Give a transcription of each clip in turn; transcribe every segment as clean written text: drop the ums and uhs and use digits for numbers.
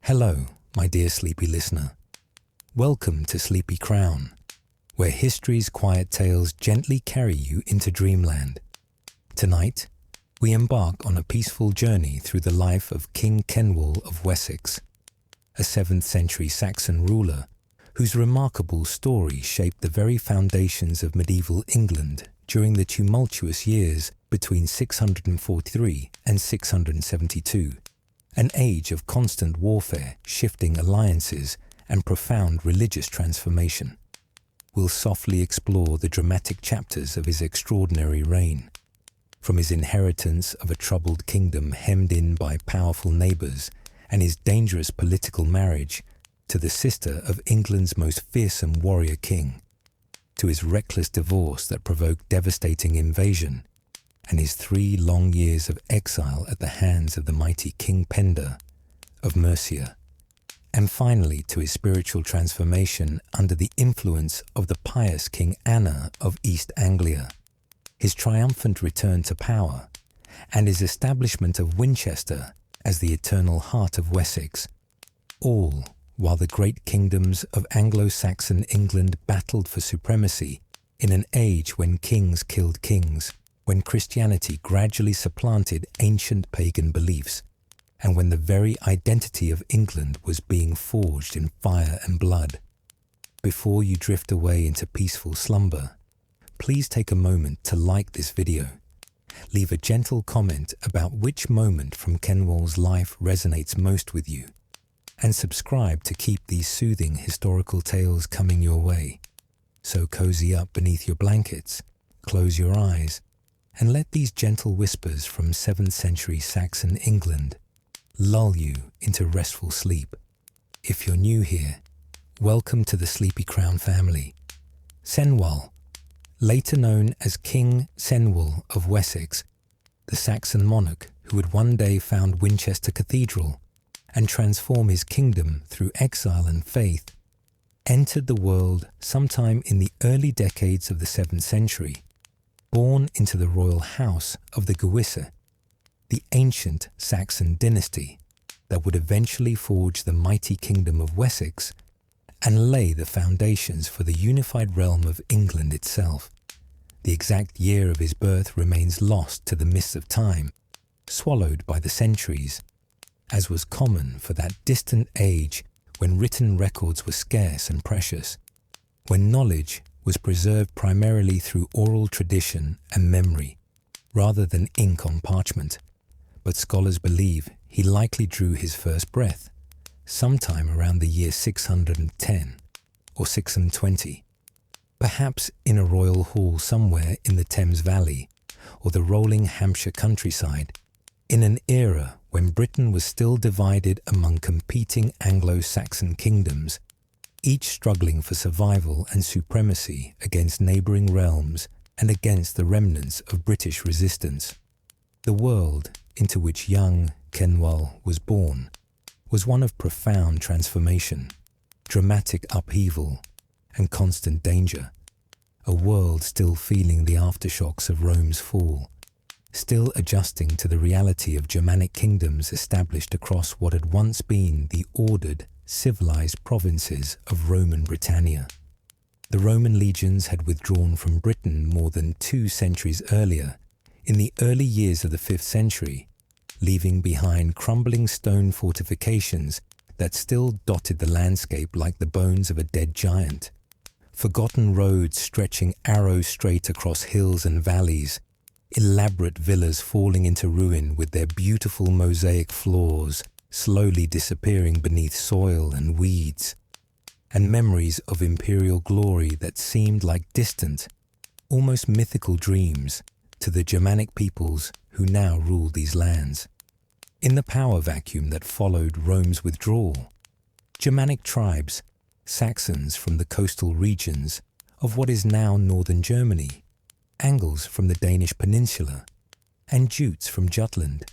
Hello, my dear sleepy listener. Welcome to Sleepy Crown, where history's quiet tales gently carry you into dreamland. Tonight, we embark on a peaceful journey through the life of King Cenwalh of Wessex, a 7th century Saxon ruler whose remarkable story shaped the very foundations of medieval England during the tumultuous years between 643 and 672. An age of constant warfare, shifting alliances, and profound religious transformation. We'll softly explore the dramatic chapters of his extraordinary reign, from his inheritance of a troubled kingdom hemmed in by powerful neighbours and his dangerous political marriage to the sister of England's most fearsome warrior king, to his reckless divorce that provoked devastating invasion, and his 3 long years of exile at the hands of the mighty King Penda of Mercia, and finally to his spiritual transformation under the influence of the pious King Anna of East Anglia, his triumphant return to power, and his establishment of Winchester as the eternal heart of Wessex, all while the great kingdoms of Anglo-Saxon England battled for supremacy in an age when kings killed kings, when Christianity gradually supplanted ancient pagan beliefs, and when the very identity of England was being forged in fire and blood. Before you drift away into peaceful slumber, please take a moment to like this video. Leave a gentle comment about which moment from Cenwalh's life resonates most with you, and subscribe to keep these soothing historical tales coming your way. So cozy up beneath your blankets, close your eyes, and let these gentle whispers from 7th century Saxon England lull you into restful sleep. If you're new here, welcome to the Sleepy Crown family. Cenwalh, later known as King Cenwalh of Wessex, the Saxon monarch who would one day found Winchester Cathedral and transform his kingdom through exile and faith, entered the world sometime in the early decades of the 7th century. Born into the royal house of the Gewisser, the ancient Saxon dynasty that would eventually forge the mighty kingdom of Wessex and lay the foundations for the unified realm of England itself. The exact year of his birth remains lost to the mists of time, swallowed by the centuries, as was common for that distant age when written records were scarce and precious, when knowledge was preserved primarily through oral tradition and memory, rather than ink on parchment. But scholars believe he likely drew his first breath sometime around the year 610 or 620, perhaps in a royal hall somewhere in the Thames Valley or the rolling Hampshire countryside, in an era when Britain was still divided among competing Anglo-Saxon kingdoms, each struggling for survival and supremacy against neighbouring realms and against the remnants of British resistance. The world into which young Cenwalh was born was one of profound transformation, dramatic upheaval, and constant danger. A world still feeling the aftershocks of Rome's fall, still adjusting to the reality of Germanic kingdoms established across what had once been the ordered, civilized provinces of Roman Britannia. The Roman legions had withdrawn from Britain more than 2 centuries earlier, in the early years of the 5th century, leaving behind crumbling stone fortifications that still dotted the landscape like the bones of a dead giant, forgotten roads stretching arrow-straight across hills and valleys, elaborate villas falling into ruin with their beautiful mosaic floors slowly disappearing beneath soil and weeds, and memories of imperial glory that seemed like distant, almost mythical dreams to the Germanic peoples who now ruled these lands. In the power vacuum that followed Rome's withdrawal, Germanic tribes, Saxons from the coastal regions of what is now northern Germany, Angles from the Danish peninsula, and Jutes from Jutland,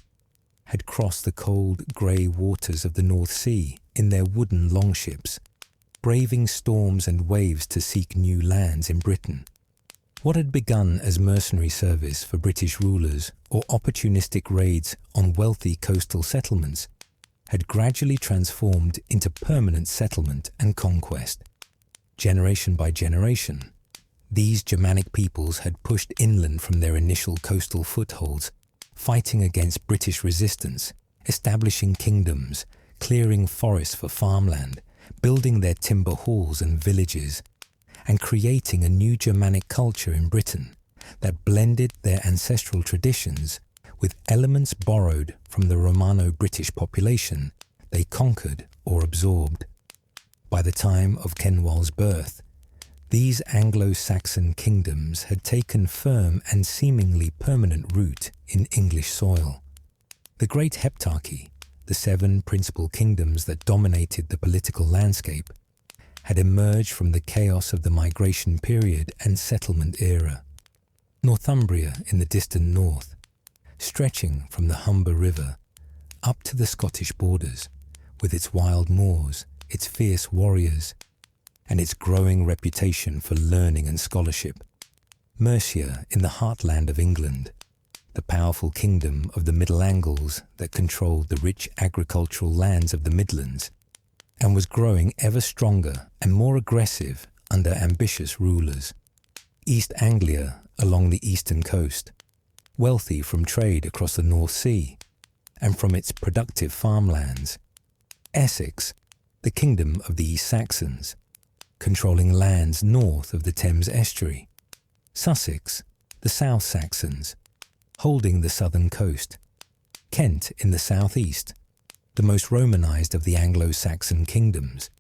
had crossed the cold, grey waters of the North Sea in their wooden longships, braving storms and waves to seek new lands in Britain. What had begun as mercenary service for British rulers or opportunistic raids on wealthy coastal settlements had gradually transformed into permanent settlement and conquest. Generation by generation, these Germanic peoples had pushed inland from their initial coastal footholds, fighting against British resistance, establishing kingdoms, clearing forests for farmland, building their timber halls and villages, and creating a new Germanic culture in Britain that blended their ancestral traditions with elements borrowed from the Romano-British population they conquered or absorbed. By the time of Cenwalh's birth, these Anglo-Saxon kingdoms had taken firm and seemingly permanent root in English soil. The Great Heptarchy, the 7 principal kingdoms that dominated the political landscape, had emerged from the chaos of the migration period and settlement era. Northumbria in the distant north, stretching from the Humber River up to the Scottish borders, with its wild moors, its fierce warriors, and its growing reputation for learning and scholarship. Mercia in the heartland of England, the powerful kingdom of the Middle Angles that controlled the rich agricultural lands of the Midlands, and was growing ever stronger and more aggressive under ambitious rulers. East Anglia along the eastern coast, wealthy from trade across the North Sea and from its productive farmlands. Essex, the kingdom of the East Saxons, controlling lands north of the Thames estuary. Sussex, the South Saxons, holding the southern coast. Kent in the southeast, the most Romanized of the Anglo-Saxon kingdoms,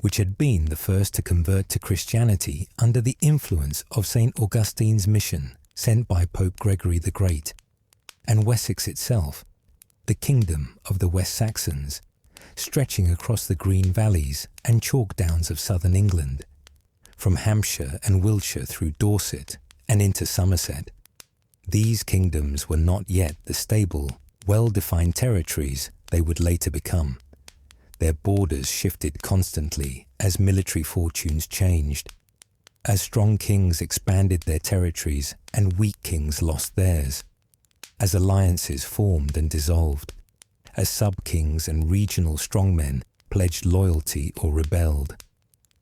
which had been the first to convert to Christianity under the influence of St. Augustine's mission sent by Pope Gregory the Great. And Wessex itself, the kingdom of the West Saxons, stretching across the green valleys and chalk downs of southern England, from Hampshire and Wiltshire through Dorset and into Somerset. These kingdoms were not yet the stable, well-defined territories they would later become. Their borders shifted constantly as military fortunes changed, as strong kings expanded their territories and weak kings lost theirs, as alliances formed and dissolved, as sub-kings and regional strongmen pledged loyalty or rebelled.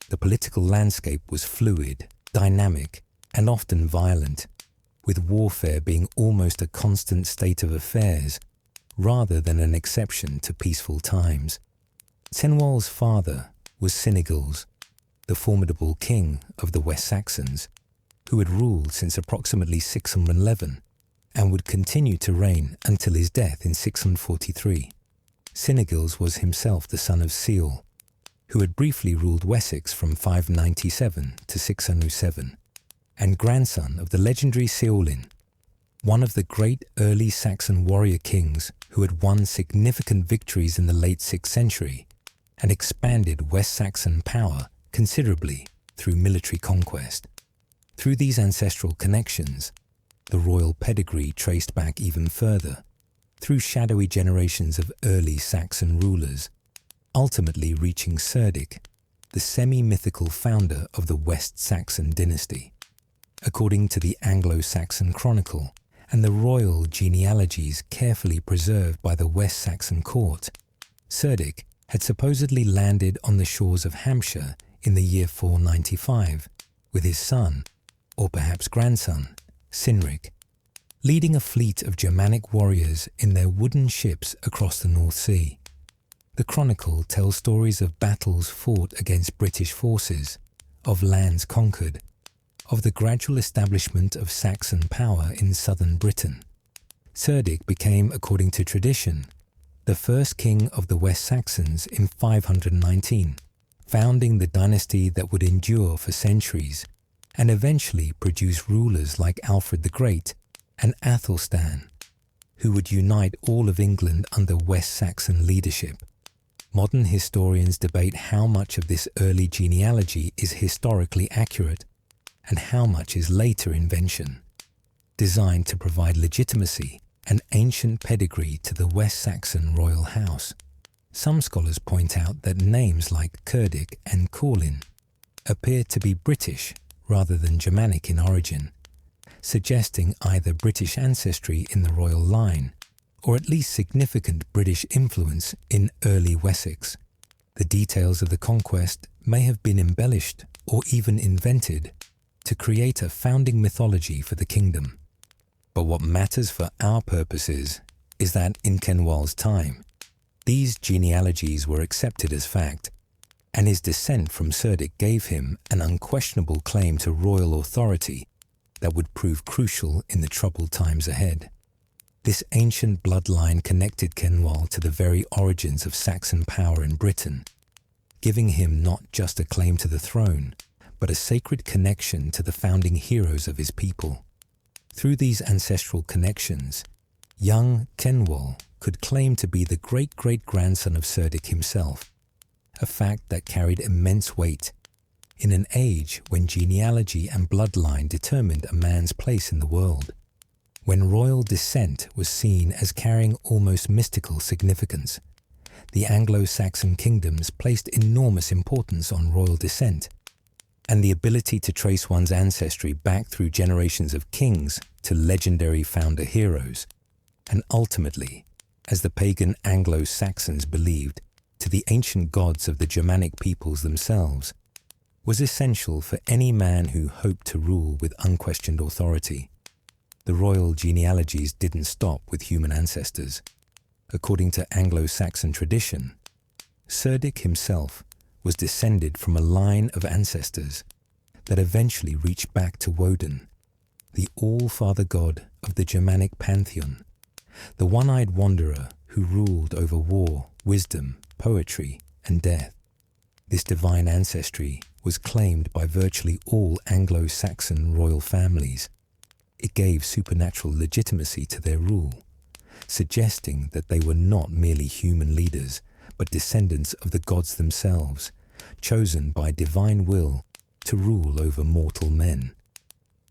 The political landscape was fluid, dynamic, and often violent, with warfare being almost a constant state of affairs rather than an exception to peaceful times. Cenwalh's father was Cynegils, the formidable king of the West Saxons, who had ruled since approximately 611 and would continue to reign until his death in 643. Cynegils was himself the son of Ceol, who had briefly ruled Wessex from 597 to 607, and grandson of the legendary Ceolin, one of the great early Saxon warrior kings who had won significant victories in the late 6th century and expanded West Saxon power considerably through military conquest. Through these ancestral connections, the royal pedigree traced back even further, through shadowy generations of early Saxon rulers, ultimately reaching Cerdic, the semi-mythical founder of the West Saxon dynasty. According to the Anglo-Saxon Chronicle and the royal genealogies carefully preserved by the West Saxon court, Cerdic had supposedly landed on the shores of Hampshire in the year 495 with his son, or perhaps grandson, Cynric, leading a fleet of Germanic warriors in their wooden ships across the North Sea. The Chronicle tells stories of battles fought against British forces, of lands conquered, of the gradual establishment of Saxon power in southern Britain. Cerdic became, according to tradition, the first king of the West Saxons in 519, founding the dynasty that would endure for centuries and eventually produce rulers like Alfred the Great and Athelstan, who would unite all of England under West Saxon leadership. Modern historians debate how much of this early genealogy is historically accurate and how much is later invention, designed to provide legitimacy and ancient pedigree to the West Saxon royal house. Some scholars point out that names like Cerdic and Corlin appear to be British rather than Germanic in origin, suggesting either British ancestry in the royal line or at least significant British influence in early Wessex. The details of the conquest may have been embellished or even invented to create a founding mythology for the kingdom. But what matters for our purposes is that in Cenwalh's time, these genealogies were accepted as fact, and his descent from Cerdic gave him an unquestionable claim to royal authority that would prove crucial in the troubled times ahead. This ancient bloodline connected Cenwalh to the very origins of Saxon power in Britain, giving him not just a claim to the throne, but a sacred connection to the founding heroes of his people. Through these ancestral connections, young Cenwalh could claim to be the great-great-grandson of Cerdic himself, a fact that carried immense weight in an age when genealogy and bloodline determined a man's place in the world, when royal descent was seen as carrying almost mystical significance. The Anglo-Saxon kingdoms placed enormous importance on royal descent, and the ability to trace one's ancestry back through generations of kings to legendary founder heroes, and ultimately, as the pagan Anglo-Saxons believed, to the ancient gods of the Germanic peoples themselves, was essential for any man who hoped to rule with unquestioned authority. The royal genealogies didn't stop with human ancestors. According to Anglo-Saxon tradition, Cerdic himself was descended from a line of ancestors that eventually reached back to Woden, the all-father god of the Germanic pantheon, the one-eyed wanderer who ruled over war, wisdom, poetry, and death. This divine ancestry was claimed by virtually all Anglo-Saxon royal families. It gave supernatural legitimacy to their rule, suggesting that they were not merely human leaders, but descendants of the gods themselves, chosen by divine will to rule over mortal men.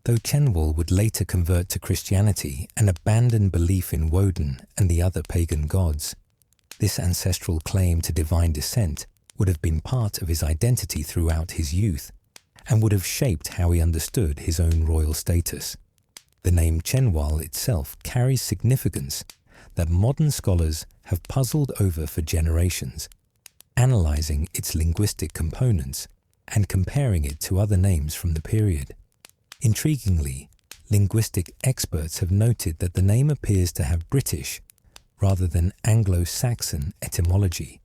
Though Cenwalh would later convert to Christianity and abandon belief in Woden and the other pagan gods, this ancestral claim to divine descent would have been part of his identity throughout his youth and would have shaped how he understood his own royal status. The name Cenwalh itself carries significance that modern scholars have puzzled over for generations, analyzing its linguistic components and comparing it to other names from the period. Intriguingly, linguistic experts have noted that the name appears to have British rather than Anglo-Saxon etymology,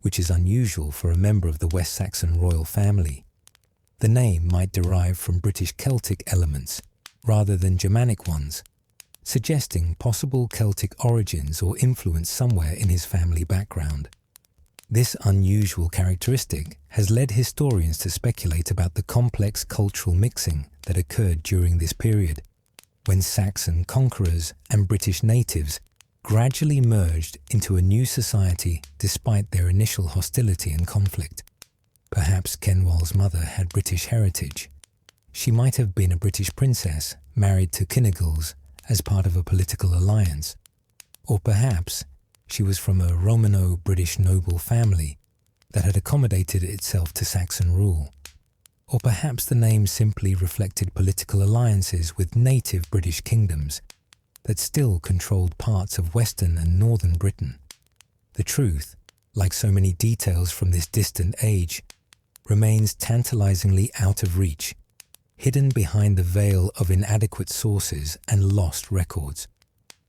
which is unusual for a member of the West Saxon royal family. The name might derive from British Celtic elements rather than Germanic ones, suggesting possible Celtic origins or influence somewhere in his family background. This unusual characteristic has led historians to speculate about the complex cultural mixing that occurred during this period, when Saxon conquerors and British natives gradually merged into a new society despite their initial hostility and conflict. Perhaps Cenwalh's mother had British heritage. She might have been a British princess married to Cynegiles as part of a political alliance. Or perhaps she was from a Romano-British noble family that had accommodated itself to Saxon rule. Or perhaps the name simply reflected political alliances with native British kingdoms that still controlled parts of Western and Northern Britain. The truth, like so many details from this distant age, remains tantalizingly out of reach, hidden behind the veil of inadequate sources and lost records.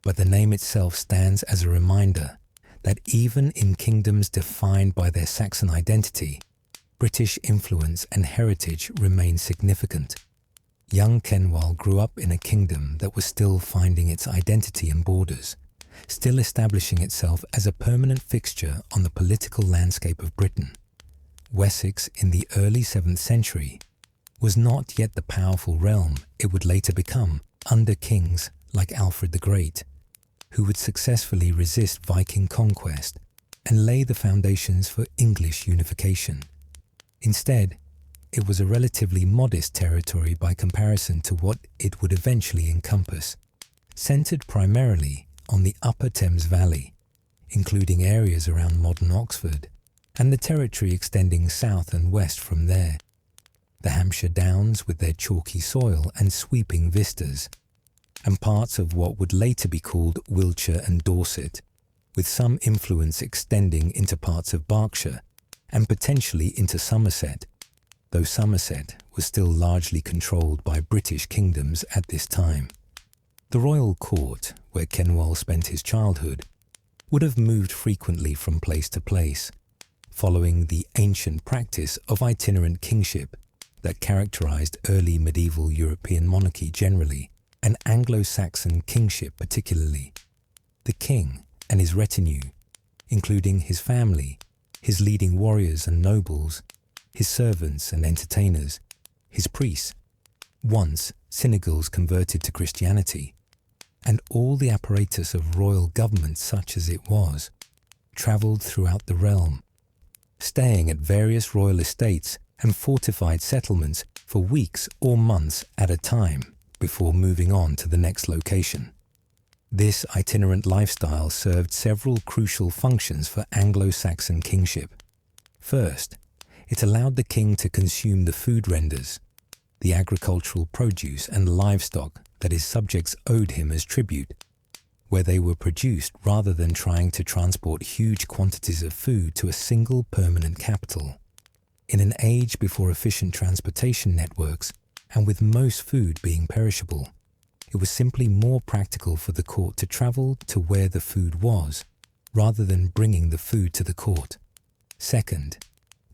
But the name itself stands as a reminder that even in kingdoms defined by their Saxon identity, British influence and heritage remain significant. Young Cenwalh grew up in a kingdom that was still finding its identity and borders, still establishing itself as a permanent fixture on the political landscape of Britain. Wessex in the early 7th century was not yet the powerful realm it would later become under kings like Alfred the Great, who would successfully resist Viking conquest and lay the foundations for English unification. Instead, it was a relatively modest territory by comparison to what it would eventually encompass, centred primarily on the Upper Thames Valley, including areas around modern Oxford, and the territory extending south and west from there. The Hampshire Downs with their chalky soil and sweeping vistas, and parts of what would later be called Wiltshire and Dorset, with some influence extending into parts of Berkshire and potentially into Somerset, though Somerset was still largely controlled by British kingdoms at this time. The royal court, where Cenwalh spent his childhood, would have moved frequently from place to place, following the ancient practice of itinerant kingship that characterized early medieval European monarchy generally, and Anglo-Saxon kingship particularly. The king and his retinue, including his family, his leading warriors and nobles, his servants and entertainers, his priests, once synagogues converted to Christianity, and all the apparatus of royal government such as it was, travelled throughout the realm, staying at various royal estates and fortified settlements for weeks or months at a time before moving on to the next location. This itinerant lifestyle served several crucial functions for Anglo-Saxon kingship. First, it allowed the king to consume the food renders, the agricultural produce and livestock that his subjects owed him as tribute, where they were produced rather than trying to transport huge quantities of food to a single permanent capital. In an age before efficient transportation networks, and with most food being perishable, it was simply more practical for the court to travel to where the food was, rather than bringing the food to the court. Second,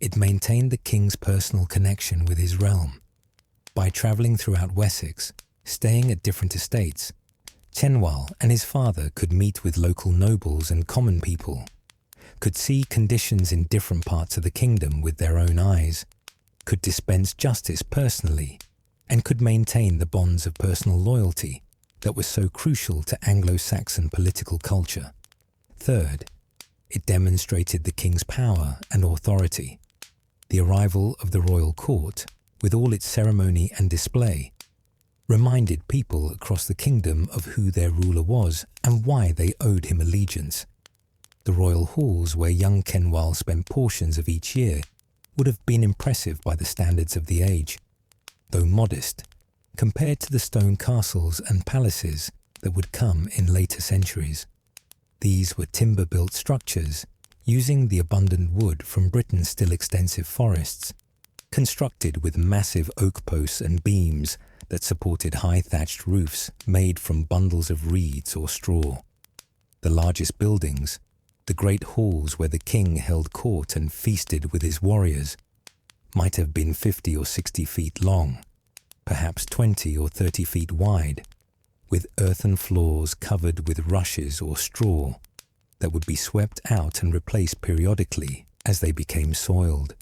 it maintained the king's personal connection with his realm. By travelling throughout Wessex, staying at different estates, Cenwalh and his father could meet with local nobles and common people, could see conditions in different parts of the kingdom with their own eyes, could dispense justice personally, and could maintain the bonds of personal loyalty that were so crucial to Anglo-Saxon political culture. Third, it demonstrated the king's power and authority. The arrival of the royal court, with all its ceremony and display, reminded people across the kingdom of who their ruler was and why they owed him allegiance. The royal halls where young Cenwalh spent portions of each year would have been impressive by the standards of the age, though modest, compared to the stone castles and palaces that would come in later centuries. These were timber-built structures, using the abundant wood from Britain's still extensive forests, constructed with massive oak posts and beams that supported high thatched roofs made from bundles of reeds or straw. The largest buildings, the great halls where the king held court and feasted with his warriors, might have been 50 or 60 feet long, perhaps 20 or 30 feet wide, with earthen floors covered with rushes or straw that would be swept out and replaced periodically as they became soiled.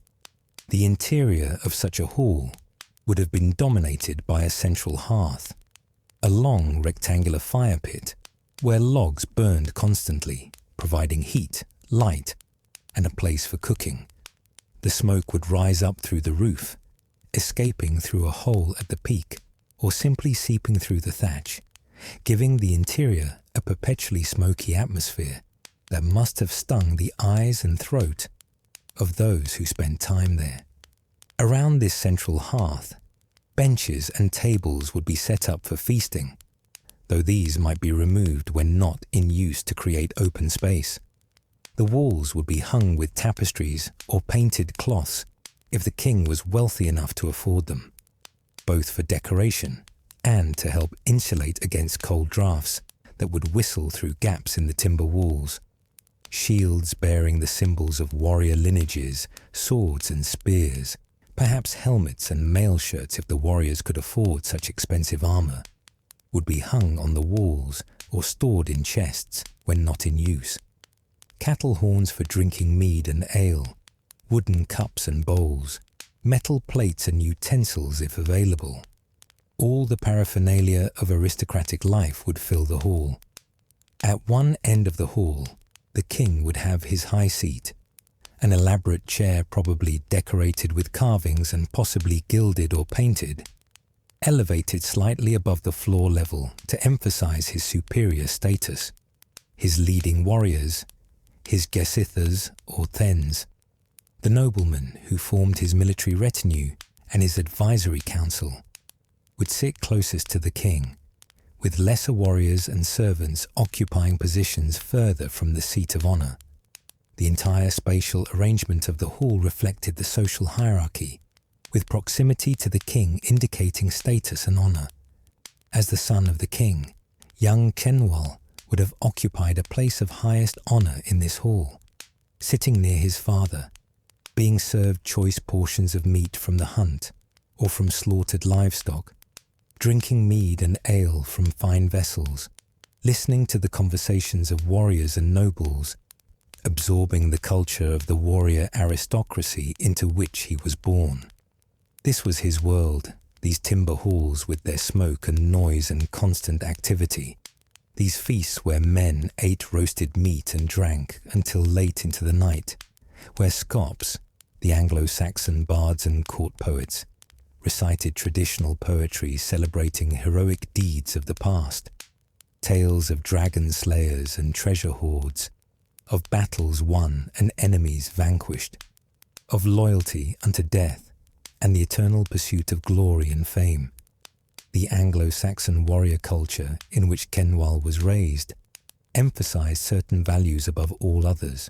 The interior of such a hall would have been dominated by a central hearth, a long rectangular fire pit where logs burned constantly, providing heat, light, and a place for cooking. The smoke would rise up through the roof, escaping through a hole at the peak or simply seeping through the thatch, giving the interior a perpetually smoky atmosphere that must have stung the eyes and throat of those who spent time there. Around this central hearth, benches and tables would be set up for feasting, though these might be removed when not in use to create open space. The walls would be hung with tapestries or painted cloths if the king was wealthy enough to afford them, both for decoration and to help insulate against cold drafts that would whistle through gaps in the timber walls. Shields bearing the symbols of warrior lineages, swords and spears, perhaps helmets and mail shirts if the warriors could afford such expensive armor, would be hung on the walls or stored in chests when not in use. Cattle horns for drinking mead and ale, wooden cups and bowls, metal plates and utensils if available. All the paraphernalia of aristocratic life would fill the hall. At one end of the hall, the king would have his high seat, an elaborate chair probably decorated with carvings and possibly gilded or painted, elevated slightly above the floor level to emphasize his superior status. His leading warriors, his gesithas or thens, the noblemen who formed his military retinue and his advisory council, would sit closest to the king, with lesser warriors and servants occupying positions further from the seat of honour. The entire spatial arrangement of the hall reflected the social hierarchy, with proximity to the king indicating status and honour. As the son of the king, young Cenwalh would have occupied a place of highest honour in this hall, sitting near his father, being served choice portions of meat from the hunt or from slaughtered livestock, drinking mead and ale from fine vessels, listening to the conversations of warriors and nobles, absorbing the culture of the warrior aristocracy into which he was born. This was his world, these timber halls with their smoke and noise and constant activity, these feasts where men ate roasted meat and drank until late into the night, where Scops, the Anglo-Saxon bards and court poets, recited traditional poetry celebrating heroic deeds of the past, tales of dragon slayers and treasure hoards, of battles won and enemies vanquished, of loyalty unto death and the eternal pursuit of glory and fame. The Anglo-Saxon warrior culture in which Cenwalh was raised emphasized certain values above all others: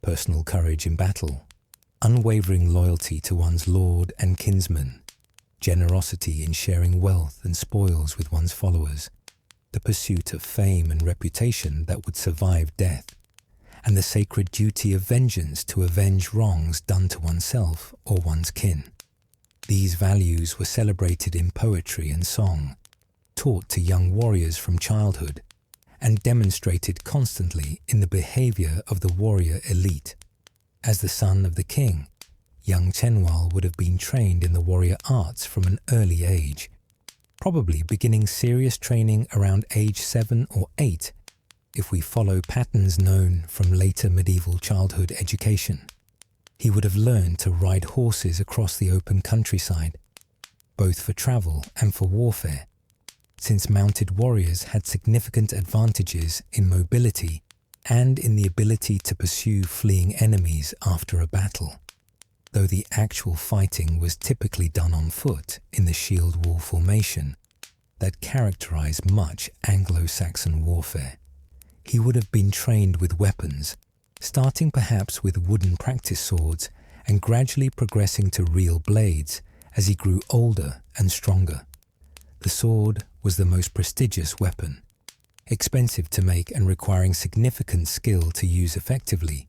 personal courage in battle, unwavering loyalty to one's lord and kinsman, generosity in sharing wealth and spoils with one's followers, the pursuit of fame and reputation that would survive death, and the sacred duty of vengeance to avenge wrongs done to oneself or one's kin. These values were celebrated in poetry and song, taught to young warriors from childhood, and demonstrated constantly in the behaviour of the warrior elite. As the son of the king, young Cenwalh would have been trained in the warrior arts from an early age, probably beginning serious training around age 7 or 8, if we follow patterns known from later medieval childhood education. He would have learned to ride horses across the open countryside, both for travel and for warfare, since mounted warriors had significant advantages in mobility and in the ability to pursue fleeing enemies after a battle, though the actual fighting was typically done on foot in the shield wall formation that characterized much Anglo-Saxon warfare. He would have been trained with weapons, starting perhaps with wooden practice swords and gradually progressing to real blades as he grew older and stronger. The sword was the most prestigious weapon, expensive to make and requiring significant skill to use effectively,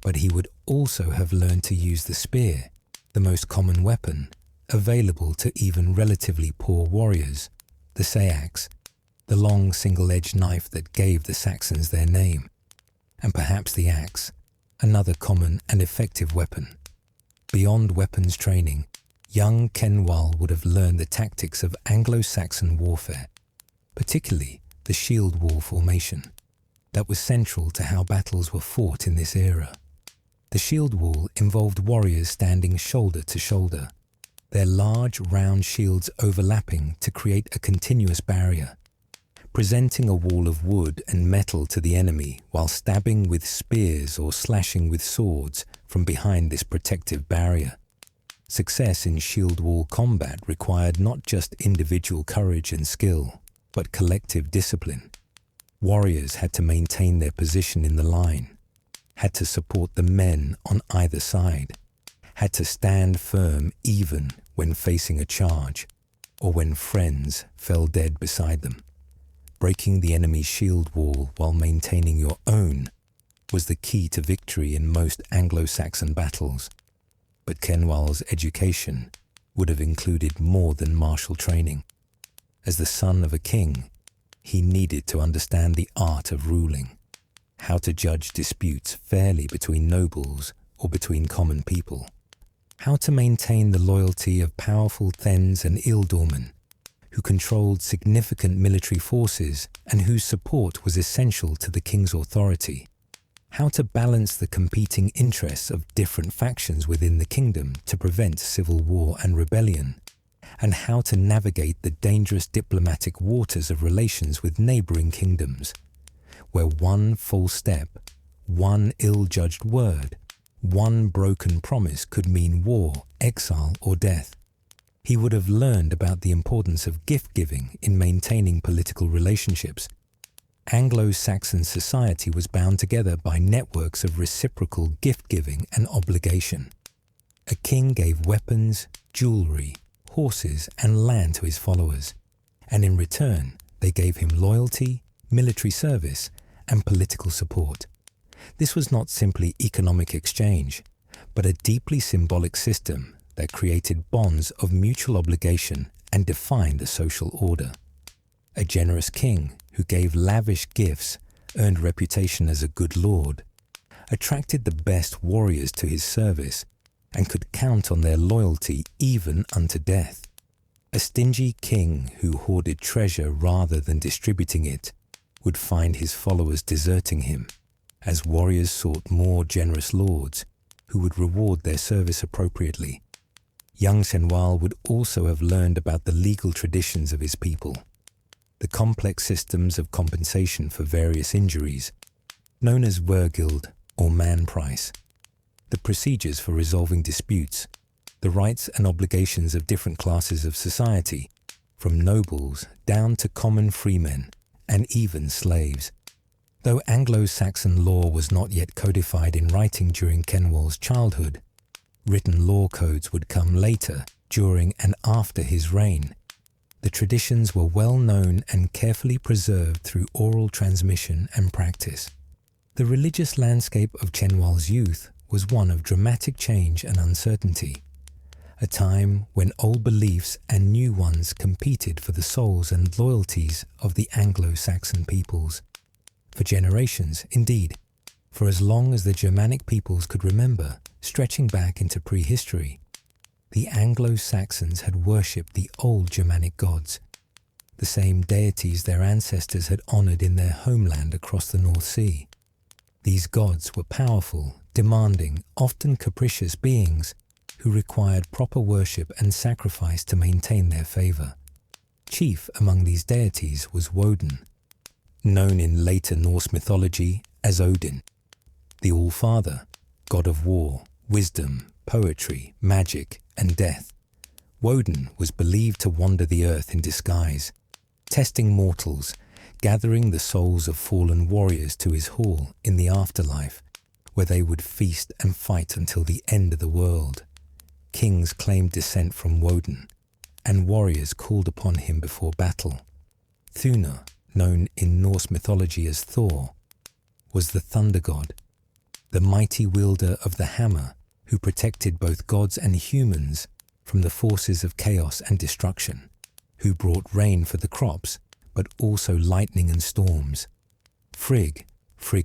but he would also have learned to use the spear, the most common weapon, available to even relatively poor warriors, the seax, the long single-edged knife that gave the Saxons their name, and perhaps the axe, another common and effective weapon. Beyond weapons training, young Cenwalh would have learned the tactics of Anglo-Saxon warfare, particularly the shield wall formation, that was central to how battles were fought in this era. The shield wall involved warriors standing shoulder to shoulder, their large round shields overlapping to create a continuous barrier, presenting a wall of wood and metal to the enemy while stabbing with spears or slashing with swords from behind this protective barrier. Success in shield wall combat required not just individual courage and skill, but collective discipline. Warriors had to maintain their position in the line, had to support the men on either side, had to stand firm even when facing a charge or when friends fell dead beside them. Breaking the enemy's shield wall while maintaining your own was the key to victory in most Anglo-Saxon battles. But Cenwalh's education would have included more than martial training. As the son of a king, he needed to understand the art of ruling, how to judge disputes fairly between nobles or between common people, how to maintain the loyalty of powerful thegns and ealdormen, who controlled significant military forces and whose support was essential to the king's authority, how to balance the competing interests of different factions within the kingdom to prevent civil war and rebellion, and how to navigate the dangerous diplomatic waters of relations with neighbouring kingdoms, where one false step, one ill-judged word, one broken promise could mean war, exile, or death. He would have learned about the importance of gift-giving in maintaining political relationships. Anglo-Saxon society was bound together by networks of reciprocal gift-giving and obligation. A king gave weapons, jewelry, horses, and land to his followers, and in return they gave him loyalty, military service, and political support. This was not simply economic exchange, but a deeply symbolic system that created bonds of mutual obligation and defined the social order. A generous king who gave lavish gifts, earned reputation as a good lord, attracted the best warriors to his service, and could count on their loyalty even unto death. A stingy king who hoarded treasure rather than distributing it would find his followers deserting him, as warriors sought more generous lords who would reward their service appropriately. Young Cenwalh would also have learned about the legal traditions of his people, the complex systems of compensation for various injuries, known as vergild or man price, the procedures for resolving disputes, the rights and obligations of different classes of society, from nobles down to common freemen and even slaves. Though Anglo-Saxon law was not yet codified in writing during Cenwalh's childhood, written law codes would come later, during and after his reign. The traditions were well known and carefully preserved through oral transmission and practice. The religious landscape of Cenwalh's youth was one of dramatic change and uncertainty, a time when old beliefs and new ones competed for the souls and loyalties of the Anglo-Saxon peoples. For generations, indeed, for as long as the Germanic peoples could remember, stretching back into prehistory, the Anglo-Saxons had worshipped the old Germanic gods, the same deities their ancestors had honoured in their homeland across the North Sea. These gods were powerful, demanding, often capricious beings who required proper worship and sacrifice to maintain their favour. Chief among these deities was Woden, known in later Norse mythology as Odin, the All-Father, god of war, wisdom, poetry, magic, and death. Woden was believed to wander the earth in disguise, testing mortals, gathering the souls of fallen warriors to his hall in the afterlife, where they would feast and fight until the end of the world. Kings claimed descent from Woden, and warriors called upon him before battle. Thuna, known in Norse mythology as Thor, was the thunder god, the mighty wielder of the hammer who protected both gods and humans from the forces of chaos and destruction, who brought rain for the crops, but also lightning and storms. Frigg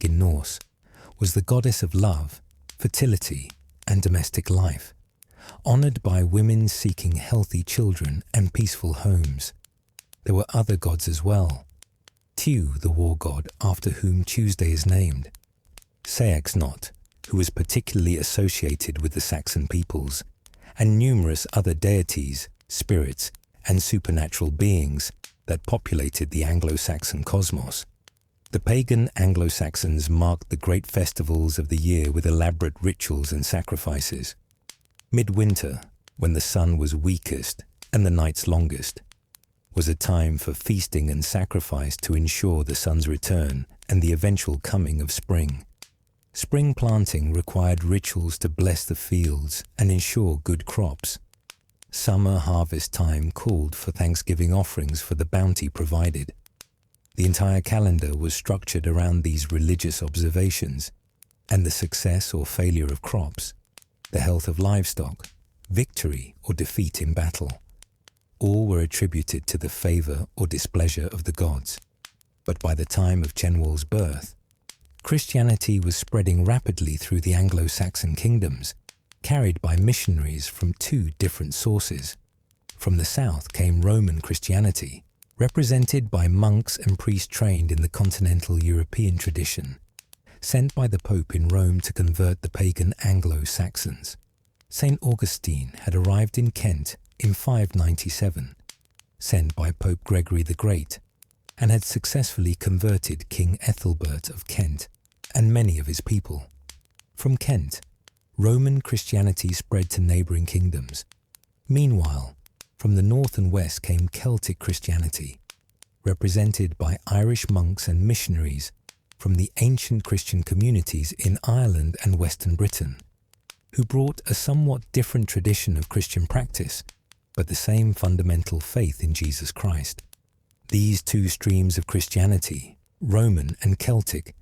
in Norse, was the goddess of love, fertility, and domestic life, honoured by women seeking healthy children and peaceful homes. There were other gods as well. Tiw, the war god after whom Tuesday is named. Seaxburh, who was particularly associated with the Saxon peoples, and numerous other deities, spirits, and supernatural beings that populated the Anglo-Saxon cosmos. The pagan Anglo-Saxons marked the great festivals of the year with elaborate rituals and sacrifices. Midwinter, when the sun was weakest and the nights longest, was a time for feasting and sacrifice to ensure the sun's return and the eventual coming of spring. Spring planting required rituals to bless the fields and ensure good crops. Summer harvest time called for Thanksgiving offerings for the bounty provided. The entire calendar was structured around these religious observations, and the success or failure of crops, the health of livestock, victory or defeat in battle, all were attributed to the favour or displeasure of the gods. But by the time of Cenwalh's birth, Christianity was spreading rapidly through the Anglo-Saxon kingdoms, carried by missionaries from two different sources. From the south came Roman Christianity, represented by monks and priests trained in the continental European tradition, sent by the Pope in Rome to convert the pagan Anglo-Saxons. St. Augustine had arrived in Kent in 597, sent by Pope Gregory the Great, and had successfully converted King Ethelbert of Kent and many of his people. From Kent, Roman Christianity spread to neighbouring kingdoms. Meanwhile, From the north and west came Celtic Christianity, represented by Irish monks and missionaries from the ancient Christian communities in Ireland and Western Britain, who brought a somewhat different tradition of Christian practice, but the same fundamental faith in Jesus Christ. These two streams of Christianity, Roman and Celtic,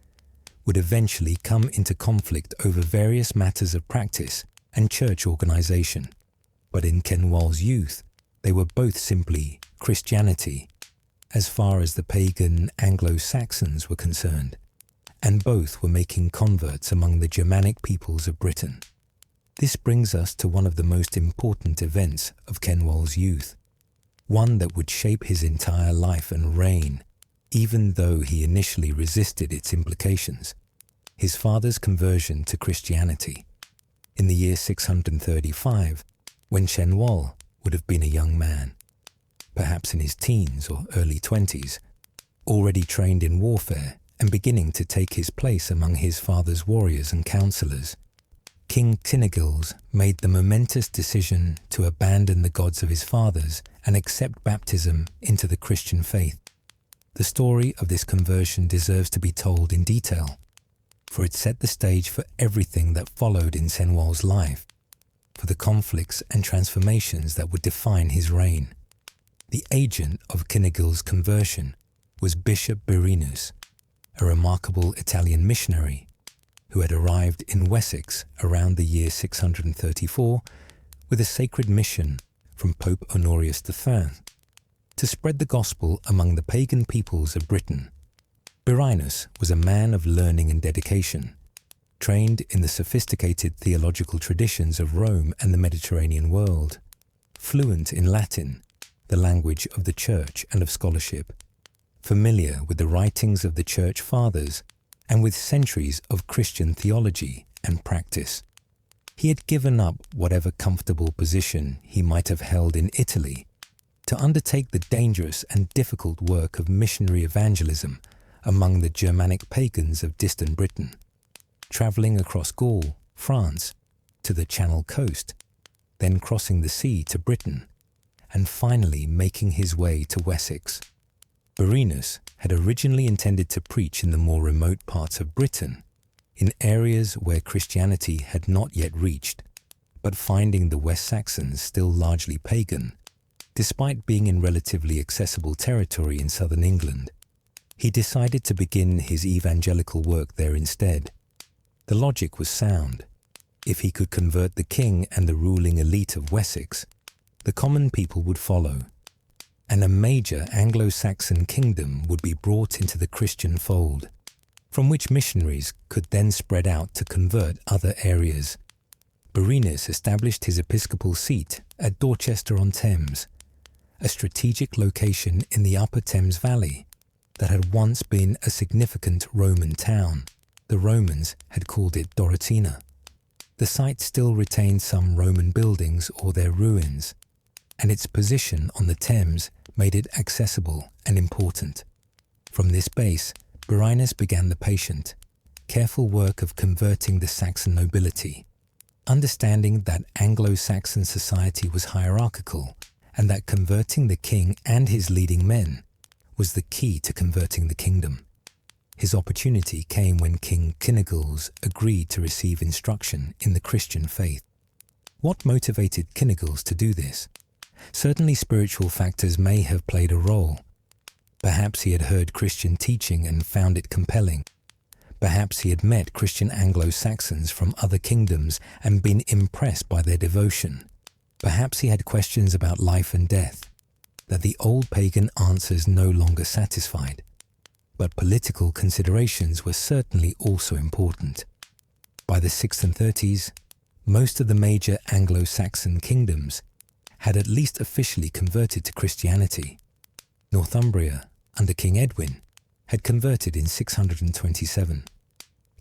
would eventually come into conflict over various matters of practice and church organization. But in Cenwalh's youth, they were both simply Christianity, as far as the pagan Anglo-Saxons were concerned, and both were making converts among the Germanic peoples of Britain. This brings us to one of the most important events of Cenwalh's youth, one that would shape his entire life and reign, even though he initially resisted its implications: his father's conversion to Christianity. In the year 635, when Cenwalh would have been a young man, perhaps in his teens or early 20s, already trained in warfare and beginning to take his place among his father's warriors and counsellors, King Cenwalh made the momentous decision to abandon the gods of his fathers and accept baptism into the Christian faith. The story of this conversion deserves to be told in detail, for it set the stage for everything that followed in Cenwalh's life, for the conflicts and transformations that would define his reign. The agent of Cenwalh's conversion was Bishop Birinus, a remarkable Italian missionary who had arrived in Wessex around the year 634 with a sacred mission from Pope Honorius III to spread the gospel among the pagan peoples of Britain. Birinus was a man of learning and dedication, trained in the sophisticated theological traditions of Rome and the Mediterranean world, fluent in Latin, the language of the Church and of scholarship, familiar with the writings of the Church Fathers and with centuries of Christian theology and practice. He had given up whatever comfortable position he might have held in Italy to undertake the dangerous and difficult work of missionary evangelism among the Germanic pagans of distant Britain, travelling across Gaul, France, to the Channel coast, then crossing the sea to Britain, and finally making his way to Wessex. Birinus had originally intended to preach in the more remote parts of Britain, in areas where Christianity had not yet reached, but finding the West Saxons still largely pagan, despite being in relatively accessible territory in southern England, he decided to begin his evangelical work there instead. The logic was sound. If he could convert the king and the ruling elite of Wessex, the common people would follow, and a major Anglo-Saxon kingdom would be brought into the Christian fold, from which missionaries could then spread out to convert other areas. Birinus established his episcopal seat at Dorchester-on-Thames, a strategic location in the upper Thames Valley that had once been a significant Roman town. The Romans had called it Dorotina. The site still retained some Roman buildings or their ruins, and its position on the Thames made it accessible and important. From this base, Birinus began the patient, careful work of converting the Saxon nobility, understanding that Anglo-Saxon society was hierarchical and that converting the king and his leading men was the key to converting the kingdom. His opportunity came when King Cenwalh agreed to receive instruction in the Christian faith. What motivated Cenwalh to do this? Certainly spiritual factors may have played a role. Perhaps he had heard Christian teaching and found it compelling. Perhaps he had met Christian Anglo-Saxons from other kingdoms and been impressed by their devotion. Perhaps he had questions about life and death that the old pagan answers no longer satisfied. But political considerations were certainly also important. By the 630s, most of the major Anglo-Saxon kingdoms had at least officially converted to Christianity. Northumbria, under King Edwin, had converted in 627.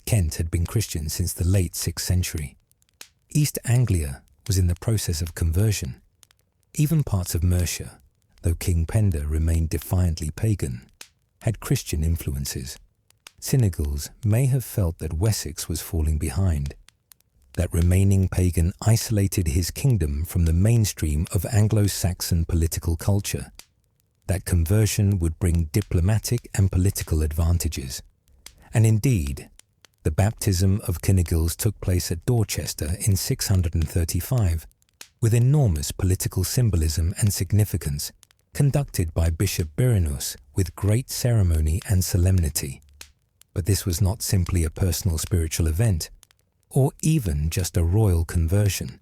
Kent had been Christian since the late 6th century. East Anglia was in the process of conversion. Even parts of Mercia, though King Penda remained defiantly pagan, had Christian influences. Cenwalh may have felt that Wessex was falling behind. that remaining pagan isolated his kingdom from the mainstream of Anglo-Saxon political culture, that conversion would bring diplomatic and political advantages. And indeed, the baptism of Cynwalh took place at Dorchester in 635, with enormous political symbolism and significance, conducted by Bishop Birinus with great ceremony and solemnity. But this was not simply a personal spiritual event, or even just a royal conversion.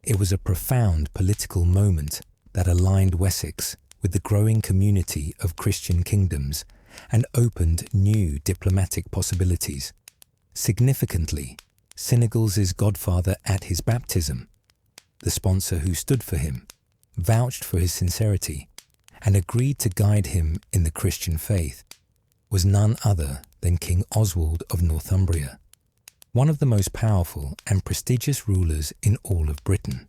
It was a profound political moment that aligned Wessex with the growing community of Christian kingdoms and opened new diplomatic possibilities. Significantly, Cynwalh's godfather at his baptism, the sponsor who stood for him, vouched for his sincerity, and agreed to guide him in the Christian faith, was none other than King Oswald of Northumbria, one of the most powerful and prestigious rulers in all of Britain.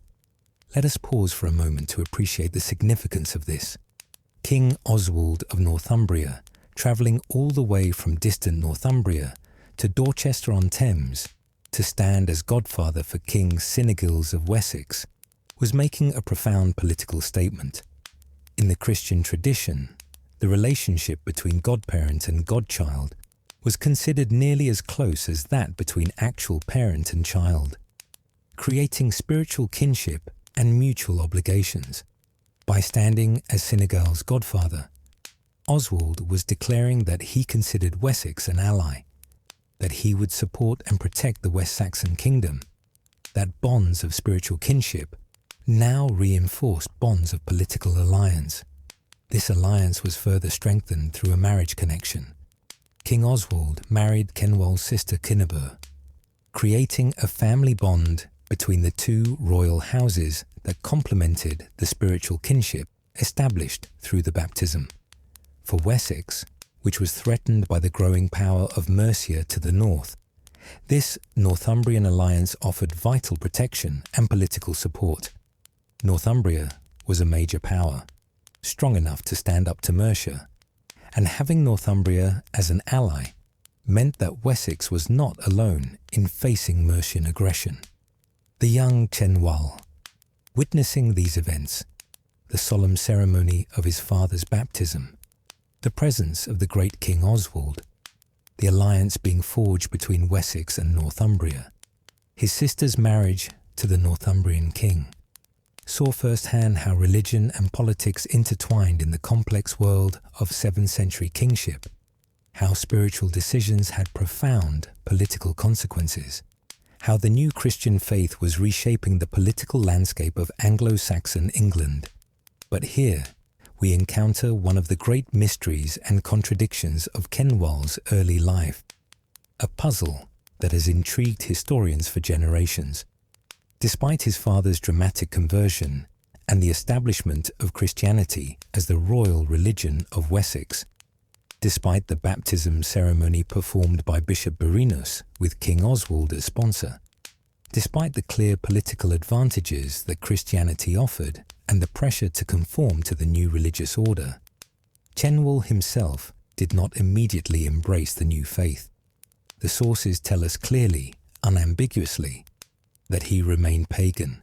Let us pause for a moment to appreciate the significance of this. King Oswald of Northumbria, travelling all the way from distant Northumbria to Dorchester-on-Thames to stand as godfather for King Cenwalh of Wessex, was making a profound political statement. In the Christian tradition, the relationship between godparent and godchild was considered nearly as close as that between actual parent and child, creating spiritual kinship and mutual obligations. By standing as Cynwalh's godfather, Oswald was declaring that he considered Wessex an ally, that he would support and protect the West Saxon kingdom, that bonds of spiritual kinship now reinforced bonds of political alliance. This alliance was further strengthened through a marriage connection. King Oswald married Cenwalh's sister Seaxburh, creating a family bond between the two royal houses that complemented the spiritual kinship established through the baptism. For Wessex, which was threatened by the growing power of Mercia to the north, this Northumbrian alliance offered vital protection and political support. Northumbria was a major power, strong enough to stand up to Mercia, and having Northumbria as an ally meant that Wessex was not alone in facing Mercian aggression. The young Cenwalh, witnessing these events, the solemn ceremony of his father's baptism, the presence of the great King Oswald, the alliance being forged between Wessex and Northumbria, his sister's marriage to the Northumbrian king, saw firsthand how religion and politics intertwined in the complex world of 7th century kingship, how spiritual decisions had profound political consequences, how the new Christian faith was reshaping the political landscape of Anglo-Saxon England. But here, we encounter one of the great mysteries and contradictions of Cenwalh's early life, a puzzle that has intrigued historians for generations. Despite his father's dramatic conversion and the establishment of Christianity as the royal religion of Wessex, despite the baptism ceremony performed by Bishop Birinus with King Oswald as sponsor, despite the clear political advantages that Christianity offered and the pressure to conform to the new religious order, Cenwalh himself did not immediately embrace the new faith. The sources tell us clearly, unambiguously, that he remained pagan,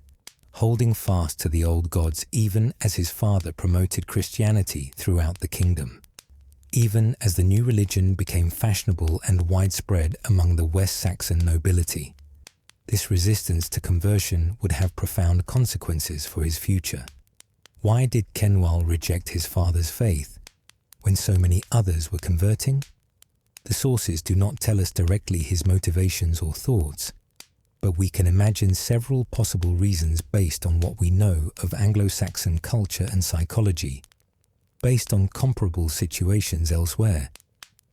holding fast to the old gods even as his father promoted Christianity throughout the kingdom. Even as the new religion became fashionable and widespread among the West Saxon nobility, this resistance to conversion would have profound consequences for his future. Why did Cenwalh reject his father's faith when so many others were converting? The sources do not tell us directly his motivations or thoughts, but we can imagine several possible reasons based on what we know of Anglo-Saxon culture and psychology, based on comparable situations elsewhere,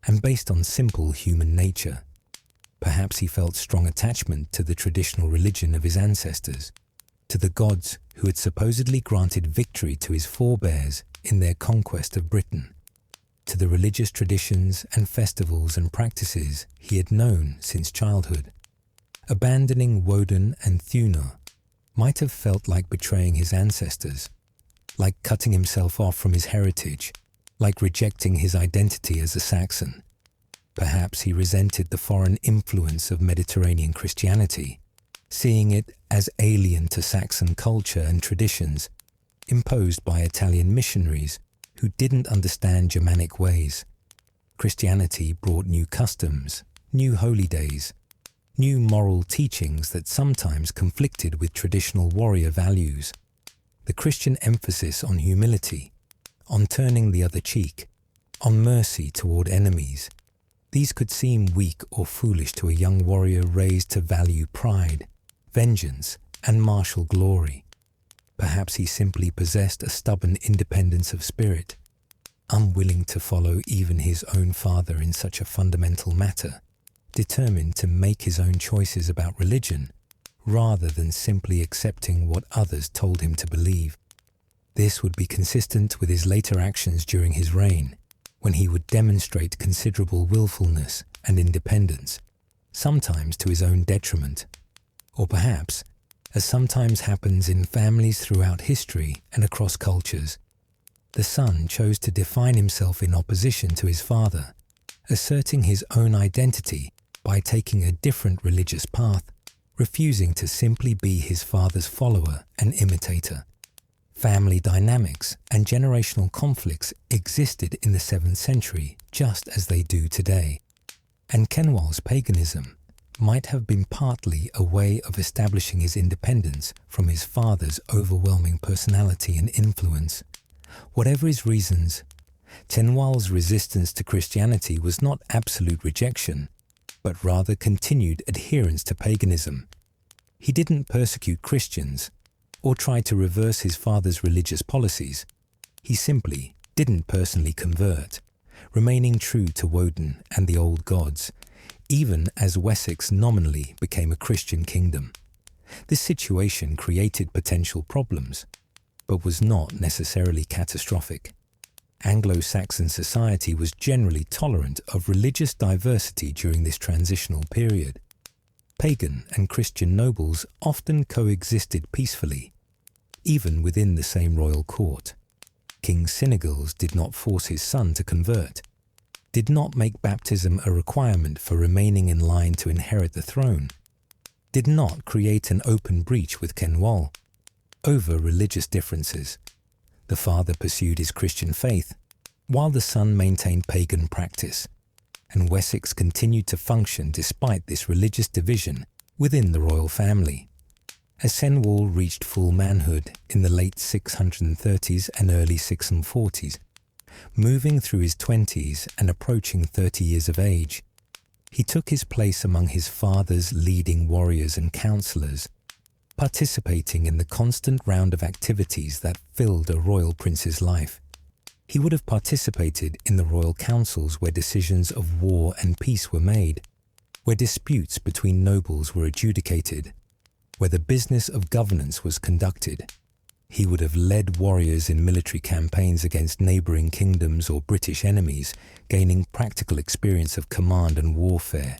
and based on simple human nature. Perhaps he felt strong attachment to the traditional religion of his ancestors, to the gods who had supposedly granted victory to his forebears in their conquest of Britain, to the religious traditions and festivals and practices he had known since childhood. Abandoning Woden and Thunor might have felt like betraying his ancestors, like cutting himself off from his heritage, like rejecting his identity as a Saxon. Perhaps he resented the foreign influence of Mediterranean Christianity, seeing it as alien to Saxon culture and traditions, imposed by Italian missionaries who didn't understand Germanic ways. Christianity brought new customs, new holy days, new moral teachings that sometimes conflicted with traditional warrior values. The Christian emphasis on humility, on turning the other cheek, on mercy toward enemies, these could seem weak or foolish to a young warrior raised to value pride, vengeance, and martial glory. Perhaps he simply possessed a stubborn independence of spirit, unwilling to follow even his own father in such a fundamental matter, determined to make his own choices about religion, rather than simply accepting what others told him to believe. This would be consistent with his later actions during his reign, when he would demonstrate considerable willfulness and independence, sometimes to his own detriment. Or perhaps, as sometimes happens in families throughout history and across cultures, the son chose to define himself in opposition to his father, asserting his own identity by taking a different religious path, refusing to simply be his father's follower and imitator. Family dynamics and generational conflicts existed in the 7th century just as they do today, and Cenwalh's paganism might have been partly a way of establishing his independence from his father's overwhelming personality and influence. Whatever his reasons, Cenwalh's resistance to Christianity was not absolute rejection, but rather continued adherence to paganism. He didn't persecute Christians or try to reverse his father's religious policies. He simply didn't personally convert, remaining true to Woden and the old gods, even as Wessex nominally became a Christian kingdom. This situation created potential problems, but was not necessarily catastrophic. Anglo-Saxon society was generally tolerant of religious diversity during this transitional period. Pagan and Christian nobles often coexisted peacefully, even within the same royal court. King Cenwalh did not force his son to convert, did not make baptism a requirement for remaining in line to inherit the throne, did not create an open breach with Cenwalh over religious differences. The father pursued his Christian faith, while the son maintained pagan practice, and Wessex continued to function despite this religious division within the royal family. As Cenwalh reached full manhood in the late 630s and early 640s, moving through his 20s and approaching 30 years of age, he took his place among his father's leading warriors and counsellors, participating in the constant round of activities that filled a royal prince's life. He would have participated in the royal councils where decisions of war and peace were made, where disputes between nobles were adjudicated, where the business of governance was conducted. He would have led warriors in military campaigns against neighbouring kingdoms or British enemies, gaining practical experience of command and warfare,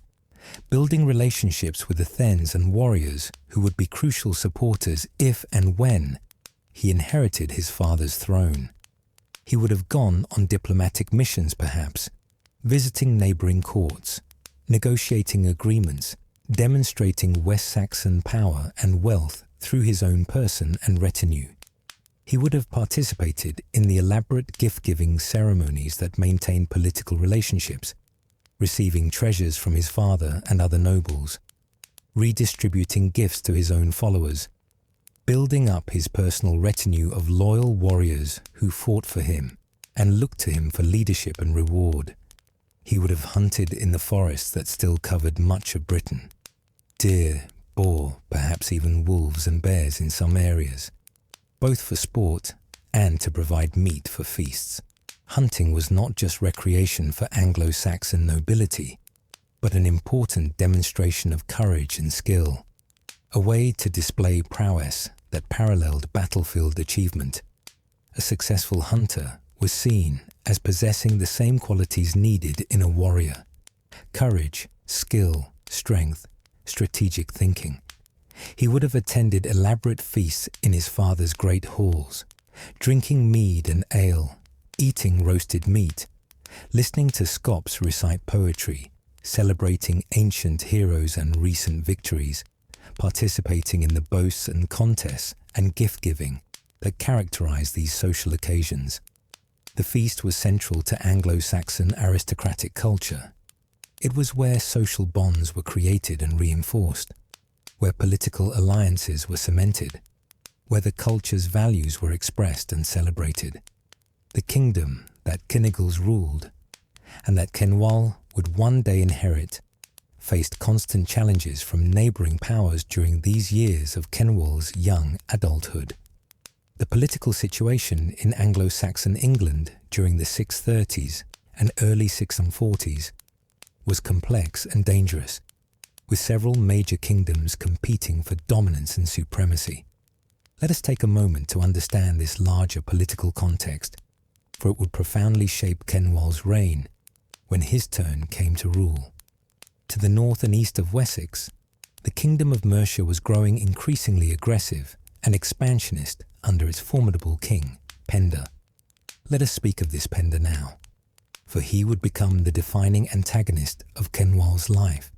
building relationships with the Thens and warriors who would be crucial supporters if and when he inherited his father's throne. He would have gone on diplomatic missions perhaps, visiting neighbouring courts, negotiating agreements, demonstrating West Saxon power and wealth through his own person and retinue. He would have participated in the elaborate gift-giving ceremonies that maintained political relationships, receiving treasures from his father and other nobles, redistributing gifts to his own followers, building up his personal retinue of loyal warriors who fought for him and looked to him for leadership and reward. He would have hunted in the forests that still covered much of Britain. Deer, boar, perhaps even wolves and bears in some areas, both for sport and to provide meat for feasts. Hunting was not just recreation for Anglo-Saxon nobility, but an important demonstration of courage and skill, a way to display prowess that paralleled battlefield achievement. A successful hunter was seen as possessing the same qualities needed in a warrior: courage, skill, strength, strategic thinking. He would have attended elaborate feasts in his father's great halls, drinking mead and ale, eating roasted meat, listening to Scops recite poetry, celebrating ancient heroes and recent victories, participating in the boasts and contests and gift-giving that characterized these social occasions. The feast was central to Anglo-Saxon aristocratic culture. It was where social bonds were created and reinforced, where political alliances were cemented, where the culture's values were expressed and celebrated. The kingdom that Cynigal's ruled, and that Cenwalh would one day inherit, faced constant challenges from neighbouring powers during these years of Cenwalh's young adulthood. The political situation in Anglo-Saxon England during the 630s and early 640s was complex and dangerous, with several major kingdoms competing for dominance and supremacy. Let us take a moment to understand this larger political context, for it would profoundly shape Cenwalh's reign when his turn came to rule. To the north and east of Wessex, the Kingdom of Mercia was growing increasingly aggressive and expansionist under its formidable king, Penda. Let us speak of this Penda now, for he would become the defining antagonist of Cenwalh's life,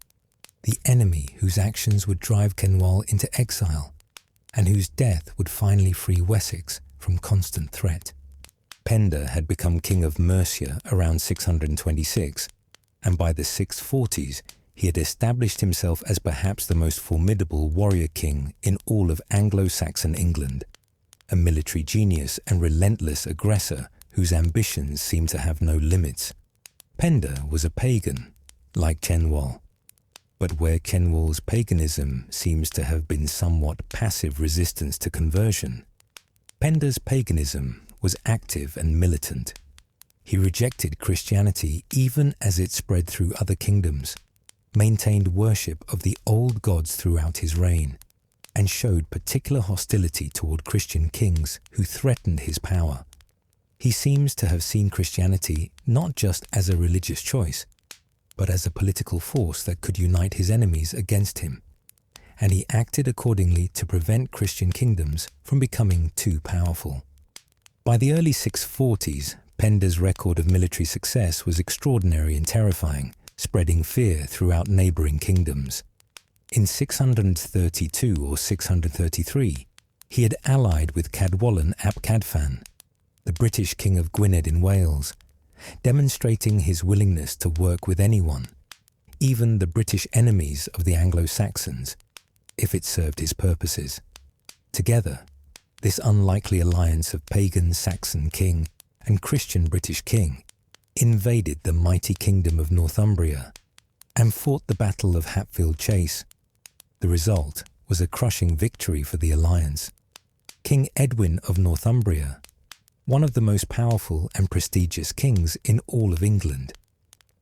the enemy whose actions would drive Cenwalh into exile, and whose death would finally free Wessex from constant threat. Penda had become king of Mercia around 626, and by the 640s he had established himself as perhaps the most formidable warrior king in all of Anglo-Saxon England, a military genius and relentless aggressor whose ambitions seemed to have no limits. Penda was a pagan, like Cenwalh, but where Cenwalh's paganism seems to have been somewhat passive resistance to conversion, Penda's paganism was active and militant. He rejected Christianity even as it spread through other kingdoms, maintained worship of the old gods throughout his reign, and showed particular hostility toward Christian kings who threatened his power. He seems to have seen Christianity not just as a religious choice, but as a political force that could unite his enemies against him, and he acted accordingly to prevent Christian kingdoms from becoming too powerful. By the early 640s, Penda's record of military success was extraordinary and terrifying, spreading fear throughout neighbouring kingdoms. In 632 or 633, he had allied with Cadwallon ap Cadfan, the British King of Gwynedd in Wales, demonstrating his willingness to work with anyone, even the British enemies of the Anglo-Saxons, if it served his purposes. Together, this unlikely alliance of pagan Saxon king and Christian British king invaded the mighty kingdom of Northumbria and fought the Battle of Hatfield Chase. The result was a crushing victory for the alliance. King Edwin of Northumbria, one of the most powerful and prestigious kings in all of England,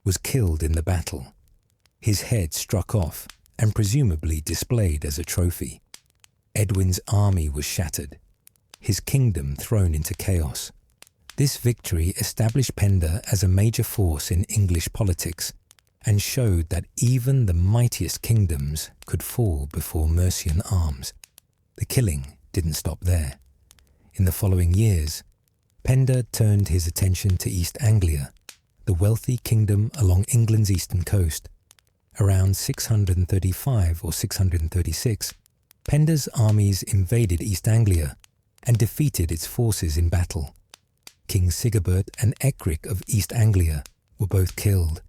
was killed in the battle, his head struck off and presumably displayed as a trophy. Edwin's army was shattered, his kingdom thrown into chaos. This victory established Penda as a major force in English politics and showed that even the mightiest kingdoms could fall before Mercian arms. The killing didn't stop there. In the following years, Penda turned his attention to East Anglia, the wealthy kingdom along England's eastern coast. Around 635 or 636, Penda's armies invaded East Anglia and defeated its forces in battle. King Sigebert and Ecgric of East Anglia were both killed,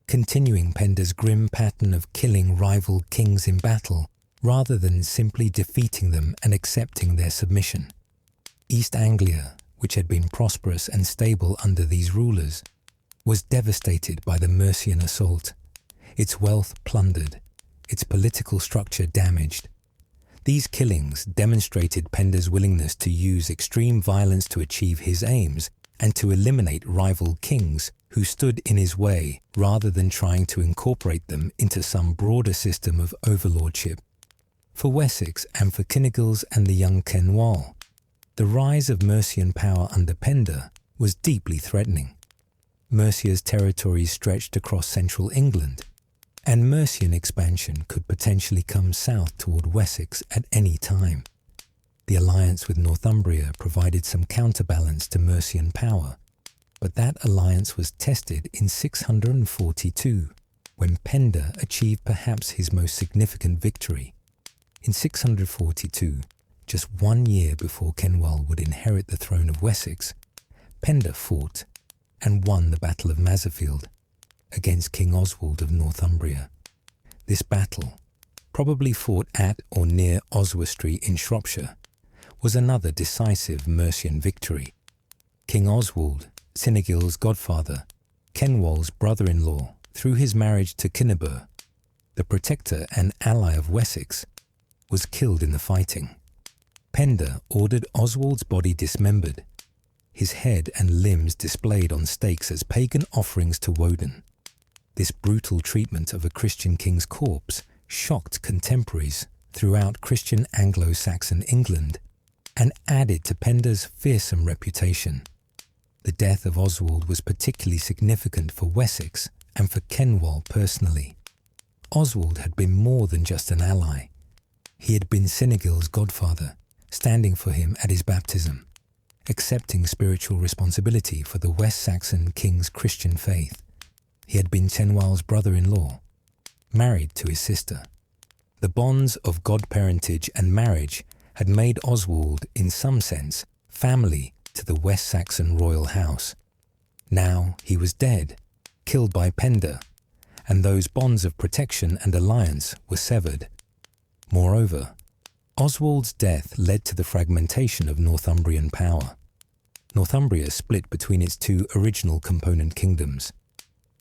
continuing Penda's grim pattern of killing rival kings in battle rather than simply defeating them and accepting their submission. East Anglia, which had been prosperous and stable under these rulers, was devastated by the Mercian assault, its wealth plundered, its political structure damaged. These killings demonstrated Penda's willingness to use extreme violence to achieve his aims and to eliminate rival kings who stood in his way rather than trying to incorporate them into some broader system of overlordship. For Wessex and for Cynigal's and the young Cenwalh, the rise of Mercian power under Penda was deeply threatening. Mercia's territories stretched across central England, and Mercian expansion could potentially come south toward Wessex at any time. The alliance with Northumbria provided some counterbalance to Mercian power, but that alliance was tested in 642, when Penda achieved perhaps his most significant victory. In 642, just 1 year before Cenwalh would inherit the throne of Wessex, Penda fought and won the Battle of Maserfield against King Oswald of Northumbria. This battle, probably fought at or near Oswestry in Shropshire, was another decisive Mercian victory. King Oswald, Cynegils' godfather, Cenwalh's brother-in-law, through his marriage to Cyneburh, the protector and ally of Wessex, was killed in the fighting. Penda ordered Oswald's body dismembered, his head and limbs displayed on stakes as pagan offerings to Woden. This brutal treatment of a Christian king's corpse shocked contemporaries throughout Christian Anglo-Saxon England and added to Penda's fearsome reputation. The death of Oswald was particularly significant for Wessex and for Cenwalh personally. Oswald had been more than just an ally. He had been Cynegils' godfather, standing for him at his baptism, accepting spiritual responsibility for the West Saxon king's Christian faith. He had been Cenwalh's brother-in-law, married to his sister. The bonds of godparentage and marriage had made Oswald, in some sense, family to the West Saxon royal house. Now he was dead, killed by Penda, and those bonds of protection and alliance were severed. Moreover, Oswald's death led to the fragmentation of Northumbrian power. Northumbria split between its two original component kingdoms.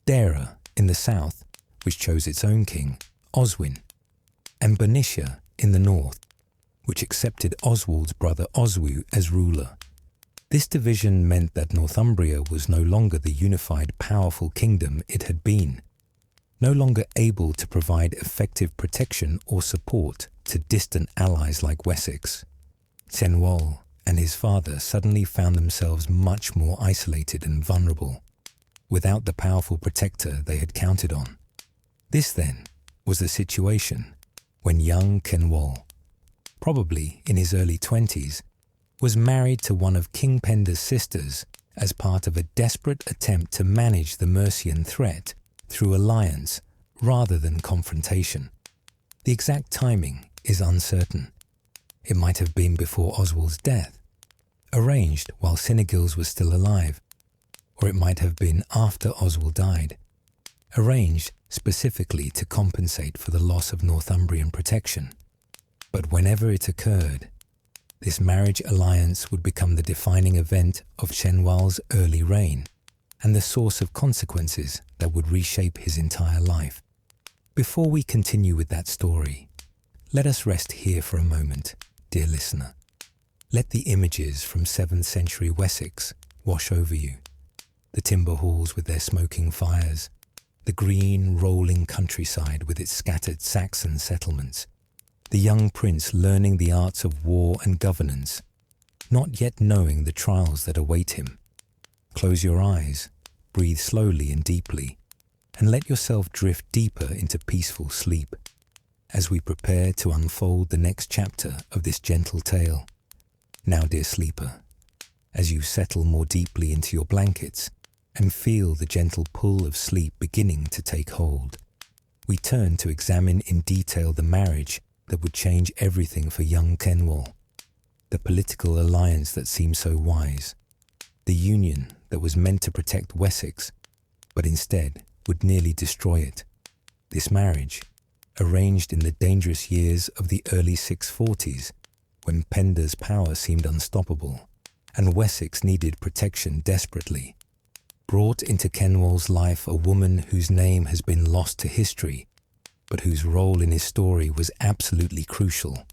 Deira in the south, which chose its own king, Oswin, and Bernicia in the north, which accepted Oswald's brother Oswy as ruler. This division meant that Northumbria was no longer the unified, powerful kingdom it had been, no longer able to provide effective protection or support to distant allies like Wessex. Cenwalh and his father suddenly found themselves much more isolated and vulnerable, without the powerful protector they had counted on. This, then, was the situation when young Cenwalh, probably in his early 20s, was married to one of King Penda's sisters as part of a desperate attempt to manage the Mercian threat through alliance rather than confrontation. The exact timing is uncertain. It might have been before Oswald's death, arranged while Cynegils was still alive, or it might have been after Oswald died, arranged specifically to compensate for the loss of Northumbrian protection. But whenever it occurred, this marriage alliance would become the defining event of Cenwalh's early reign and the source of consequences that would reshape his entire life. Before we continue with that story, let us rest here for a moment, dear listener. Let the images from 7th century Wessex wash over you. The timber halls with their smoking fires, the green, rolling countryside with its scattered Saxon settlements, the young prince learning the arts of war and governance, not yet knowing the trials that await him. Close your eyes, breathe slowly and deeply, and let yourself drift deeper into peaceful sleep as we prepare to unfold the next chapter of this gentle tale. Now, dear sleeper, as you settle more deeply into your blankets and feel the gentle pull of sleep beginning to take hold, we turn to examine in detail the marriage that would change everything for young Cenwalh, the political alliance that seemed so wise, the union that was meant to protect Wessex, but instead would nearly destroy it. This marriage, arranged in the dangerous years of the early 640s, when Penda's power seemed unstoppable, and Wessex needed protection desperately, brought into Cenwalh's life a woman whose name has been lost to history, but whose role in his story was absolutely crucial.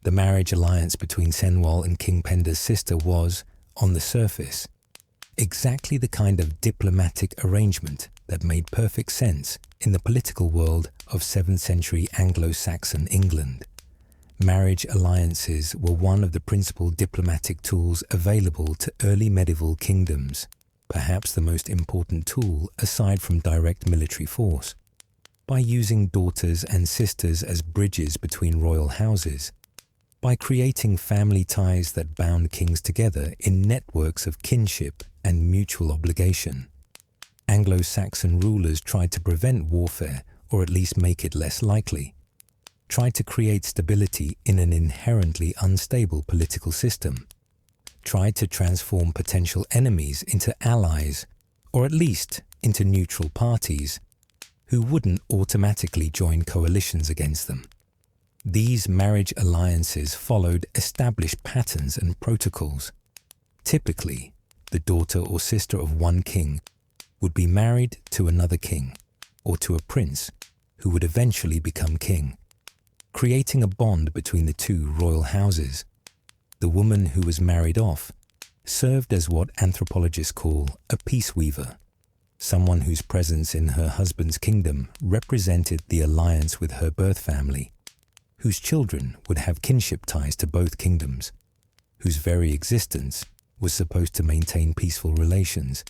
The marriage alliance between Cenwalh and King Penda's sister was, on the surface, exactly the kind of diplomatic arrangement that made perfect sense in the political world of 7th century Anglo-Saxon England. Marriage alliances were one of the principal diplomatic tools available to early medieval kingdoms, perhaps the most important tool aside from direct military force. By using daughters and sisters as bridges between royal houses, by creating family ties that bound kings together in networks of kinship and mutual obligation, Anglo-Saxon rulers tried to prevent warfare or at least make it less likely. tried to create stability in an inherently unstable political system, tried to transform potential enemies into allies, or at least into neutral parties, who wouldn't automatically join coalitions against them. These marriage alliances followed established patterns and protocols. Typically, the daughter or sister of one king would be married to another king, or to a prince who would eventually become king, creating a bond between the two royal houses. The woman who was married off served as what anthropologists call a peace weaver, someone whose presence in her husband's kingdom represented the alliance with her birth family, whose children would have kinship ties to both kingdoms, whose very existence was supposed to maintain peaceful relations.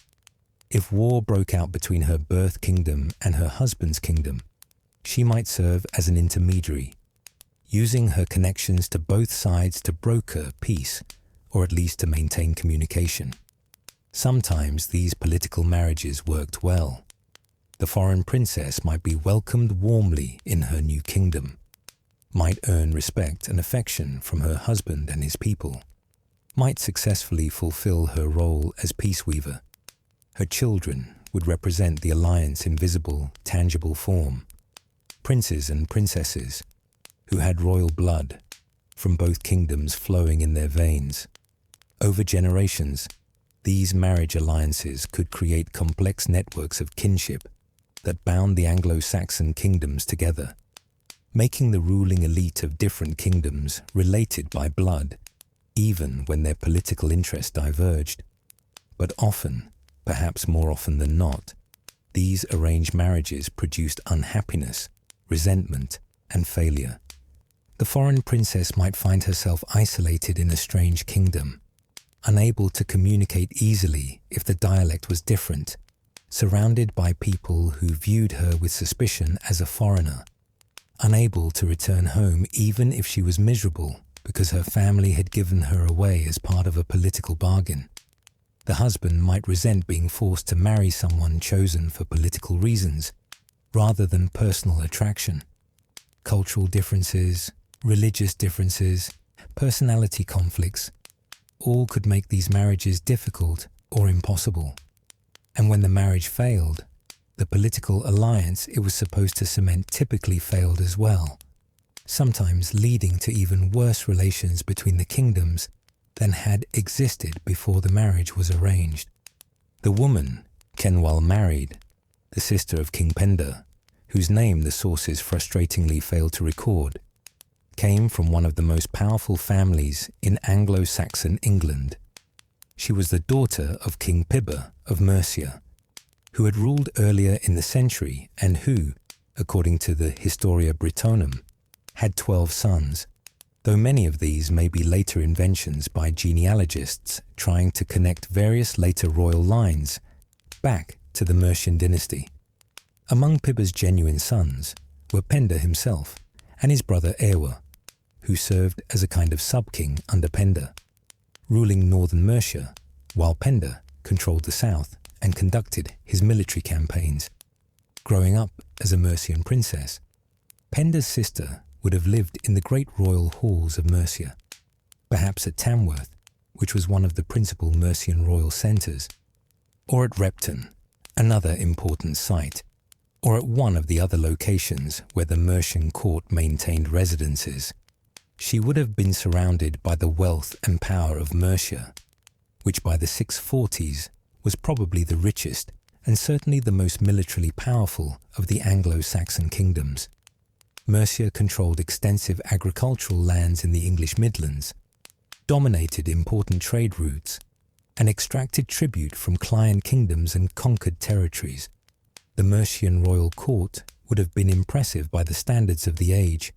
If war broke out between her birth kingdom and her husband's kingdom, she might serve as an intermediary, using her connections to both sides to broker peace, or at least to maintain communication. Sometimes these political marriages worked well. The foreign princess might be welcomed warmly in her new kingdom, might earn respect and affection from her husband and his people, might successfully fulfill her role as peace weaver. Her children would represent the alliance in visible, tangible form. Princes and princesses who had royal blood from both kingdoms flowing in their veins. Over generations, these marriage alliances could create complex networks of kinship that bound the Anglo-Saxon kingdoms together, making the ruling elite of different kingdoms related by blood, even when their political interests diverged. But often, perhaps more often than not, these arranged marriages produced unhappiness, resentment, and failure. The foreign princess might find herself isolated in a strange kingdom, unable to communicate easily if the dialect was different, surrounded by people who viewed her with suspicion as a foreigner, unable to return home even if she was miserable because her family had given her away as part of a political bargain. The husband might resent being forced to marry someone chosen for political reasons rather than personal attraction. Cultural differences, religious differences, personality conflicts, all could make these marriages difficult or impossible. And when the marriage failed, the political alliance it was supposed to cement typically failed as well, sometimes leading to even worse relations between the kingdoms than had existed before the marriage was arranged. The woman Cenwalh married, the sister of King Penda, whose name the sources frustratingly failed to record, came from one of the most powerful families in Anglo-Saxon England. She was the daughter of King Penda of Mercia, who had ruled earlier in the century and who, according to the Historia Brittonum, had 12 sons, though many of these may be later inventions by genealogists trying to connect various later royal lines back to the Mercian dynasty. Among Penda's genuine sons were Penda himself and his brother Ewa, who served as a kind of sub-king under Penda, ruling northern Mercia, while Penda controlled the south and conducted his military campaigns. Growing up as a Mercian princess, Penda's sister would have lived in the great royal halls of Mercia, perhaps at Tamworth, which was one of the principal Mercian royal centres, or at Repton, another important site, or at one of the other locations where the Mercian court maintained residences. She would have been surrounded by the wealth and power of Mercia, which by the 640s was probably the richest and certainly the most militarily powerful of the Anglo-Saxon kingdoms. Mercia controlled extensive agricultural lands in the English Midlands, dominated important trade routes, and extracted tribute from client kingdoms and conquered territories. The Mercian royal court would have been impressive by the standards of the age,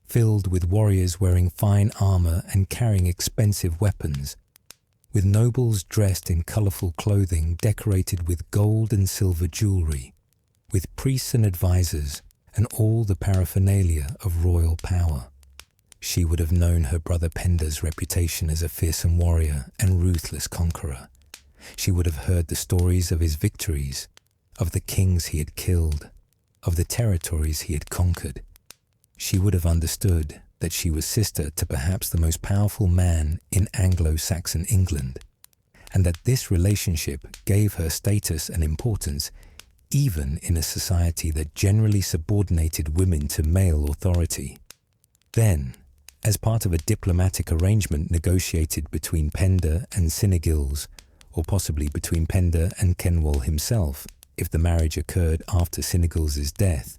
filled with warriors wearing fine armour and carrying expensive weapons, with nobles dressed in colourful clothing decorated with gold and silver jewellery, with priests and advisors and all the paraphernalia of royal power. She would have known her brother Penda's reputation as a fearsome warrior and ruthless conqueror. She would have heard the stories of his victories, of the kings he had killed, of the territories he had conquered. she would have understood that she was sister to perhaps the most powerful man in Anglo-Saxon England, and that this relationship gave her status and importance even in a society that generally subordinated women to male authority. Then, as part of a diplomatic arrangement negotiated between Penda and Cynegils, or possibly between Penda and Cenwalh himself, if the marriage occurred after Cynegils' death,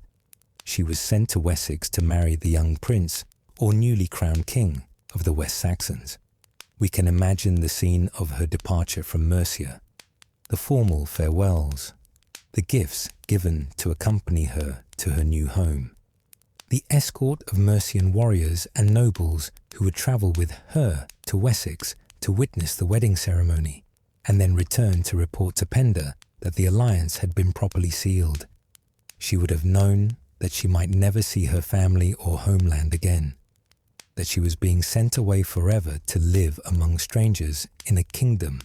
she was sent to Wessex to marry the young prince or newly crowned king of the West Saxons. We can imagine the scene of her departure from Mercia, the formal farewells, the gifts given to accompany her to her new home, the escort of Mercian warriors and nobles who would travel with her to Wessex to witness the wedding ceremony, and then return to report to Penda that the alliance had been properly sealed. She would have known that she might never see her family or homeland again, that she was being sent away forever to live among strangers in a kingdom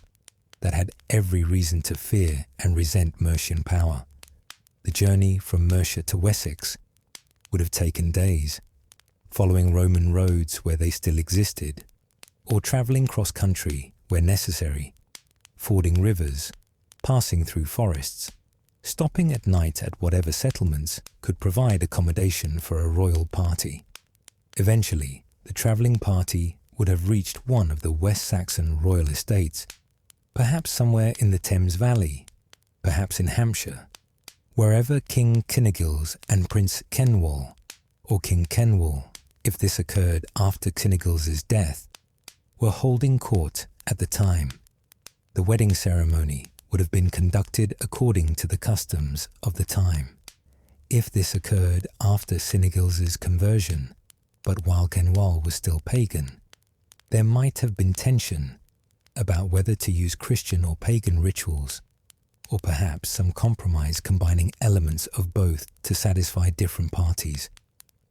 that had every reason to fear and resent Mercian power. The journey from Mercia to Wessex would have taken days, following Roman roads where they still existed, or travelling cross-country where necessary, fording rivers, passing through forests, stopping at night at whatever settlements could provide accommodation for a royal party. Eventually, the travelling party would have reached one of the West Saxon royal estates, perhaps somewhere in the Thames Valley, perhaps in Hampshire, wherever King Cynegils and Prince Cenwalh, or King Cenwalh, if this occurred after Cynegils' death, were holding court at the time. The wedding ceremony would have been conducted according to the customs of the time. If this occurred after Cynegils' conversion, but while Cenwalh was still pagan, there might have been tension about whether to use Christian or pagan rituals, or perhaps some compromise combining elements of both to satisfy different parties.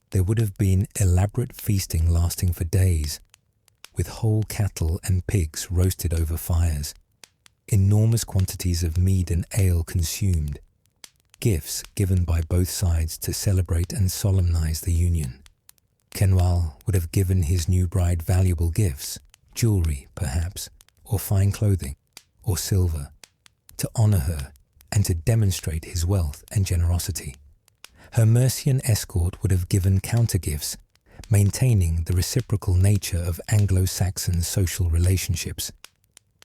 There would have been elaborate feasting lasting for days, with whole cattle and pigs roasted over fires, enormous quantities of mead and ale consumed, gifts given by both sides to celebrate and solemnize the union. Cenwalh would have given his new bride valuable gifts, jewelry perhaps, or fine clothing, or silver, to honor her and to demonstrate his wealth and generosity. Her Mercian escort would have given counter-gifts, maintaining the reciprocal nature of Anglo-Saxon social relationships.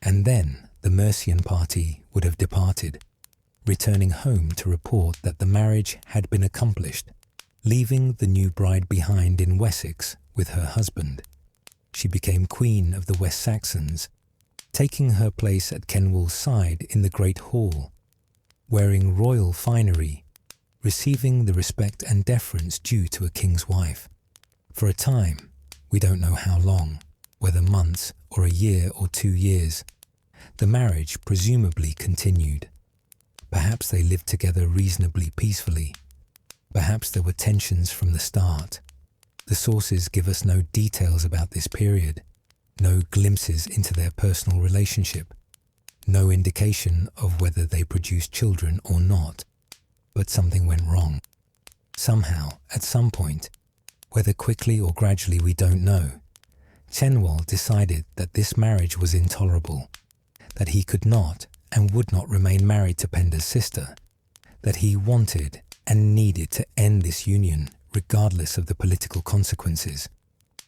And then the Mercian party would have departed, returning home to report that the marriage had been accomplished, leaving the new bride behind in Wessex with her husband. She became Queen of the West Saxons, taking her place at Cenwalh's side in the Great Hall, wearing royal finery, receiving the respect and deference due to a king's wife. For a time, we don't know how long, whether months or a year or 2 years, the marriage presumably continued. Perhaps they lived together reasonably peacefully. Perhaps there were tensions from the start. The sources give us no details about this period, no glimpses into their personal relationship, no indication of whether they produced children or not. But something went wrong. Somehow, at some point, whether quickly or gradually we don't know, Cenwalh decided that this marriage was intolerable, that he could not and would not remain married to Penda's sister, that he wanted and needed to end this union regardless of the political consequences.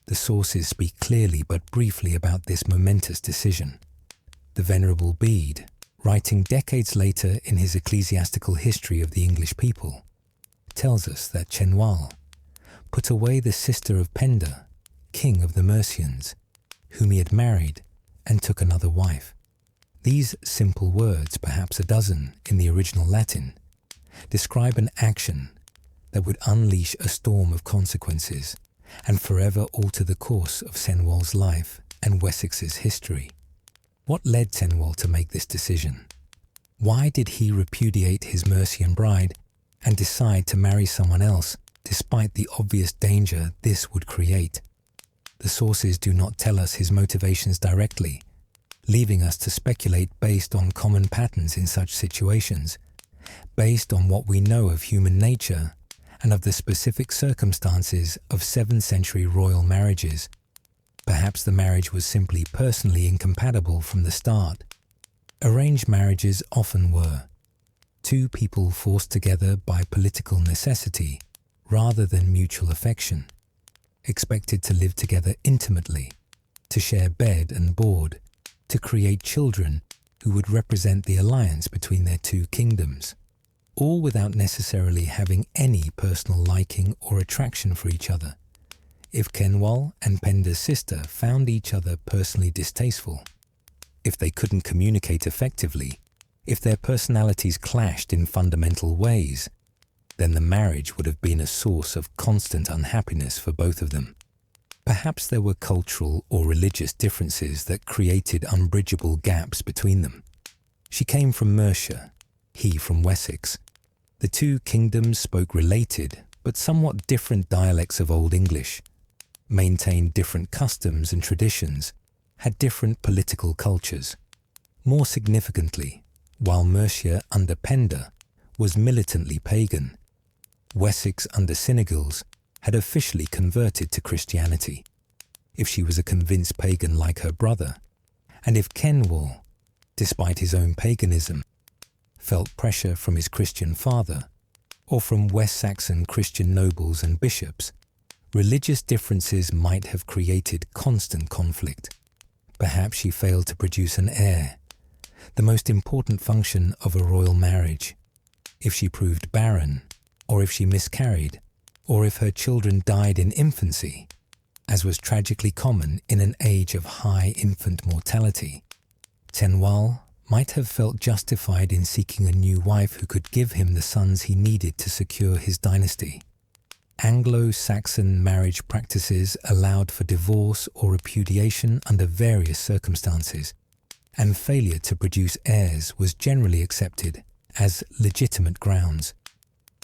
The sources speak clearly but briefly about this momentous decision. The Venerable Bede, writing decades later in his ecclesiastical history of the English people, tells us that Cenwalh put away the sister of Penda, king of the Mercians, whom he had married, and took another wife. These simple words, perhaps a dozen in the original Latin, describe an action that would unleash a storm of consequences and forever alter the course of Cenwalh's life and Wessex's history. What led Cenwalh to make this decision? Why did he repudiate his Mercian bride and decide to marry someone else despite the obvious danger this would create? The sources do not tell us his motivations directly, leaving us to speculate based on common patterns in such situations, based on what we know of human nature and of the specific circumstances of 7th century royal marriages. Perhaps the marriage was simply personally incompatible from the start. Arranged marriages often were. Two people forced together by political necessity rather than mutual affection, expected to live together intimately, to share bed and board, to create children who would represent the alliance between their two kingdoms, all without necessarily having any personal liking or attraction for each other. If Cenwalh and Penda's sister found each other personally distasteful, if they couldn't communicate effectively, if their personalities clashed in fundamental ways, then the marriage would have been a source of constant unhappiness for both of them. Perhaps there were cultural or religious differences that created unbridgeable gaps between them. She came from Mercia, he from Wessex. The two kingdoms spoke related but somewhat different dialects of Old English, maintained different customs and traditions, had different political cultures. More significantly, while Mercia under Penda was militantly pagan, Wessex under Cynwalh had officially converted to Christianity. If she was a convinced pagan like her brother, and if Cenwalh, despite his own paganism, felt pressure from his Christian father or from West Saxon Christian nobles and bishops, religious differences might have created constant conflict. Perhaps she failed to produce an heir, the most important function of a royal marriage. If she proved barren, or if she miscarried, or if her children died in infancy, as was tragically common in an age of high infant mortality, Cenwalh might have felt justified in seeking a new wife who could give him the sons he needed to secure his dynasty. Anglo-Saxon marriage practices allowed for divorce or repudiation under various circumstances, and failure to produce heirs was generally accepted as legitimate grounds.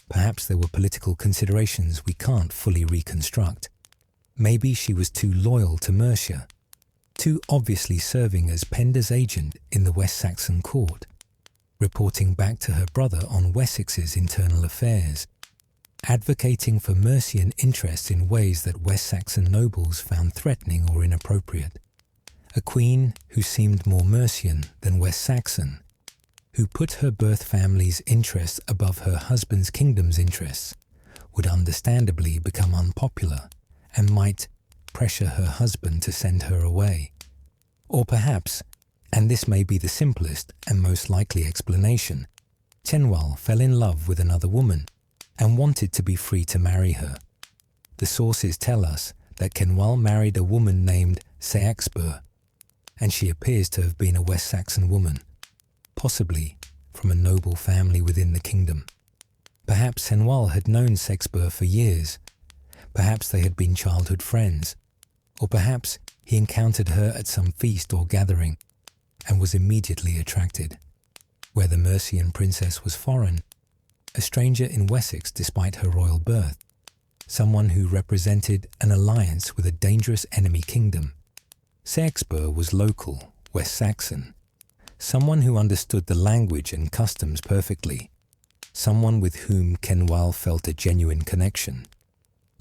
Perhaps there were political considerations we can't fully reconstruct. Maybe she was too loyal to Mercia, too obviously serving as Penda's agent in the West Saxon court, reporting back to her brother on Wessex's internal affairs, advocating for Mercian interests in ways that West Saxon nobles found threatening or inappropriate. A queen who seemed more Mercian than West Saxon, who put her birth family's interests above her husband's kingdom's interests, would understandably become unpopular and might pressure her husband to send her away. Or perhaps, and this may be the simplest and most likely explanation, Cenwalh fell in love with another woman and wanted to be free to marry her. The sources tell us that Cenwalh married a woman named Seaxburh, and she appears to have been a West Saxon woman, possibly from a noble family within the kingdom. Perhaps Cenwalh had known Seaxburh for years. Perhaps they had been childhood friends, or perhaps he encountered her at some feast or gathering and was immediately attracted. Where the Mercian princess was foreign, a stranger in Wessex despite her royal birth, someone who represented an alliance with a dangerous enemy kingdom. Seaxburh was local, West Saxon, someone who understood the language and customs perfectly, someone with whom Cenwalh felt a genuine connection.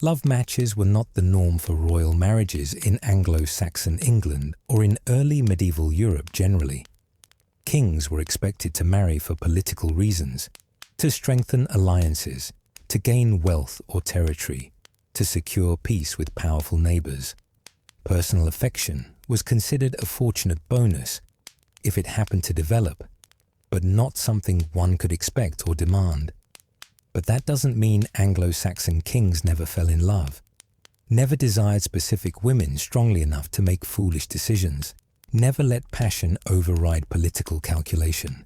Love matches were not the norm for royal marriages in Anglo-Saxon England or in early medieval Europe generally. Kings were expected to marry for political reasons, to strengthen alliances, to gain wealth or territory, to secure peace with powerful neighbours. Personal affection was considered a fortunate bonus if it happened to develop, but not something one could expect or demand. But that doesn't mean Anglo-Saxon kings never fell in love, never desired specific women strongly enough to make foolish decisions, never let passion override political calculation.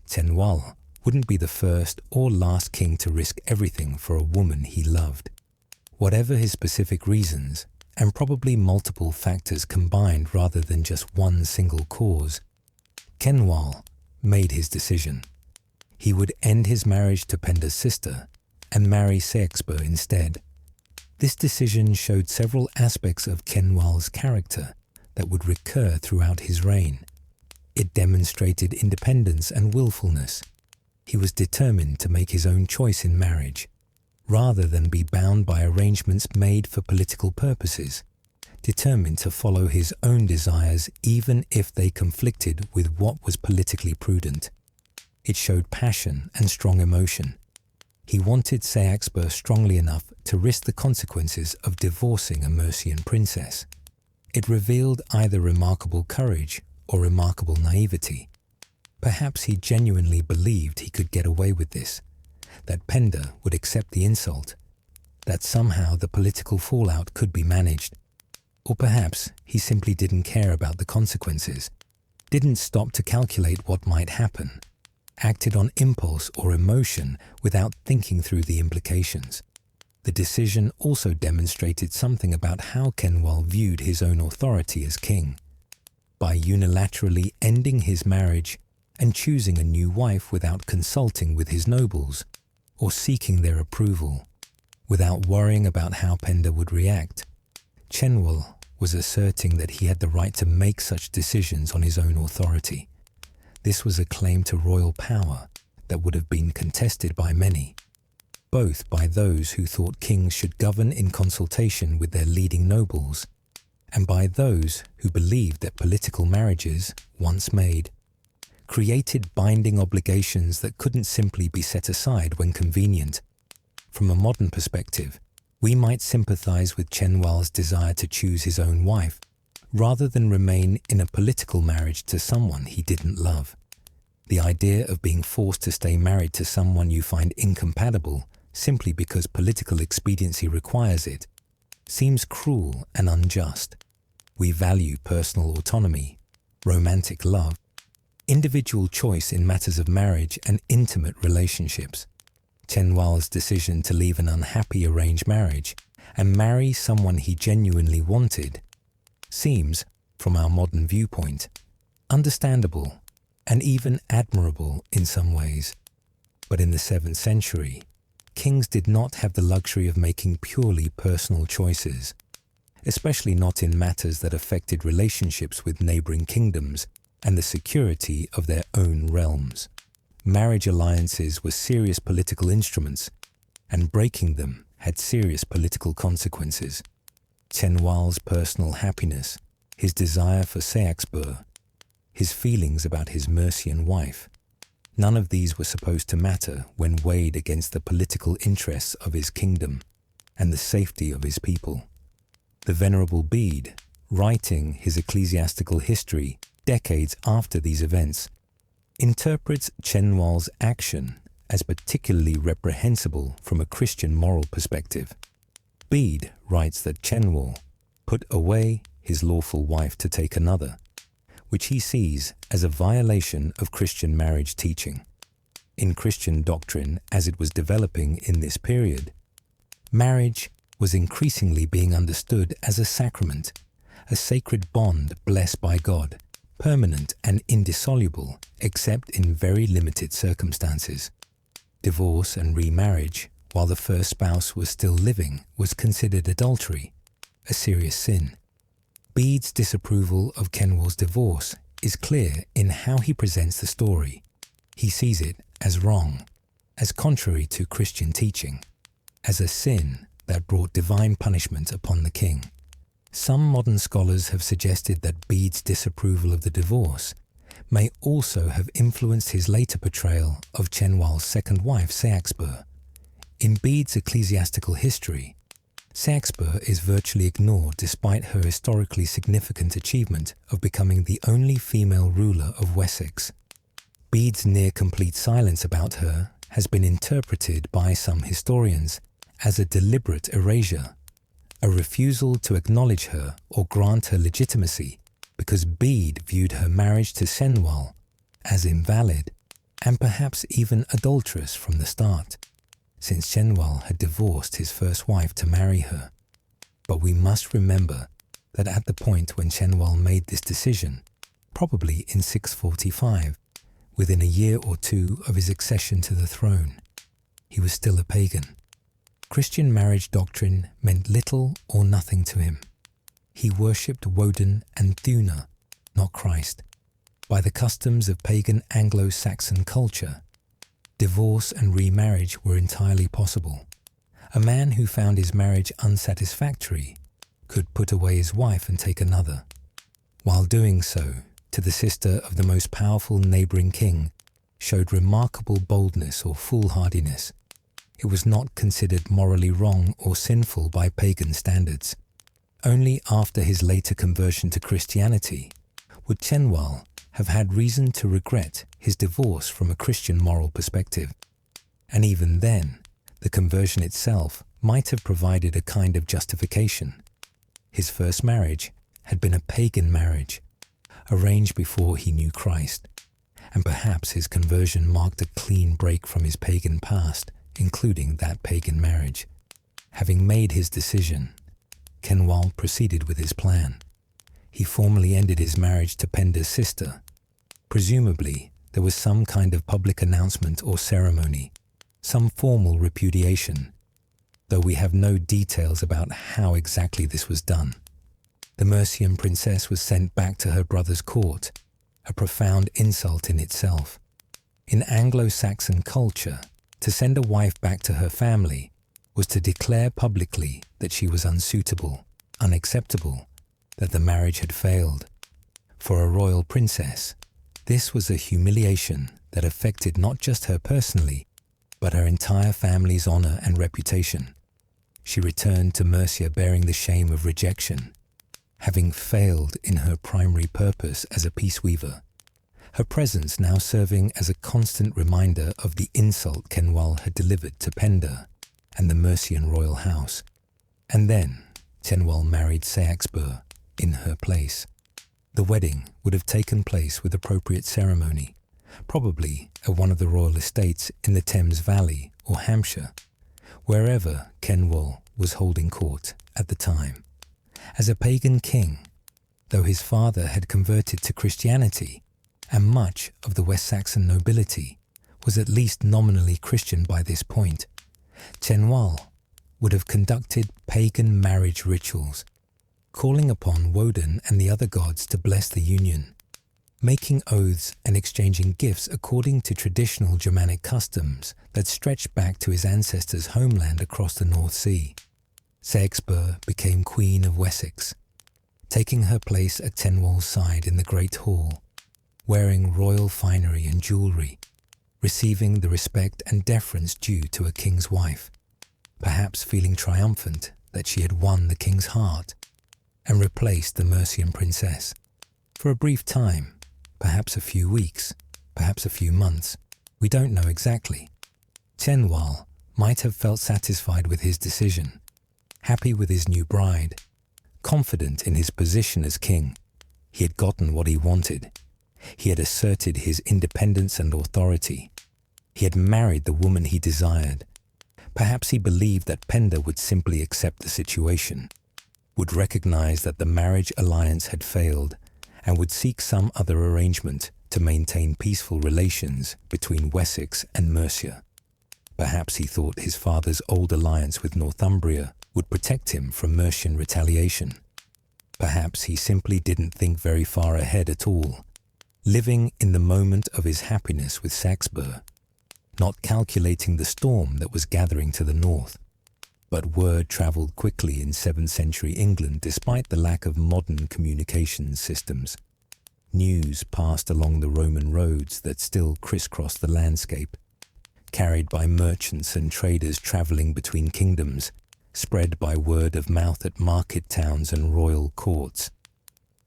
Cenwalh wouldn't be the first or last king to risk everything for a woman he loved. Whatever his specific reasons, and probably multiple factors combined rather than just one single cause, Cenwalh made his decision. He would end his marriage to Penda's sister and marry Seaxburh instead. This decision showed several aspects of Cenwalh's character that would recur throughout his reign. It demonstrated independence and willfulness. He was determined to make his own choice in marriage. rather than be bound by arrangements made for political purposes, determined to follow his own desires even if they conflicted with what was politically prudent. It showed passion and strong emotion. He wanted Seaxburh strongly enough to risk the consequences of divorcing a Mercian princess. It revealed either remarkable courage or remarkable naivety. Perhaps he genuinely believed he could get away with this, that Penda would accept the insult, that somehow the political fallout could be managed. Or perhaps he simply didn't care about the consequences, didn't stop to calculate what might happen, acted on impulse or emotion without thinking through the implications. The decision also demonstrated something about how Cenwalh viewed his own authority as king. By unilaterally ending his marriage and choosing a new wife without consulting with his nobles or seeking their approval, without worrying about how Penda would react, Cenwalh was asserting that he had the right to make such decisions on his own authority. This was a claim to royal power that would have been contested by many, both by those who thought kings should govern in consultation with their leading nobles, and by those who believed that political marriages, once made, created binding obligations that couldn't simply be set aside when convenient. From a modern perspective, we might sympathize with Cenwalh's desire to choose his own wife, rather than remain in a political marriage to someone he didn't love. The idea of being forced to stay married to someone you find incompatible simply because political expediency requires it seems cruel and unjust. We value personal autonomy, romantic love, individual choice in matters of marriage and intimate relationships. Cenwalh's decision to leave an unhappy arranged marriage and marry someone he genuinely wanted seems, from our modern viewpoint, understandable and even admirable in some ways. But in the 7th century, kings did not have the luxury of making purely personal choices, especially not in matters that affected relationships with neighboring kingdoms and the security of their own realms. Marriage alliances were serious political instruments, and breaking them had serious political consequences. Cenwalh's personal happiness, his desire for Seaxburh, his feelings about his Mercian wife, none of these were supposed to matter when weighed against the political interests of his kingdom and the safety of his people. The Venerable Bede, writing his ecclesiastical history decades after these events, interprets Cenwalh's action as particularly reprehensible from a Christian moral perspective. Bede writes that Cenwalh put away his lawful wife to take another, which he sees as a violation of Christian marriage teaching. In Christian doctrine as it was developing in this period, marriage was increasingly being understood as a sacrament, a sacred bond blessed by God, permanent and indissoluble except in very limited circumstances. Divorce and remarriage while the first spouse was still living was considered adultery, a serious sin. Bede's disapproval of Cenwalh's divorce is clear in how he presents the story. He sees it as wrong, as contrary to Christian teaching, as a sin that brought divine punishment upon the king. Some modern scholars have suggested that Bede's disapproval of the divorce may also have influenced his later portrayal of Cenwalh's second wife, Seaxburh. In Bede's ecclesiastical history, Seaxburh is virtually ignored despite her historically significant achievement of becoming the only female ruler of Wessex. Bede's near-complete silence about her has been interpreted by some historians as a deliberate erasure, a refusal to acknowledge her or grant her legitimacy because Bede viewed her marriage to Cenwalh as invalid and perhaps even adulterous from the start, since Cenwalh had divorced his first wife to marry her. But we must remember that at the point when Cenwalh made this decision, probably in 645, within a year or two of his accession to the throne, he was still a pagan. Christian marriage doctrine meant little or nothing to him. He worshipped Woden and Thuna, not Christ. By the customs of pagan Anglo-Saxon culture, divorce and remarriage were entirely possible. A man who found his marriage unsatisfactory could put away his wife and take another. While doing so, to the sister of the most powerful neighbouring king, showed remarkable boldness or foolhardiness. It was not considered morally wrong or sinful by pagan standards. Only after his later conversion to Christianity would Cenwalh have had reason to regret his divorce from a Christian moral perspective. And even then, the conversion itself might have provided a kind of justification. His first marriage had been a pagan marriage, arranged before he knew Christ, and perhaps his conversion marked a clean break from his pagan past, including that pagan marriage. Having made his decision, Cenwalh proceeded with his plan. He formally ended his marriage to Penda's sister. Presumably, there was some kind of public announcement or ceremony, some formal repudiation, though we have no details about how exactly this was done. The Mercian princess was sent back to her brother's court, a profound insult in itself. In Anglo-Saxon culture, to send a wife back to her family was to declare publicly that she was unsuitable, unacceptable, that the marriage had failed. For a royal princess, this was a humiliation that affected not just her personally, but her entire family's honour and reputation. She returned to Mercia bearing the shame of rejection, having failed in her primary purpose as a peaceweaver, her presence now serving as a constant reminder of the insult Cenwalh had delivered to Penda and the Mercian royal house. And then Cenwalh married Seaxburh in her place. The wedding would have taken place with appropriate ceremony, probably at one of the royal estates in the Thames Valley or Hampshire, wherever Cenwalh was holding court at the time. As a pagan king, though his father had converted to Christianity, and much of the West Saxon nobility was at least nominally Christian by this point, Cenwalh would have conducted pagan marriage rituals, calling upon Woden and the other gods to bless the union, making oaths and exchanging gifts according to traditional Germanic customs that stretched back to his ancestors' homeland across the North Sea. Seaxburh became Queen of Wessex, taking her place at Cenwalh's side in the Great Hall, wearing royal finery and jewellery, receiving the respect and deference due to a king's wife, perhaps feeling triumphant that she had won the king's heart and replaced the Mercian princess. For a brief time, perhaps a few weeks, perhaps a few months, we don't know exactly, Cenwalh might have felt satisfied with his decision, happy with his new bride, confident in his position as king. He had gotten what he wanted. He had asserted his independence and authority. He had married the woman he desired. Perhaps he believed that Penda would simply accept the situation, would recognize that the marriage alliance had failed, and would seek some other arrangement to maintain peaceful relations between Wessex and Mercia. Perhaps he thought his father's old alliance with Northumbria would protect him from Mercian retaliation. Perhaps he simply didn't think very far ahead at all, living in the moment of his happiness with Seaxburh, not calculating the storm that was gathering to the north. But word travelled quickly in 7th century England despite the lack of modern communications systems. News passed along the Roman roads that still crisscrossed the landscape, carried by merchants and traders travelling between kingdoms, spread by word of mouth at market towns and royal courts.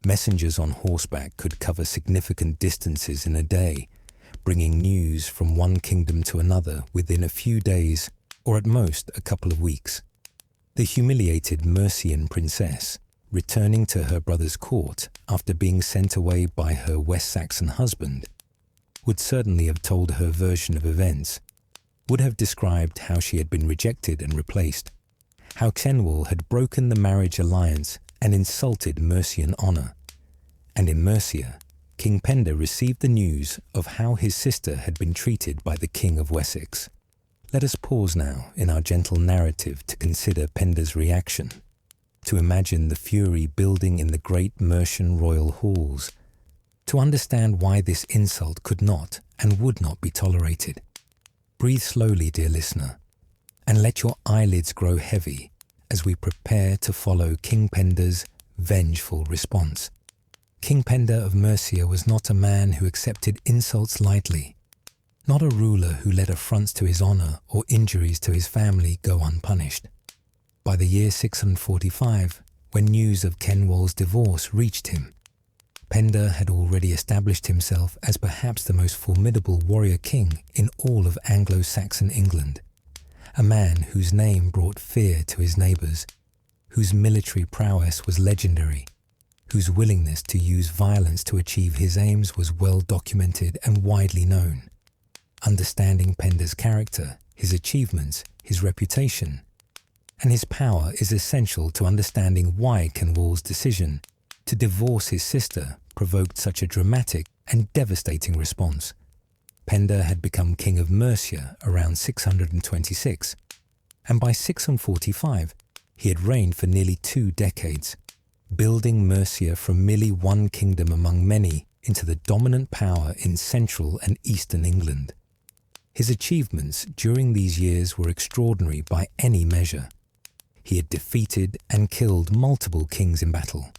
Messengers on horseback could cover significant distances in a day, bringing news from one kingdom to another within a few days or at most a couple of weeks. The humiliated Mercian princess, returning to her brother's court after being sent away by her West Saxon husband, would certainly have told her version of events, would have described how she had been rejected and replaced, how Cenwalh had broken the marriage alliance and insulted Mercian honour. And in Mercia, King Penda received the news of how his sister had been treated by the King of Wessex. Let us pause now in our gentle narrative to consider Penda's reaction, to imagine the fury building in the great Mercian royal halls, to understand why this insult could not and would not be tolerated. Breathe slowly, dear listener. and let your eyelids grow heavy as we prepare to follow King Penda's vengeful response. King Penda of Mercia was not a man who accepted insults lightly, not a ruler who let affronts to his honour or injuries to his family go unpunished. By the year 645, when news of Cenwalh's divorce reached him, Penda had already established himself as perhaps the most formidable warrior king in all of Anglo-Saxon England, a man whose name brought fear to his neighbours, whose military prowess was legendary, whose willingness to use violence to achieve his aims was well documented and widely known. Understanding Penda's character, his achievements, his reputation, and his power is essential to understanding why Cenwalh's decision to divorce his sister provoked such a dramatic and devastating response. Penda had become King of Mercia around 626, and by 645 he had reigned for nearly 2 decades, building Mercia from merely one kingdom among many into the dominant power in central and eastern England. His achievements during these years were extraordinary by any measure. He had defeated and killed multiple kings in battle: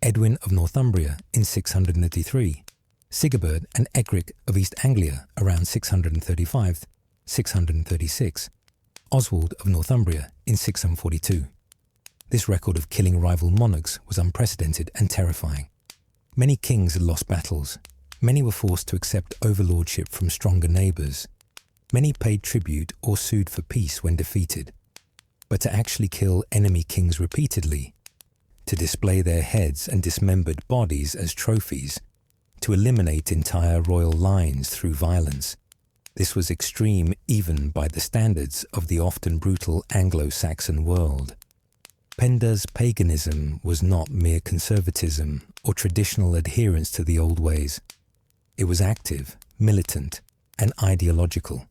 Edwin of Northumbria in 633, Sigebert and Egric of East Anglia around 635-636, Oswald of Northumbria in 642. This record of killing rival monarchs was unprecedented and terrifying. Many kings had lost battles. Many were forced to accept overlordship from stronger neighbours. Many paid tribute or sued for peace when defeated. But to actually kill enemy kings repeatedly, to display their heads and dismembered bodies as trophies, to eliminate entire royal lines through violence, this was extreme even by the standards of the often brutal Anglo-Saxon world. Penda's paganism was not mere conservatism or traditional adherence to the old ways. It was active, militant, and ideological.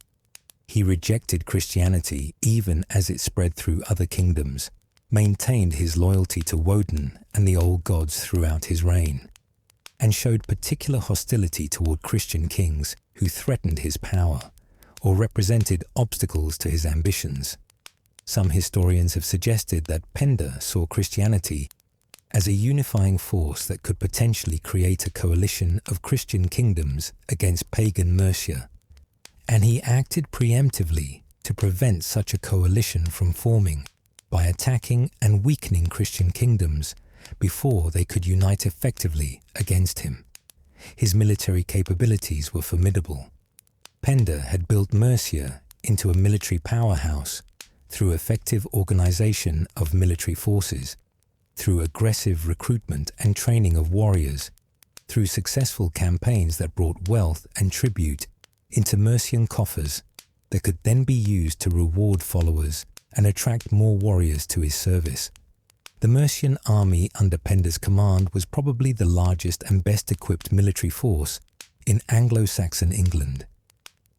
He rejected Christianity even as it spread through other kingdoms, maintained his loyalty to Woden and the old gods throughout his reign, and showed particular hostility toward Christian kings who threatened his power or represented obstacles to his ambitions. Some historians have suggested that Penda saw Christianity as a unifying force that could potentially create a coalition of Christian kingdoms against pagan Mercia, and he acted preemptively to prevent such a coalition from forming by attacking and weakening Christian kingdoms before they could unite effectively against him. His military capabilities were formidable. Penda had built Mercia into a military powerhouse through effective organization of military forces, through aggressive recruitment and training of warriors, through successful campaigns that brought wealth and tribute into Mercian coffers that could then be used to reward followers and attract more warriors to his service. The Mercian army under Penda's command was probably the largest and best equipped military force in Anglo-Saxon England,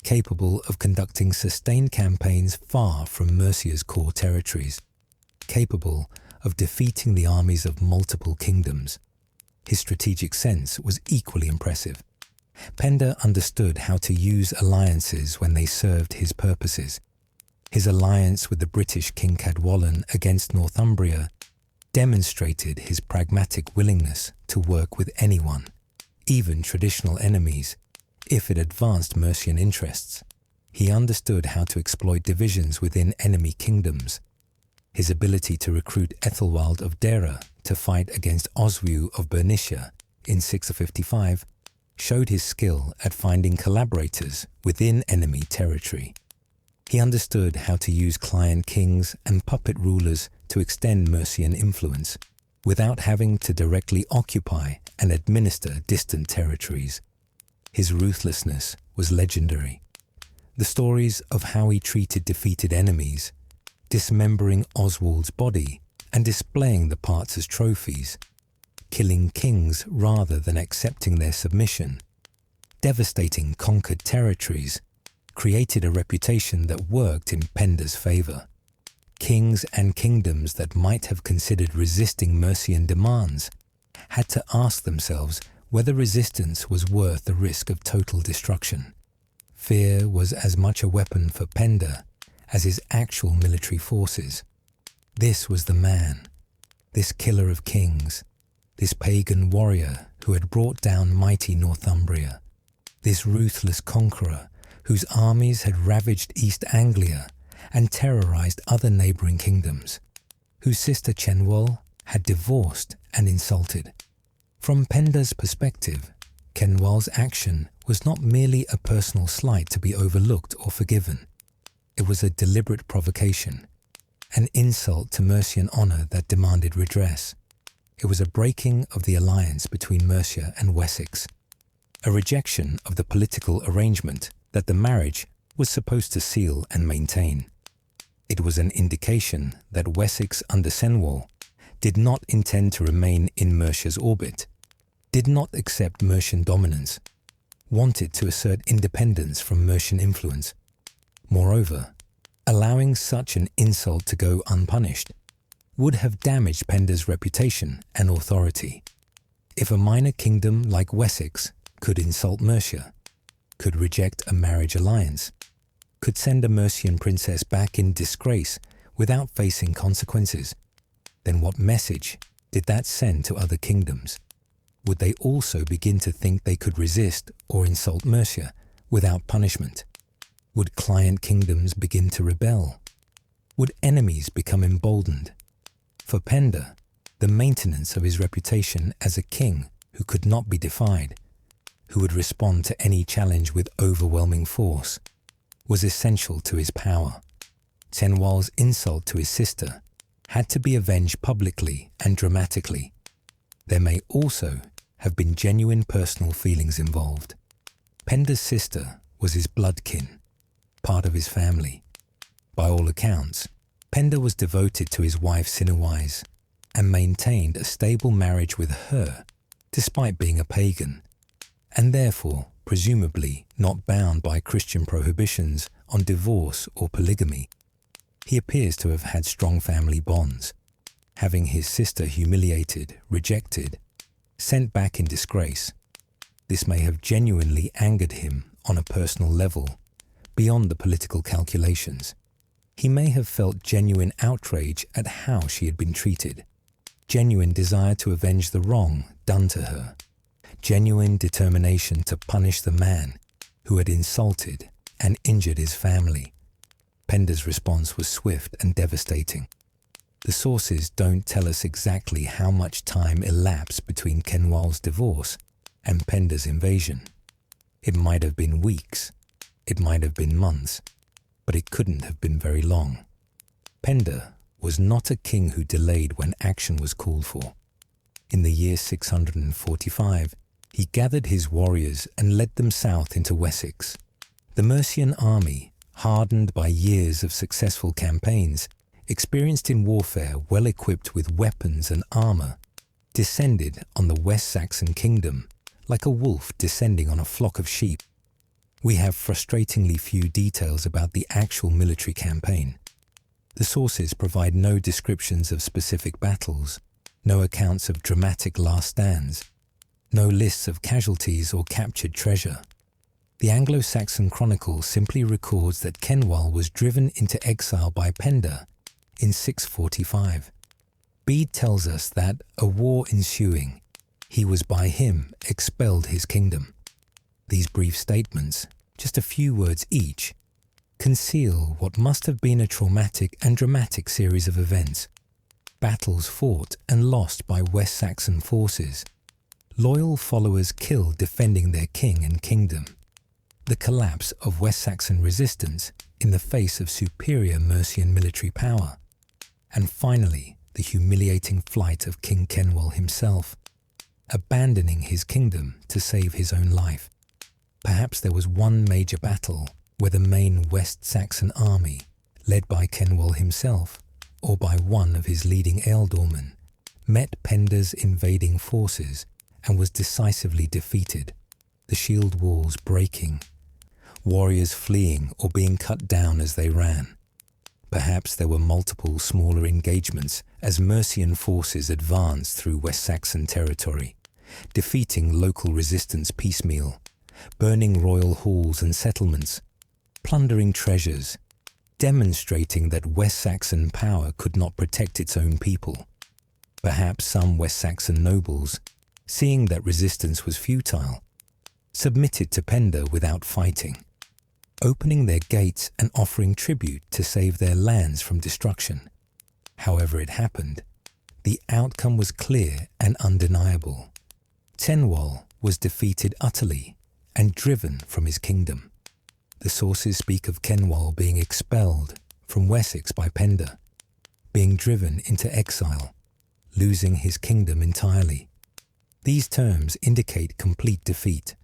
capable of conducting sustained campaigns far from Mercia's core territories, capable of defeating the armies of multiple kingdoms. His strategic sense was equally impressive. Penda understood how to use alliances when they served his purposes. His alliance with the British King Cadwallon against Northumbria demonstrated his pragmatic willingness to work with anyone, even traditional enemies, if it advanced Mercian interests. He understood how to exploit divisions within enemy kingdoms. His ability to recruit Ethelwald of Dera to fight against Oswiu of Bernicia in 655 showed his skill at finding collaborators within enemy territory. He understood how to use client kings and puppet rulers to extend Mercian influence without having to directly occupy and administer distant territories. His ruthlessness was legendary. The stories of how he treated defeated enemies, dismembering Oswald's body and displaying the parts as trophies, killing kings rather than accepting their submission, devastating conquered territories, created a reputation that worked in Penda's favour. Kings and kingdoms that might have considered resisting Mercian demands had to ask themselves whether resistance was worth the risk of total destruction. Fear was as much a weapon for Penda as his actual military forces. This was the man, this killer of kings, this pagan warrior who had brought down mighty Northumbria, this ruthless conqueror whose armies had ravaged East Anglia and terrorized other neighbouring kingdoms, whose sister Cenwalh had divorced and insulted. From Penda's perspective, Cenwalh's action was not merely a personal slight to be overlooked or forgiven. It was a deliberate provocation, an insult to Mercian honour that demanded redress. It was a breaking of the alliance between Mercia and Wessex, a rejection of the political arrangement that the marriage was supposed to seal and maintain. It was an indication that Wessex under Cenwalh did not intend to remain in Mercia's orbit, did not accept Mercian dominance, wanted to assert independence from Mercian influence. Moreover, allowing such an insult to go unpunished would have damaged Penda's reputation and authority. If a minor kingdom like Wessex could insult Mercia, could reject a marriage alliance, could send a Mercian princess back in disgrace without facing consequences, then what message did that send to other kingdoms? Would they also begin to think they could resist or insult Mercia without punishment? Would client kingdoms begin to rebel? Would enemies become emboldened? For Penda, the maintenance of his reputation as a king who could not be defied, who would respond to any challenge with overwhelming force, was essential to his power. Cenwalh's insult to his sister had to be avenged publicly and dramatically. There may also have been genuine personal feelings involved. Penda's sister was his bloodkin, part of his family. By all accounts, Penda was devoted to his wife Cinewise and maintained a stable marriage with her despite being a pagan, and therefore presumably not bound by Christian prohibitions on divorce or polygamy. He appears to have had strong family bonds. Having his sister humiliated, rejected, sent back in disgrace, this may have genuinely angered him on a personal level, beyond the political calculations. He may have felt genuine outrage at how she had been treated, genuine desire to avenge the wrong done to her, genuine determination to punish the man who had insulted and injured his family. Penda's response was swift and devastating. The sources don't tell us exactly how much time elapsed between Cenwalh's divorce and Penda's invasion. It might have been weeks, it might have been months, but it couldn't have been very long. Penda was not a king who delayed when action was called for. In the year 645, he gathered his warriors and led them south into Wessex. The Mercian army, hardened by years of successful campaigns, experienced in warfare, well equipped with weapons and armour, descended on the West Saxon kingdom like a wolf descending on a flock of sheep. We have frustratingly few details about the actual military campaign. The sources provide no descriptions of specific battles, no accounts of dramatic last stands, no lists of casualties or captured treasure. The Anglo-Saxon Chronicle simply records that Cenwalh was driven into exile by Penda in 645. Bede tells us that, a war ensuing, he was by him expelled his kingdom. These brief statements, just a few words each, conceal what must have been a traumatic and dramatic series of events. Battles fought and lost by West Saxon forces. Loyal followers killed defending their king and kingdom. The collapse of West Saxon resistance in the face of superior Mercian military power. And finally, the humiliating flight of King Cenwalh himself, abandoning his kingdom to save his own life. Perhaps there was one major battle where the main West Saxon army, led by Cenwalh himself, or by one of his leading ealdormen, met Penda's invading forces and was decisively defeated, the shield walls breaking, warriors fleeing or being cut down as they ran. Perhaps there were multiple smaller engagements as Mercian forces advanced through West Saxon territory, defeating local resistance piecemeal, burning royal halls and settlements, plundering treasures, demonstrating that West Saxon power could not protect its own people. Perhaps some West Saxon nobles, seeing that resistance was futile, submitted to Penda without fighting, opening their gates and offering tribute to save their lands from destruction. However it happened, the outcome was clear and undeniable. Cenwalh was defeated utterly and driven from his kingdom. The sources speak of Cenwalh being expelled from Wessex by Penda, being driven into exile, losing his kingdom entirely. These terms indicate complete defeat,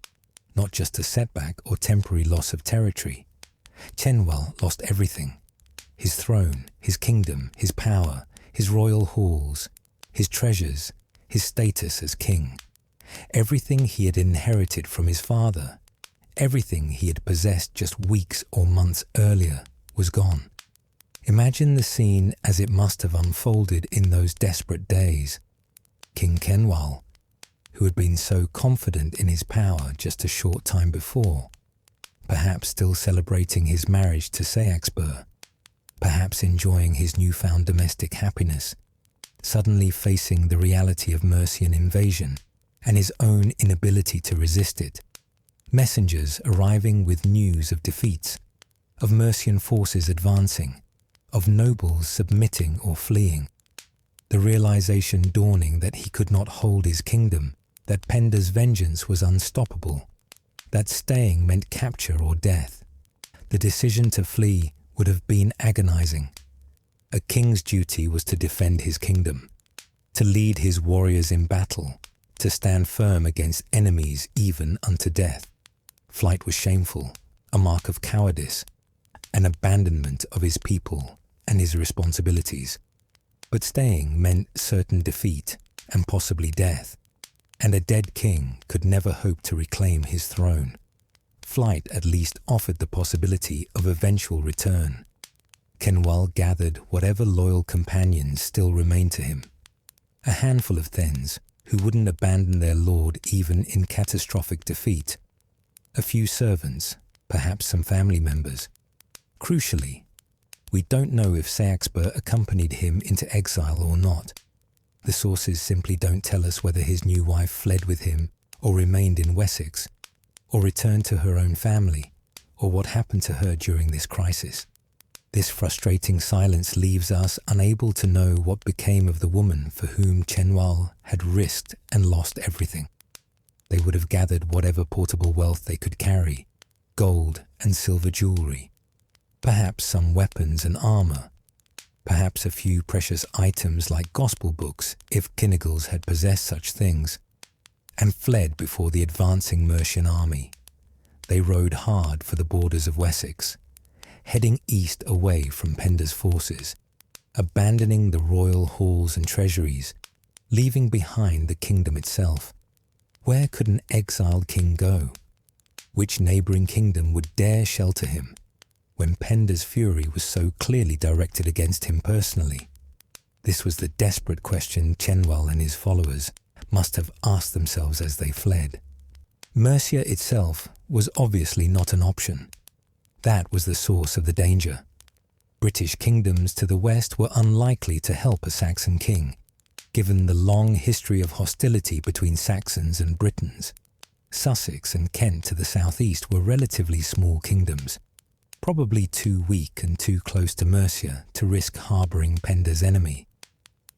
not just a setback or temporary loss of territory. Cenwalh lost everything: his throne, his kingdom, his power, his royal halls, his treasures, his status as king. Everything he had inherited from his father, everything he had possessed just weeks or months earlier, was gone. Imagine the scene as it must have unfolded in those desperate days. King Cenwalh, who had been so confident in his power just a short time before, perhaps still celebrating his marriage to Seaxburh, perhaps enjoying his newfound domestic happiness, suddenly facing the reality of Mercian invasion and his own inability to resist it. Messengers arriving with news of defeats, of Mercian forces advancing, of nobles submitting or fleeing. The realization dawning that he could not hold his kingdom, that Penda's vengeance was unstoppable, that staying meant capture or death. The decision to flee would have been agonizing. A king's duty was to defend his kingdom, to lead his warriors in battle, to stand firm against enemies even unto death. Flight was shameful, a mark of cowardice, an abandonment of his people and his responsibilities. But staying meant certain defeat and possibly death, and a dead king could never hope to reclaim his throne. Flight at least offered the possibility of eventual return. Cenwalh gathered whatever loyal companions still remained to him. A handful of Thens who wouldn't abandon their lord even in catastrophic defeat. A few servants, perhaps some family members. Crucially, we don't know if Seaxburh accompanied him into exile or not. The sources simply don't tell us whether his new wife fled with him or remained in Wessex, or returned to her own family, or what happened to her during this crisis. This frustrating silence leaves us unable to know what became of the woman for whom Cenwalh had risked and lost everything. They would have gathered whatever portable wealth they could carry, gold and silver jewelry, perhaps some weapons and armor, perhaps a few precious items like gospel books if Cynegal's had possessed such things, and fled before the advancing Mercian army. They rode hard for the borders of Wessex, heading east away from Penda's forces, abandoning the royal halls and treasuries, leaving behind the kingdom itself. Where could an exiled king go? Which neighbouring kingdom would dare shelter him when Penda's fury was so clearly directed against him personally? This was the desperate question Cenwalh and his followers must have asked themselves as they fled. Mercia itself was obviously not an option. That was the source of the danger. British kingdoms to the west were unlikely to help a Saxon king, given the long history of hostility between Saxons and Britons. Sussex and Kent to the southeast were relatively small kingdoms, probably too weak and too close to Mercia to risk harbouring Penda's enemy.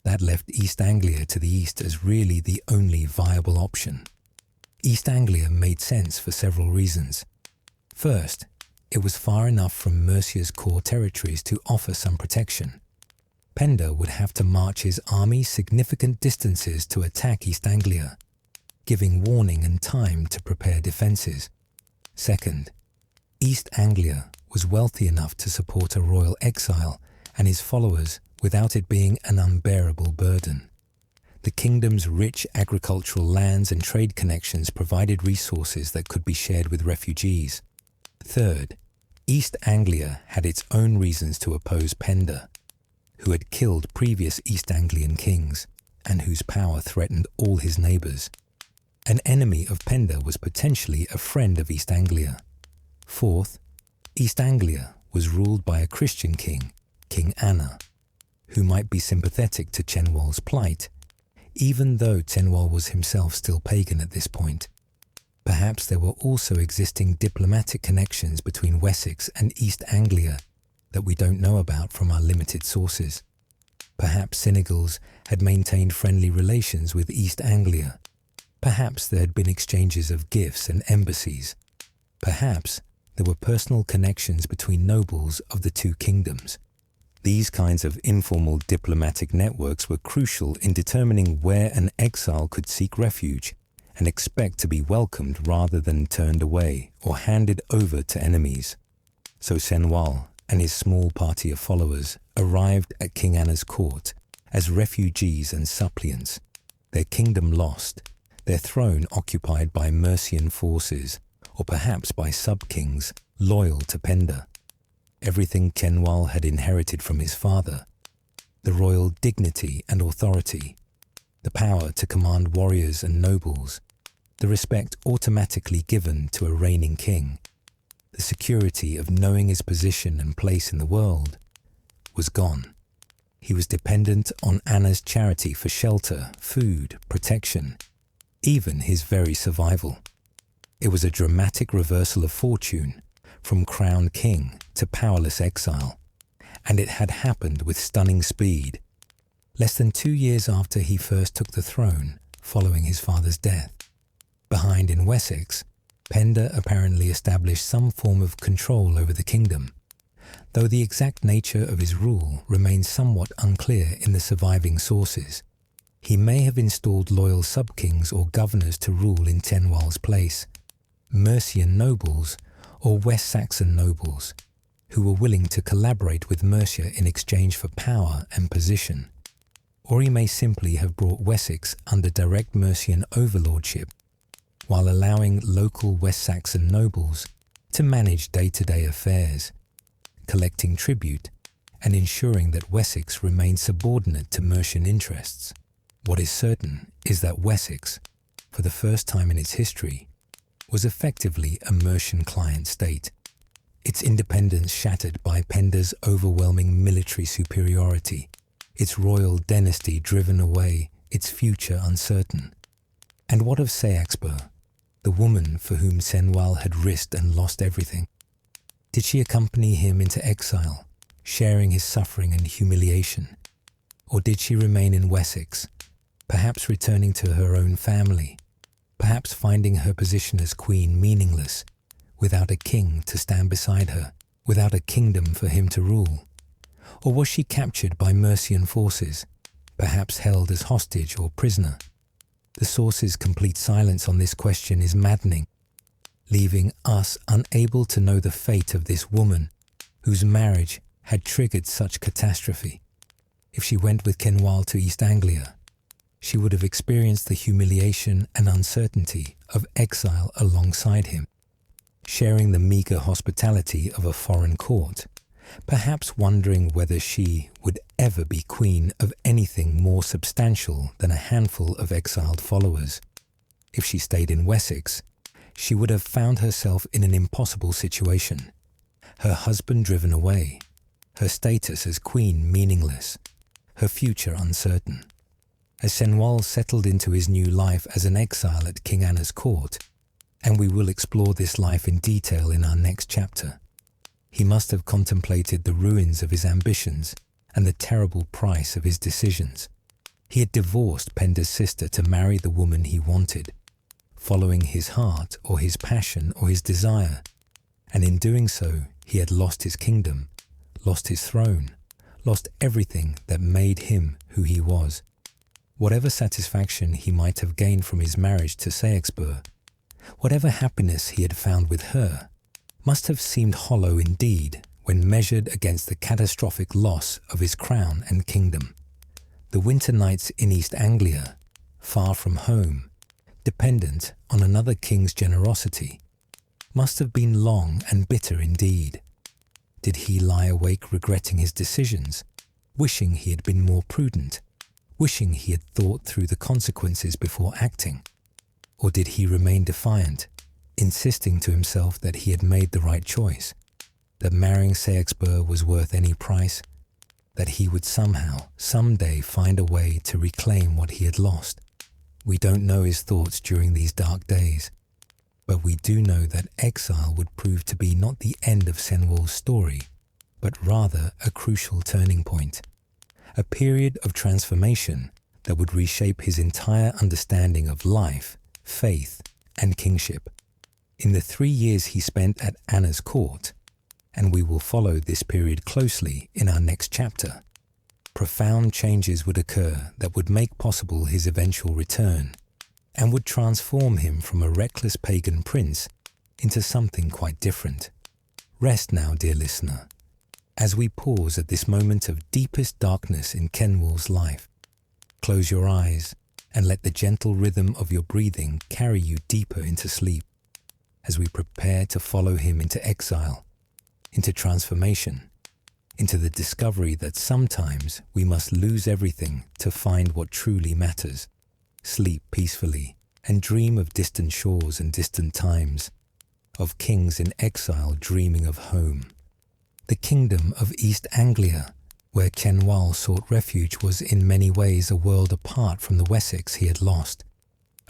That left East Anglia to the east as really the only viable option. East Anglia made sense for several reasons. First, it was far enough from Mercia's core territories to offer some protection. Penda would have to march his army significant distances to attack East Anglia, giving warning and time to prepare defences. Second, East Anglia was wealthy enough to support a royal exile and his followers without it being an unbearable burden. The kingdom's rich agricultural lands and trade connections provided resources that could be shared with refugees. Third, East Anglia had its own reasons to oppose Penda, who had killed previous East Anglian kings and whose power threatened all his neighbours. An enemy of Penda was potentially a friend of East Anglia. Fourth, East Anglia was ruled by a Christian king, King Anna, who might be sympathetic to Cenwalh's plight, even though Cenwalh was himself still pagan at this point. Perhaps there were also existing diplomatic connections between Wessex and East Anglia that we don't know about from our limited sources. Perhaps Senegals had maintained friendly relations with East Anglia. Perhaps there had been exchanges of gifts and embassies. Perhaps there were personal connections between nobles of the two kingdoms. These kinds of informal diplomatic networks were crucial in determining where an exile could seek refuge and expect to be welcomed rather than turned away or handed over to enemies. So Cenwalh and his small party of followers arrived at King Anna's court as refugees and suppliants, their kingdom lost, their throne occupied by Mercian forces, or perhaps by sub-kings loyal to Penda. Everything Cenwalh had inherited from his father, the royal dignity and authority, the power to command warriors and nobles, the respect automatically given to a reigning king, the security of knowing his position and place in the world, was gone. He was dependent on Anna's charity for shelter, food, protection, even his very survival. It was a dramatic reversal of fortune, from crowned king to powerless exile, and it had happened with stunning speed. Less than 2 years after he first took the throne, following his father's death. Behind in Wessex, Penda apparently established some form of control over the kingdom, though the exact nature of his rule remains somewhat unclear in the surviving sources. He may have installed loyal sub-kings or governors to rule in Cenwalh's place, Mercian nobles or West Saxon nobles, who were willing to collaborate with Mercia in exchange for power and position. Or he may simply have brought Wessex under direct Mercian overlordship, while allowing local West Saxon nobles to manage day-to-day affairs, collecting tribute and ensuring that Wessex remained subordinate to Mercian interests. What is certain is that Wessex, for the first time in its history, was effectively a Mercian client state, its independence shattered by Penda's overwhelming military superiority, its royal dynasty driven away, its future uncertain. And what of Seaxburh, the woman for whom Cenwalh had risked and lost everything? Did she accompany him into exile, sharing his suffering and humiliation? Or did she remain in Wessex, perhaps returning to her own family, perhaps finding her position as queen meaningless, without a king to stand beside her, without a kingdom for him to rule? Or was she captured by Mercian forces, perhaps held as hostage or prisoner? The source's complete silence on this question is maddening, leaving us unable to know the fate of this woman whose marriage had triggered such catastrophe. If she went with Cenwalh to East Anglia, she would have experienced the humiliation and uncertainty of exile alongside him, sharing the meagre hospitality of a foreign court, perhaps wondering whether she would ever be queen of anything more substantial than a handful of exiled followers. If she stayed in Wessex, she would have found herself in an impossible situation, her husband driven away, her status as queen meaningless, her future uncertain. As Cenwalh settled into his new life as an exile at King Anna's court, and we will explore this life in detail in our next chapter, he must have contemplated the ruins of his ambitions and the terrible price of his decisions. He had divorced Penda's sister to marry the woman he wanted, following his heart or his passion or his desire, and in doing so he had lost his kingdom, lost his throne, lost everything that made him who he was. Whatever satisfaction he might have gained from his marriage to Seaxburh, whatever happiness he had found with her, must have seemed hollow indeed when measured against the catastrophic loss of his crown and kingdom. The winter nights in East Anglia, far from home, dependent on another king's generosity, must have been long and bitter indeed. Did he lie awake regretting his decisions, wishing he had been more prudent, wishing he had thought through the consequences before acting? Or did he remain defiant, insisting to himself that he had made the right choice? that marrying Seaxburh was worth any price, that he would somehow, someday find a way to reclaim what he had lost. We don't know his thoughts during these dark days, but we do know that exile would prove to be not the end of Cenwalh's story, but rather a crucial turning point, a period of transformation that would reshape his entire understanding of life, faith, and kingship. In the 3 years he spent at Anna's court, and we will follow this period closely in our next chapter, profound changes would occur that would make possible his eventual return, and would transform him from a reckless pagan prince into something quite different. Rest now, dear listener, as we pause at this moment of deepest darkness in Cenwalh's life. Close your eyes and let the gentle rhythm of your breathing carry you deeper into sleep as we prepare to follow him into exile, into transformation, into the discovery that sometimes we must lose everything to find what truly matters. Sleep peacefully and dream of distant shores and distant times, of kings in exile dreaming of home. The kingdom of East Anglia, where Cenwalh sought refuge, was in many ways a world apart from the Wessex he had lost,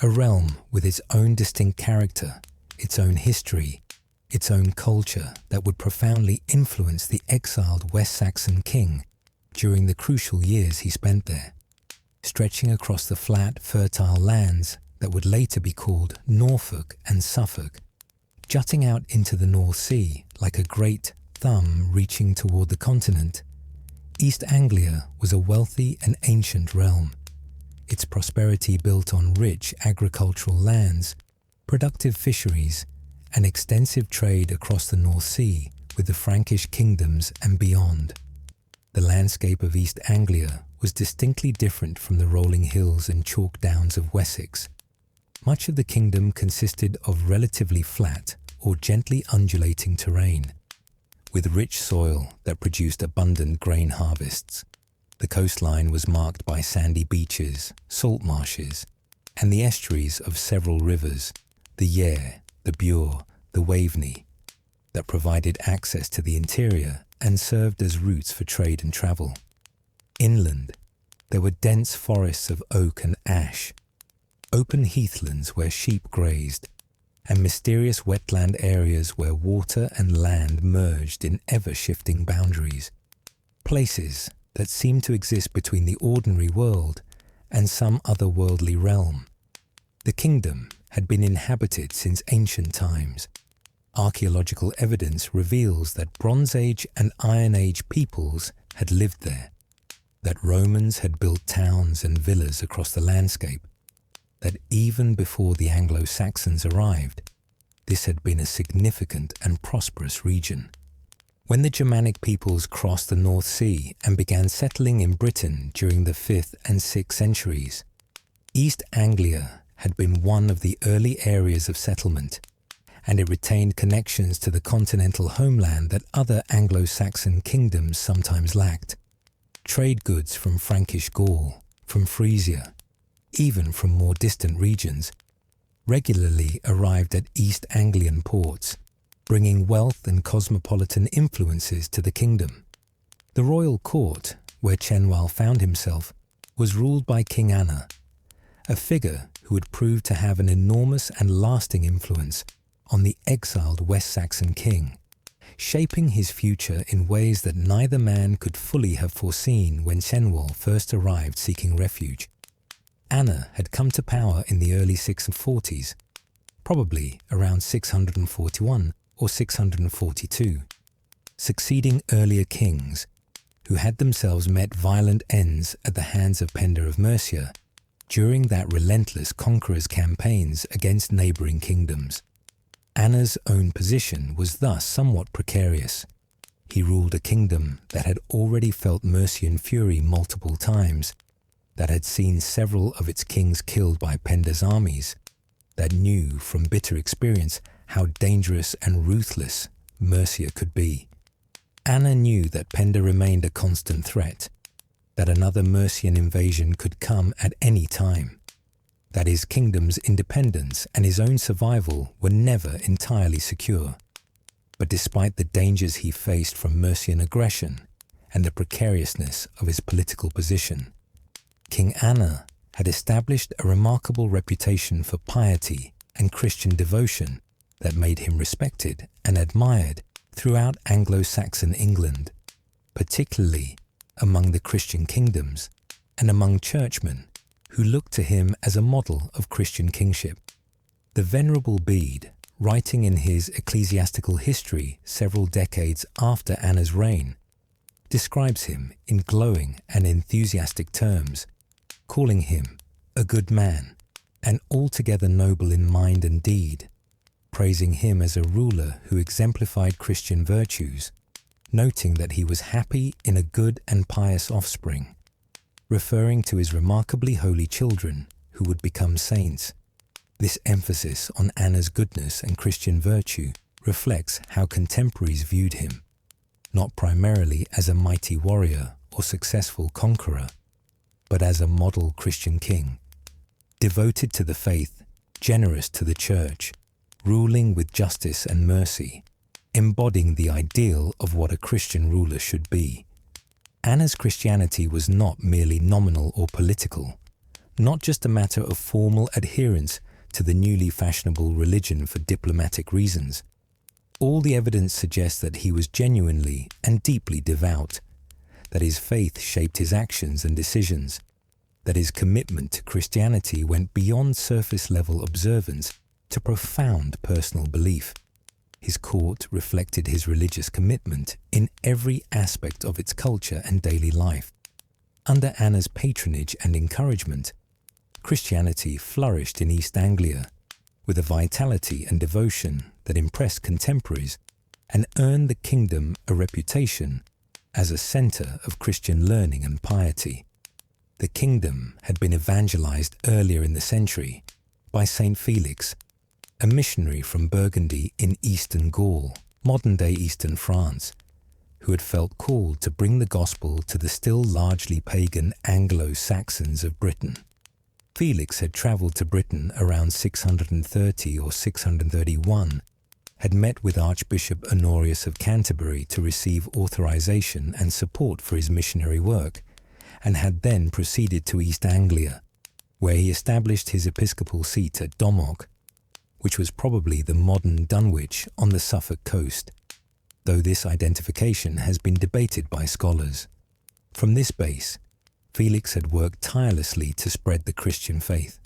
a realm with its own distinct character, its own history, its own culture that would profoundly influence the exiled West Saxon king during the crucial years he spent there, stretching across the flat, fertile lands that would later be called Norfolk and Suffolk, jutting out into the North Sea like a great thumb reaching toward the continent. East Anglia was a wealthy and ancient realm, its prosperity built on rich agricultural lands, productive fisheries, and extensive trade across the North Sea with the Frankish kingdoms and beyond. The landscape of East Anglia was distinctly different from the rolling hills and chalk downs of Wessex. Much of the kingdom consisted of relatively flat or gently undulating terrain, with rich soil that produced abundant grain harvests. The coastline was marked by sandy beaches, salt marshes, and the estuaries of several rivers, the Yare, the Bure, the Waveney, that provided access to the interior and served as routes for trade and travel. Inland, there were dense forests of oak and ash, open heathlands where sheep grazed, and mysterious wetland areas where water and land merged in ever-shifting boundaries, places that seemed to exist between the ordinary world and some otherworldly realm. The kingdom had been inhabited since ancient times. Archaeological evidence reveals that Bronze Age and Iron Age peoples had lived there, that Romans had built towns and villas across the landscape, that even before the Anglo-Saxons arrived, this had been a significant and prosperous region. When the Germanic peoples crossed the North Sea and began settling in Britain during the 5th and 6th centuries, East Anglia had been one of the early areas of settlement, and it retained connections to the continental homeland that other Anglo-Saxon kingdoms sometimes lacked. Trade goods from Frankish Gaul, from Frisia, even from more distant regions, regularly arrived at East Anglian ports, bringing wealth and cosmopolitan influences to the kingdom. The royal court, where Cenwalh found himself, was ruled by King Anna, a figure who would prove to have an enormous and lasting influence on the exiled West Saxon king, shaping his future in ways that neither man could fully have foreseen when Cenwalh first arrived seeking refuge. Anna had come to power in the early 640s, probably around 641 or 642, succeeding earlier kings who had themselves met violent ends at the hands of Penda of Mercia during that relentless conqueror's campaigns against neighbouring kingdoms. Anna's own position was thus somewhat precarious. He ruled a kingdom that had already felt Mercian fury multiple times, that had seen several of its kings killed by Penda's armies, that knew from bitter experience how dangerous and ruthless Mercia could be. Anna knew that Penda remained a constant threat, that another Mercian invasion could come at any time, that his kingdom's independence and his own survival were never entirely secure. But despite the dangers he faced from Mercian aggression and the precariousness of his political position, King Anna had established a remarkable reputation for piety and Christian devotion that made him respected and admired throughout Anglo-Saxon England, particularly among the Christian kingdoms and among churchmen who looked to him as a model of Christian kingship. The Venerable Bede, writing in his ecclesiastical history several decades after Anna's reign, describes him in glowing and enthusiastic terms, calling him a good man and altogether noble in mind and deed, praising him as a ruler who exemplified Christian virtues, noting that he was happy in a good and pious offspring, referring to his remarkably holy children who would become saints. This emphasis on Anna's goodness and Christian virtue reflects how contemporaries viewed him, not primarily as a mighty warrior or successful conqueror, but as a model Christian king, devoted to the faith, generous to the church, ruling with justice and mercy, embodying the ideal of what a Christian ruler should be. Anna's Christianity was not merely nominal or political, not just a matter of formal adherence to the newly fashionable religion for diplomatic reasons. All the evidence suggests that he was genuinely and deeply devout, that his faith shaped his actions and decisions, that his commitment to Christianity went beyond surface-level observance to profound personal belief. His court reflected his religious commitment in every aspect of its culture and daily life. Under Anna's patronage and encouragement, Christianity flourished in East Anglia with a vitality and devotion that impressed contemporaries and earned the kingdom a reputation as a centre of Christian learning and piety. The kingdom had been evangelized earlier in the century by Saint Felix, a missionary from Burgundy in eastern Gaul, modern-day eastern France, who had felt called to bring the gospel to the still largely pagan Anglo-Saxons of Britain. Felix had travelled to Britain around 630 or 631, had met with Archbishop Honorius of Canterbury to receive authorization and support for his missionary work, and had then proceeded to East Anglia, where he established his episcopal seat at Domog, which was probably the modern Dunwich on the Suffolk coast, though this identification has been debated by scholars. From this base, Felix had worked tirelessly to spread the Christian faith,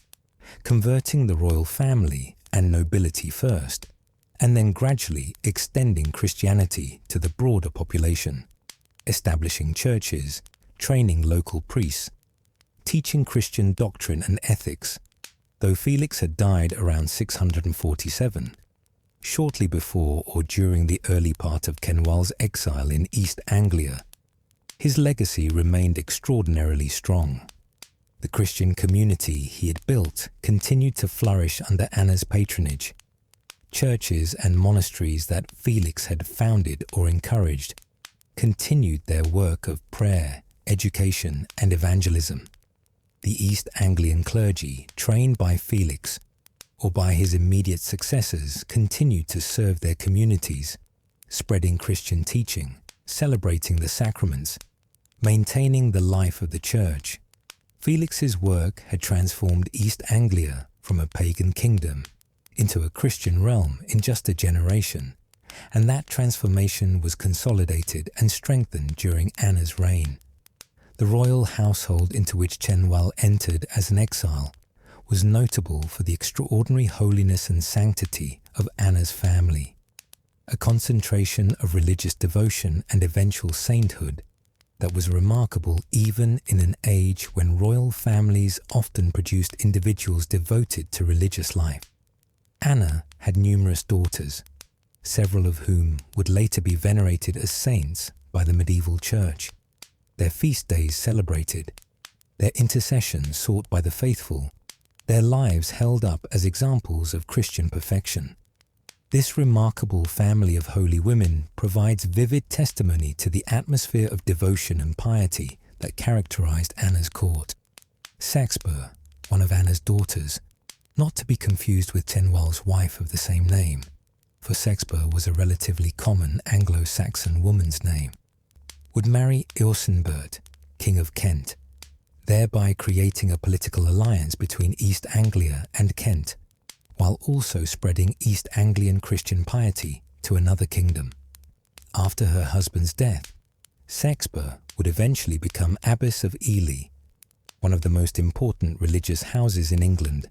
converting the royal family and nobility first, and then gradually extending Christianity to the broader population, establishing churches, training local priests, teaching Christian doctrine and ethics. Though Felix had died around 647, shortly before or during the early part of Cenwalh's exile in East Anglia, his legacy remained extraordinarily strong. The Christian community he had built continued to flourish under Anna's patronage. Churches and monasteries that Felix had founded or encouraged continued their work of prayer, education, and evangelism. The East Anglian clergy, trained by Felix or by his immediate successors, continued to serve their communities, spreading Christian teaching, celebrating the sacraments, maintaining the life of the church. Felix's work had transformed East Anglia from a pagan kingdom into a Christian realm in just a generation, and that transformation was consolidated and strengthened during Anna's reign. The royal household into which Cenwalh entered as an exile was notable for the extraordinary holiness and sanctity of Anna's family, a concentration of religious devotion and eventual sainthood that was remarkable even in an age when royal families often produced individuals devoted to religious life. Anna had numerous daughters, several of whom would later be venerated as saints by the medieval church, their feast days celebrated, their intercession sought by the faithful, their lives held up as examples of Christian perfection. This remarkable family of holy women provides vivid testimony to the atmosphere of devotion and piety that characterized Anna's court. Seaxburh, one of Anna's daughters, not to be confused with Cenwalh's wife of the same name, for Seaxburh was a relatively common Anglo-Saxon woman's name, would marry Eosinbert, King of Kent, thereby creating a political alliance between East Anglia and Kent, while also spreading East Anglian Christian piety to another kingdom. After her husband's death, Seaxburh would eventually become Abbess of Ely, one of the most important religious houses in England,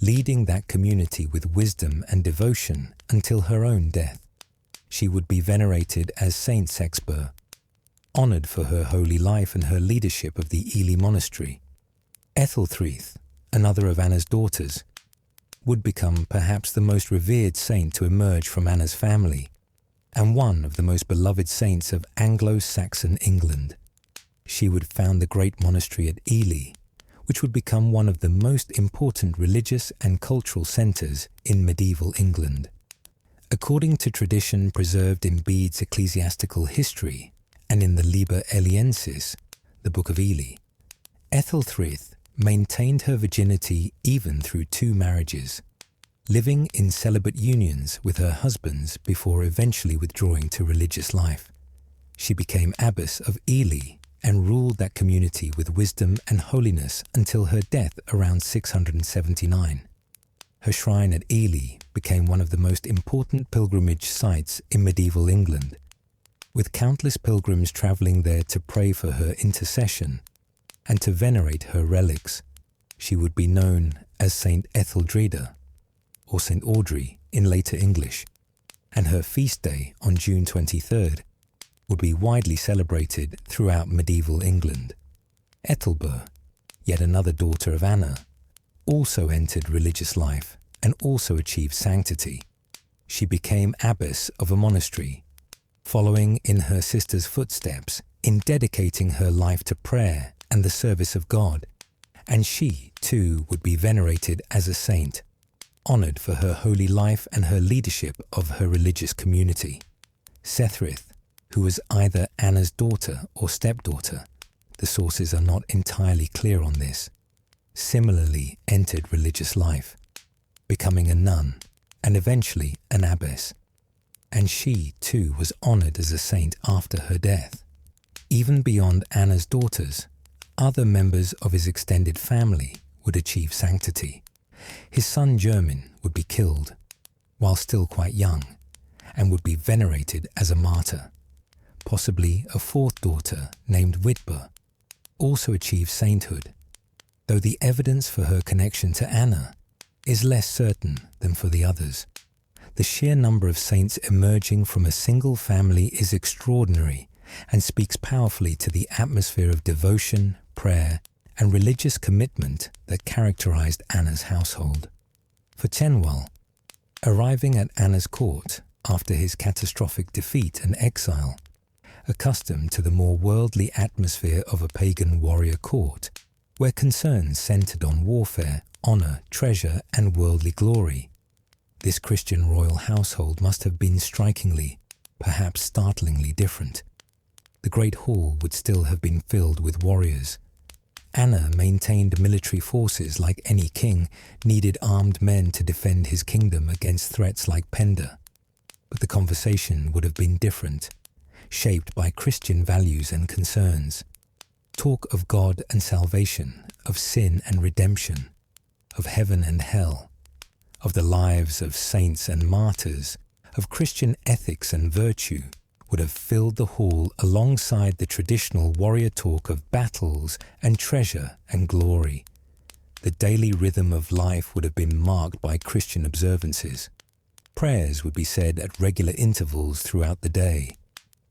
leading that community with wisdom and devotion until her own death. She would be venerated as Saint Seaxburh, honoured for her holy life and her leadership of the Ely monastery. Ethelthryth, another of Anna's daughters, would become perhaps the most revered saint to emerge from Anna's family, and one of the most beloved saints of Anglo-Saxon England. She would found the great monastery at Ely, which would become one of the most important religious and cultural centres in medieval England. According to tradition preserved in Bede's ecclesiastical history and in the Liber Eliensis, the Book of Ely, Ethelthryth maintained her virginity even through 2 marriages, living in celibate unions with her husbands before eventually withdrawing to religious life. She became Abbess of Ely and ruled that community with wisdom and holiness until her death around 679. Her shrine at Ely became one of the most important pilgrimage sites in medieval England, with countless pilgrims travelling there to pray for her intercession and to venerate her relics. She would be known as Saint Etheldreda, or Saint Audrey in later English, and her feast day on June 23rd would be widely celebrated throughout medieval England. Ethelbert, yet another daughter of Anna, also entered religious life and also achieved sanctity. She became abbess of a monastery, following in her sister's footsteps in dedicating her life to prayer and the service of God, and she, too, would be venerated as a saint, honoured for her holy life and her leadership of her religious community. Sethrith, who was either Anna's daughter or stepdaughter, the sources are not entirely clear on this, similarly entered religious life, becoming a nun and eventually an abbess, and she too was honoured as a saint after her death. Even beyond Anna's daughters, other members of his extended family would achieve sanctity. His son German would be killed, while still quite young, and would be venerated as a martyr. Possibly a 4th daughter named Witba also achieved sainthood, though the evidence for her connection to Anna is less certain than for the others. The sheer number of saints emerging from a single family is extraordinary and speaks powerfully to the atmosphere of devotion, prayer, and religious commitment that characterized Anna's household. For Cenwalh, arriving at Anna's court after his catastrophic defeat and exile, accustomed to the more worldly atmosphere of a pagan warrior court, where concerns centered on warfare, honor, treasure, and worldly glory, this Christian royal household must have been strikingly, perhaps startlingly different. The great hall would still have been filled with warriors. Anna maintained military forces like any king needed armed men to defend his kingdom against threats like Penda. But the conversation would have been different, shaped by Christian values and concerns. Talk of God and salvation, of sin and redemption, of heaven and hell, of the lives of saints and martyrs, of Christian ethics and virtue, would have filled the hall alongside the traditional warrior talk of battles and treasure and glory. The daily rhythm of life would have been marked by Christian observances. Prayers would be said at regular intervals throughout the day,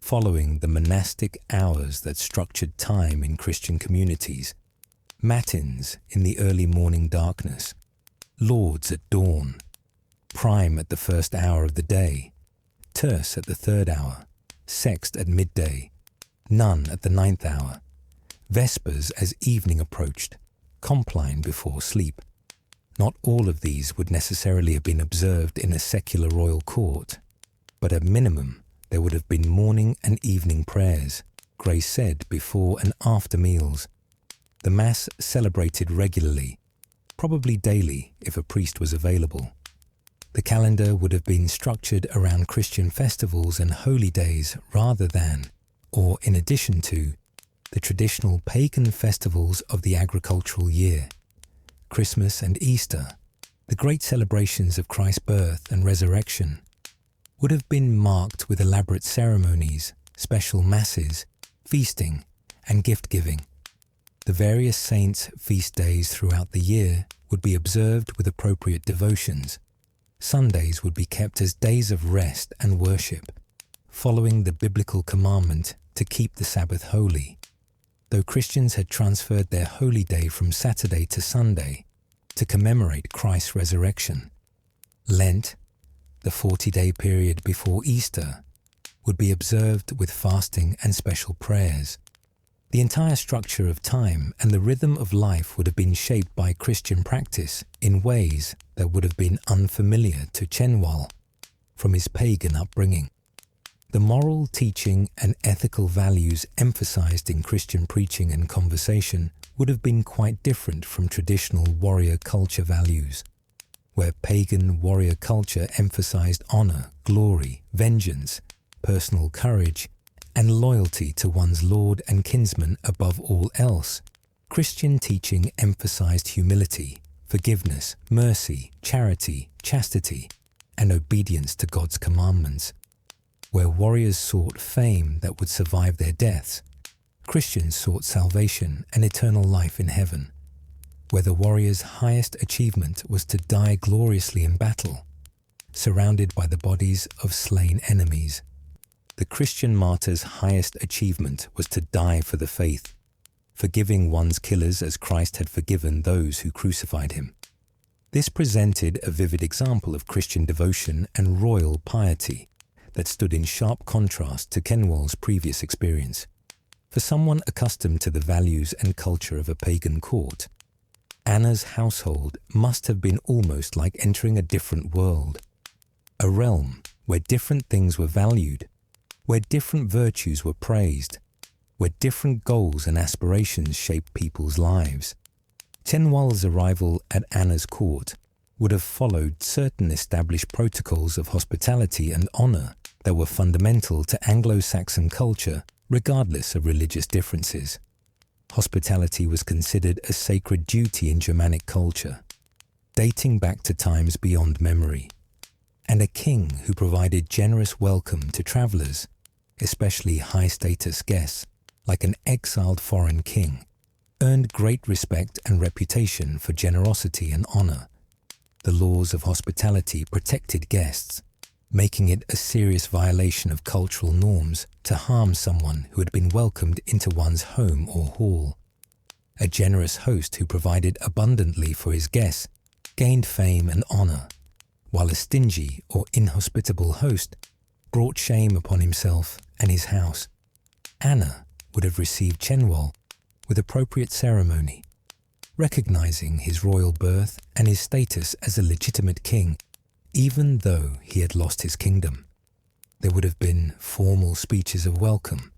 following the monastic hours that structured time in Christian communities, matins in the early morning darkness, lauds at dawn, prime at the first hour of the day, terce at the 3rd hour, sext at midday, none at the 9th hour, vespers as evening approached, compline before sleep. Not all of these would necessarily have been observed in a secular royal court, but at minimum there would have been morning and evening prayers, grace said before and after meals, the Mass celebrated regularly, probably daily if a priest was available. The calendar would have been structured around Christian festivals and holy days rather than, or in addition to, the traditional pagan festivals of the agricultural year. Christmas and Easter, the great celebrations of Christ's birth and resurrection, would have been marked with elaborate ceremonies, special masses, feasting, and gift-giving. The various saints' feast days throughout the year would be observed with appropriate devotions. Sundays would be kept as days of rest and worship, following the biblical commandment to keep the Sabbath holy, though Christians had transferred their holy day from Saturday to Sunday to commemorate Christ's resurrection. Lent, the 40-day period before Easter, would be observed with fasting and special prayers. The entire structure of time and the rhythm of life would have been shaped by Christian practice in ways that would have been unfamiliar to Cenwalh from his pagan upbringing. The moral teaching and ethical values emphasized in Christian preaching and conversation would have been quite different from traditional warrior culture values, where pagan warrior culture emphasized honor, glory, vengeance, personal courage, and loyalty to one's lord and kinsman above all else. Christian teaching emphasized humility, forgiveness, mercy, charity, chastity, and obedience to God's commandments. Where warriors sought fame that would survive their deaths, Christians sought salvation and eternal life in heaven. Where the warrior's highest achievement was to die gloriously in battle, surrounded by the bodies of slain enemies, the Christian martyr's highest achievement was to die for the faith, forgiving one's killers as Christ had forgiven those who crucified him. This presented a vivid example of Christian devotion and royal piety that stood in sharp contrast to Cenwalh's previous experience. For someone accustomed to the values and culture of a pagan court, Anna's household must have been almost like entering a different world, a realm where different things were valued, where different virtues were praised, where different goals and aspirations shaped people's lives. Cenwalh's arrival at Anna's court would have followed certain established protocols of hospitality and honor that were fundamental to Anglo-Saxon culture, regardless of religious differences. Hospitality was considered a sacred duty in Germanic culture, dating back to times beyond memory, and a king who provided generous welcome to travelers, especially high-status guests, like an exiled foreign king, earned great respect and reputation for generosity and honor. The laws of hospitality protected guests, making it a serious violation of cultural norms to harm someone who had been welcomed into one's home or hall. A generous host who provided abundantly for his guests gained fame and honor, while a stingy or inhospitable host brought shame upon himself and his house. Anna would have received Cenwalh with appropriate ceremony, recognizing his royal birth and his status as a legitimate king, even though he had lost his kingdom. There would have been formal speeches of welcome,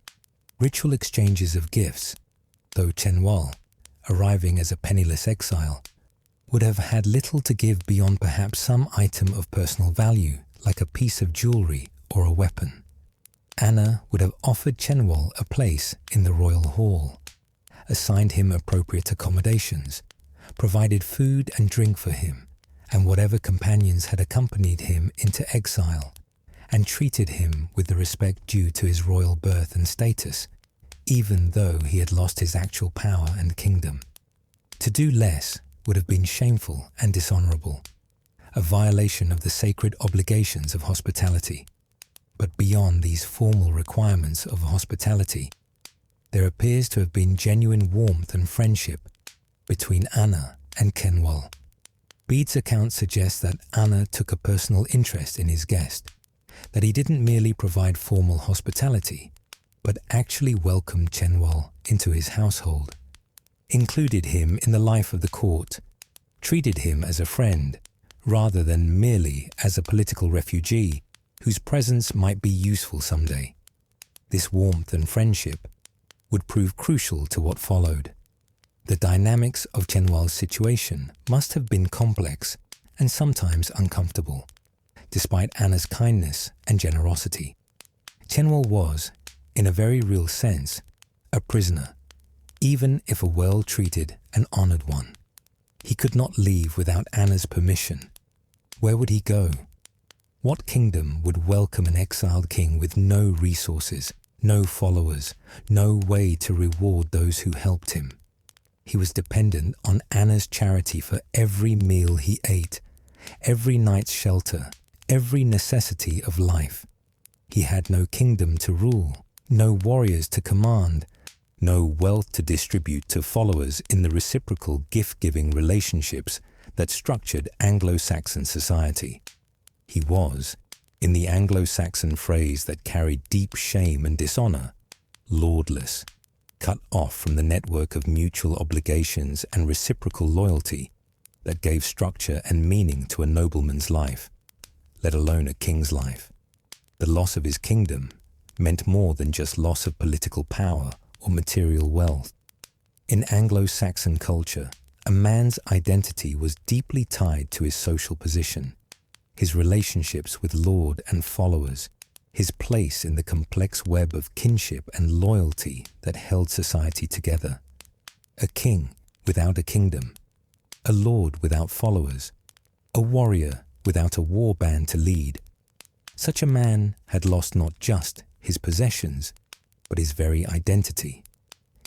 ritual exchanges of gifts, though Cenwalh, arriving as a penniless exile, would have had little to give beyond perhaps some item of personal value, like a piece of jewelry or a weapon. Anna would have offered Cenwalh a place in the royal hall, assigned him appropriate accommodations, provided food and drink for him, and whatever companions had accompanied him into exile, and treated him with the respect due to his royal birth and status, even though he had lost his actual power and kingdom. To do less would have been shameful and dishonorable, a violation of the sacred obligations of hospitality. But beyond these formal requirements of hospitality, there appears to have been genuine warmth and friendship between Anna and Cenwalh. Bede's account suggests that Anna took a personal interest in his guest, that he didn't merely provide formal hospitality, but actually welcomed Cenwalh into his household, included him in the life of the court, treated him as a friend, rather than merely as a political refugee whose presence might be useful someday. This warmth and friendship would prove crucial to what followed. The dynamics of Cenwalh's situation must have been complex and sometimes uncomfortable. despite Anna's kindness and generosity. Cenwalh was, in a very real sense, a prisoner, even if a well-treated and honoured one. He could not leave without Anna's permission. Where would he go? What kingdom would welcome an exiled king with no resources, no followers, no way to reward those who helped him? He was dependent on Anna's charity for every meal he ate, every night's shelter, every necessity of life. He had no kingdom to rule, no warriors to command, no wealth to distribute to followers in the reciprocal gift-giving relationships that structured Anglo-Saxon society. He was, in the Anglo-Saxon phrase that carried deep shame and dishonour, lordless, cut off from the network of mutual obligations and reciprocal loyalty that gave structure and meaning to a nobleman's life, let alone a king's life. The loss of his kingdom meant more than just loss of political power or material wealth. In Anglo-Saxon culture, a man's identity was deeply tied to his social position, his relationships with lord and followers, his place in the complex web of kinship and loyalty that held society together. A king without a kingdom, a lord without followers, a warrior without a war band to lead. Such a man had lost not just his possessions, but his very identity,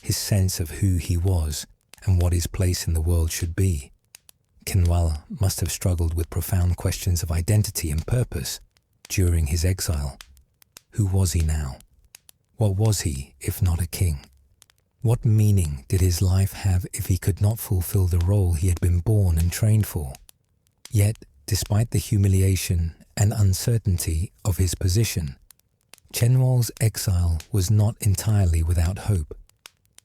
his sense of who he was and what his place in the world should be. Cenwalh must have struggled with profound questions of identity and purpose during his exile. Who was he now? What was he if not a king? What meaning did his life have if he could not fulfill the role he had been born and trained for? Yet, despite the humiliation and uncertainty of his position, Cenwalh's exile was not entirely without hope.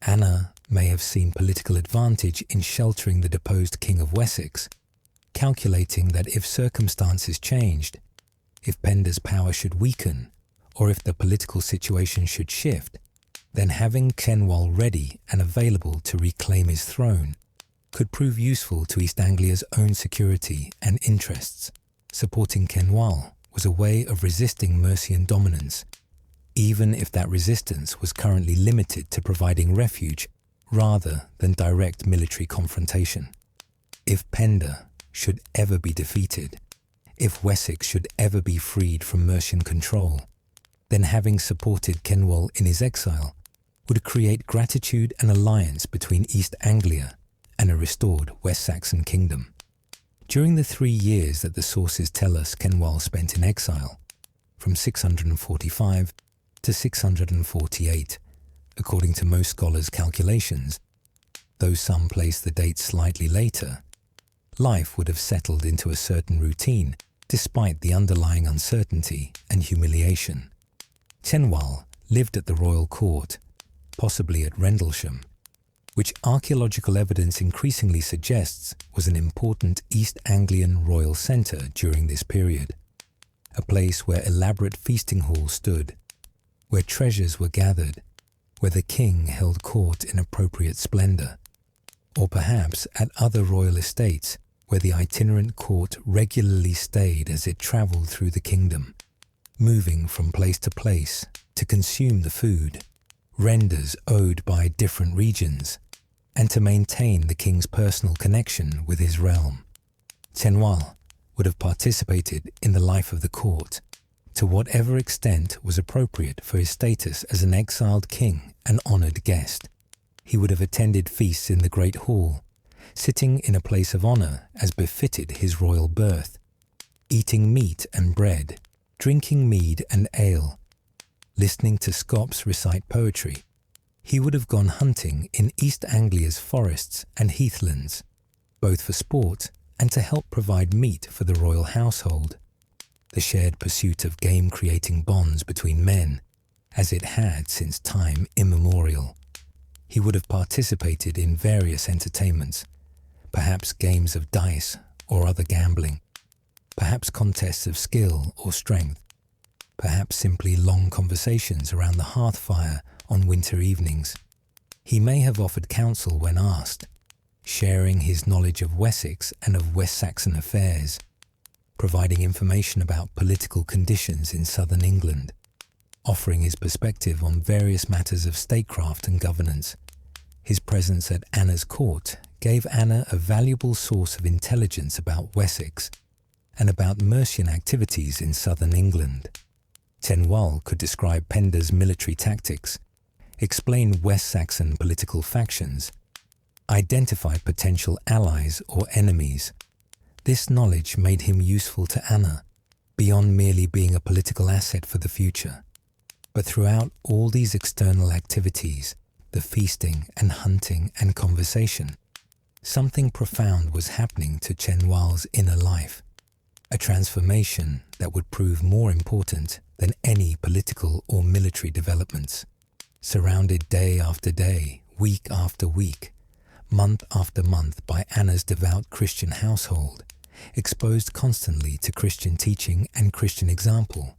Anna may have seen political advantage in sheltering the deposed King of Wessex, calculating that if circumstances changed, if Penda's power should weaken, or if the political situation should shift, then having Cenwalh ready and available to reclaim his throne could prove useful to East Anglia's own security and interests. Supporting Cenwalh was a way of resisting Mercian dominance, even if that resistance was currently limited to providing refuge rather than direct military confrontation. If Penda should ever be defeated, if Wessex should ever be freed from Mercian control, then having supported Cenwalh in his exile would create gratitude and alliance between East Anglia and a restored West Saxon kingdom. During the 3 years that the sources tell us Cenwalh spent in exile, from 645 to 648, according to most scholars' calculations, though some place the date slightly later, life would have settled into a certain routine despite the underlying uncertainty and humiliation. Cenwalh lived at the royal court, possibly at Rendlesham, which archaeological evidence increasingly suggests was an important East Anglian royal centre during this period, a place where elaborate feasting halls stood, where treasures were gathered, where the king held court in appropriate splendour, or perhaps at other royal estates where the itinerant court regularly stayed as it travelled through the kingdom, moving from place to place to consume the food, renders owed by different regions, and to maintain the king's personal connection with his realm. Cenwalh would have participated in the life of the court to whatever extent was appropriate for his status as an exiled king and honoured guest. He would have attended feasts in the great hall, sitting in a place of honour as befitted his royal birth, eating meat and bread, drinking mead and ale, listening to Scops recite poetry. He would have gone hunting in East Anglia's forests and heathlands, both for sport and to help provide meat for the royal household, the shared pursuit of game creating bonds between men, as it had since time immemorial. He would have participated in various entertainments, perhaps games of dice or other gambling, perhaps contests of skill or strength, perhaps simply long conversations around the hearth fire on winter evenings. He may have offered counsel when asked, sharing his knowledge of Wessex and of West Saxon affairs, providing information about political conditions in southern England, offering his perspective on various matters of statecraft and governance. His presence at Anna's court gave Anna a valuable source of intelligence about Wessex and about Mercian activities in southern England. Cenwalh could describe Penda's military tactics, explain West Saxon political factions, identify potential allies or enemies. This knowledge made him useful to Anna, beyond merely being a political asset for the future. But throughout all these external activities, the feasting and hunting and conversation, something profound was happening to Cenwalh's inner life, a transformation that would prove more important than any political or military developments. Surrounded day after day, week after week, month after month by Anna's devout Christian household, exposed constantly to Christian teaching and Christian example,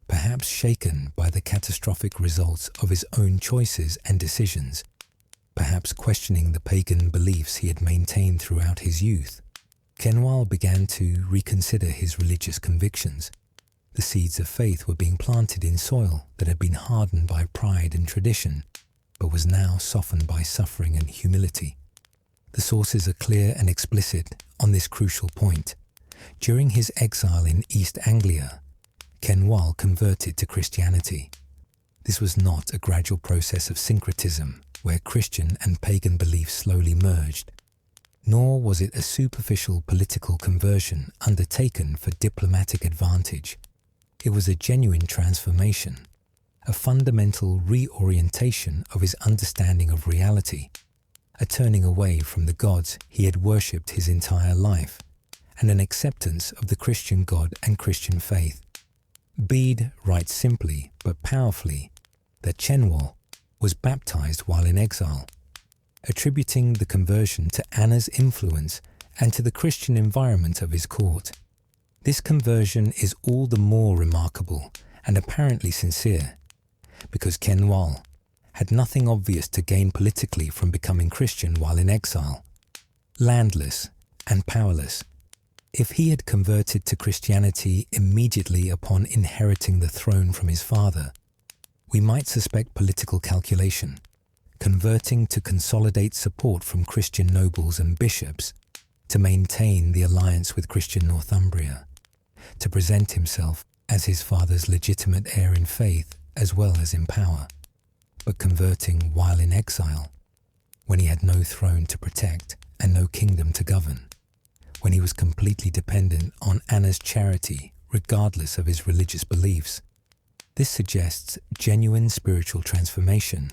perhaps shaken by the catastrophic results of his own choices and decisions, perhaps questioning the pagan beliefs he had maintained throughout his youth, Cenwalh began to reconsider his religious convictions. The seeds of faith were being planted in soil that had been hardened by pride and tradition, but was now softened by suffering and humility. The sources are clear and explicit on this crucial point. During his exile in East Anglia, Cenwalh converted to Christianity. This was not a gradual process of syncretism where Christian and pagan beliefs slowly merged, nor was it a superficial political conversion undertaken for diplomatic advantage. It was a genuine transformation, a fundamental reorientation of his understanding of reality, a turning away from the gods he had worshipped his entire life, and an acceptance of the Christian God and Christian faith. Bede writes simply but powerfully that Cenwalh was baptized while in exile, attributing the conversion to Anna's influence and to the Christian environment of his court. This conversion is all the more remarkable and apparently sincere because Cenwalh had nothing obvious to gain politically from becoming Christian while in exile. Landless and powerless, if he had converted to Christianity immediately upon inheriting the throne from his father, we might suspect political calculation, converting to consolidate support from Christian nobles and bishops, to maintain the alliance with Christian Northumbria, to present himself as his father's legitimate heir in faith as well as in power, but converting while in exile, when he had no throne to protect and no kingdom to govern, when he was completely dependent on Anna's charity regardless of his religious beliefs. This suggests genuine spiritual transformation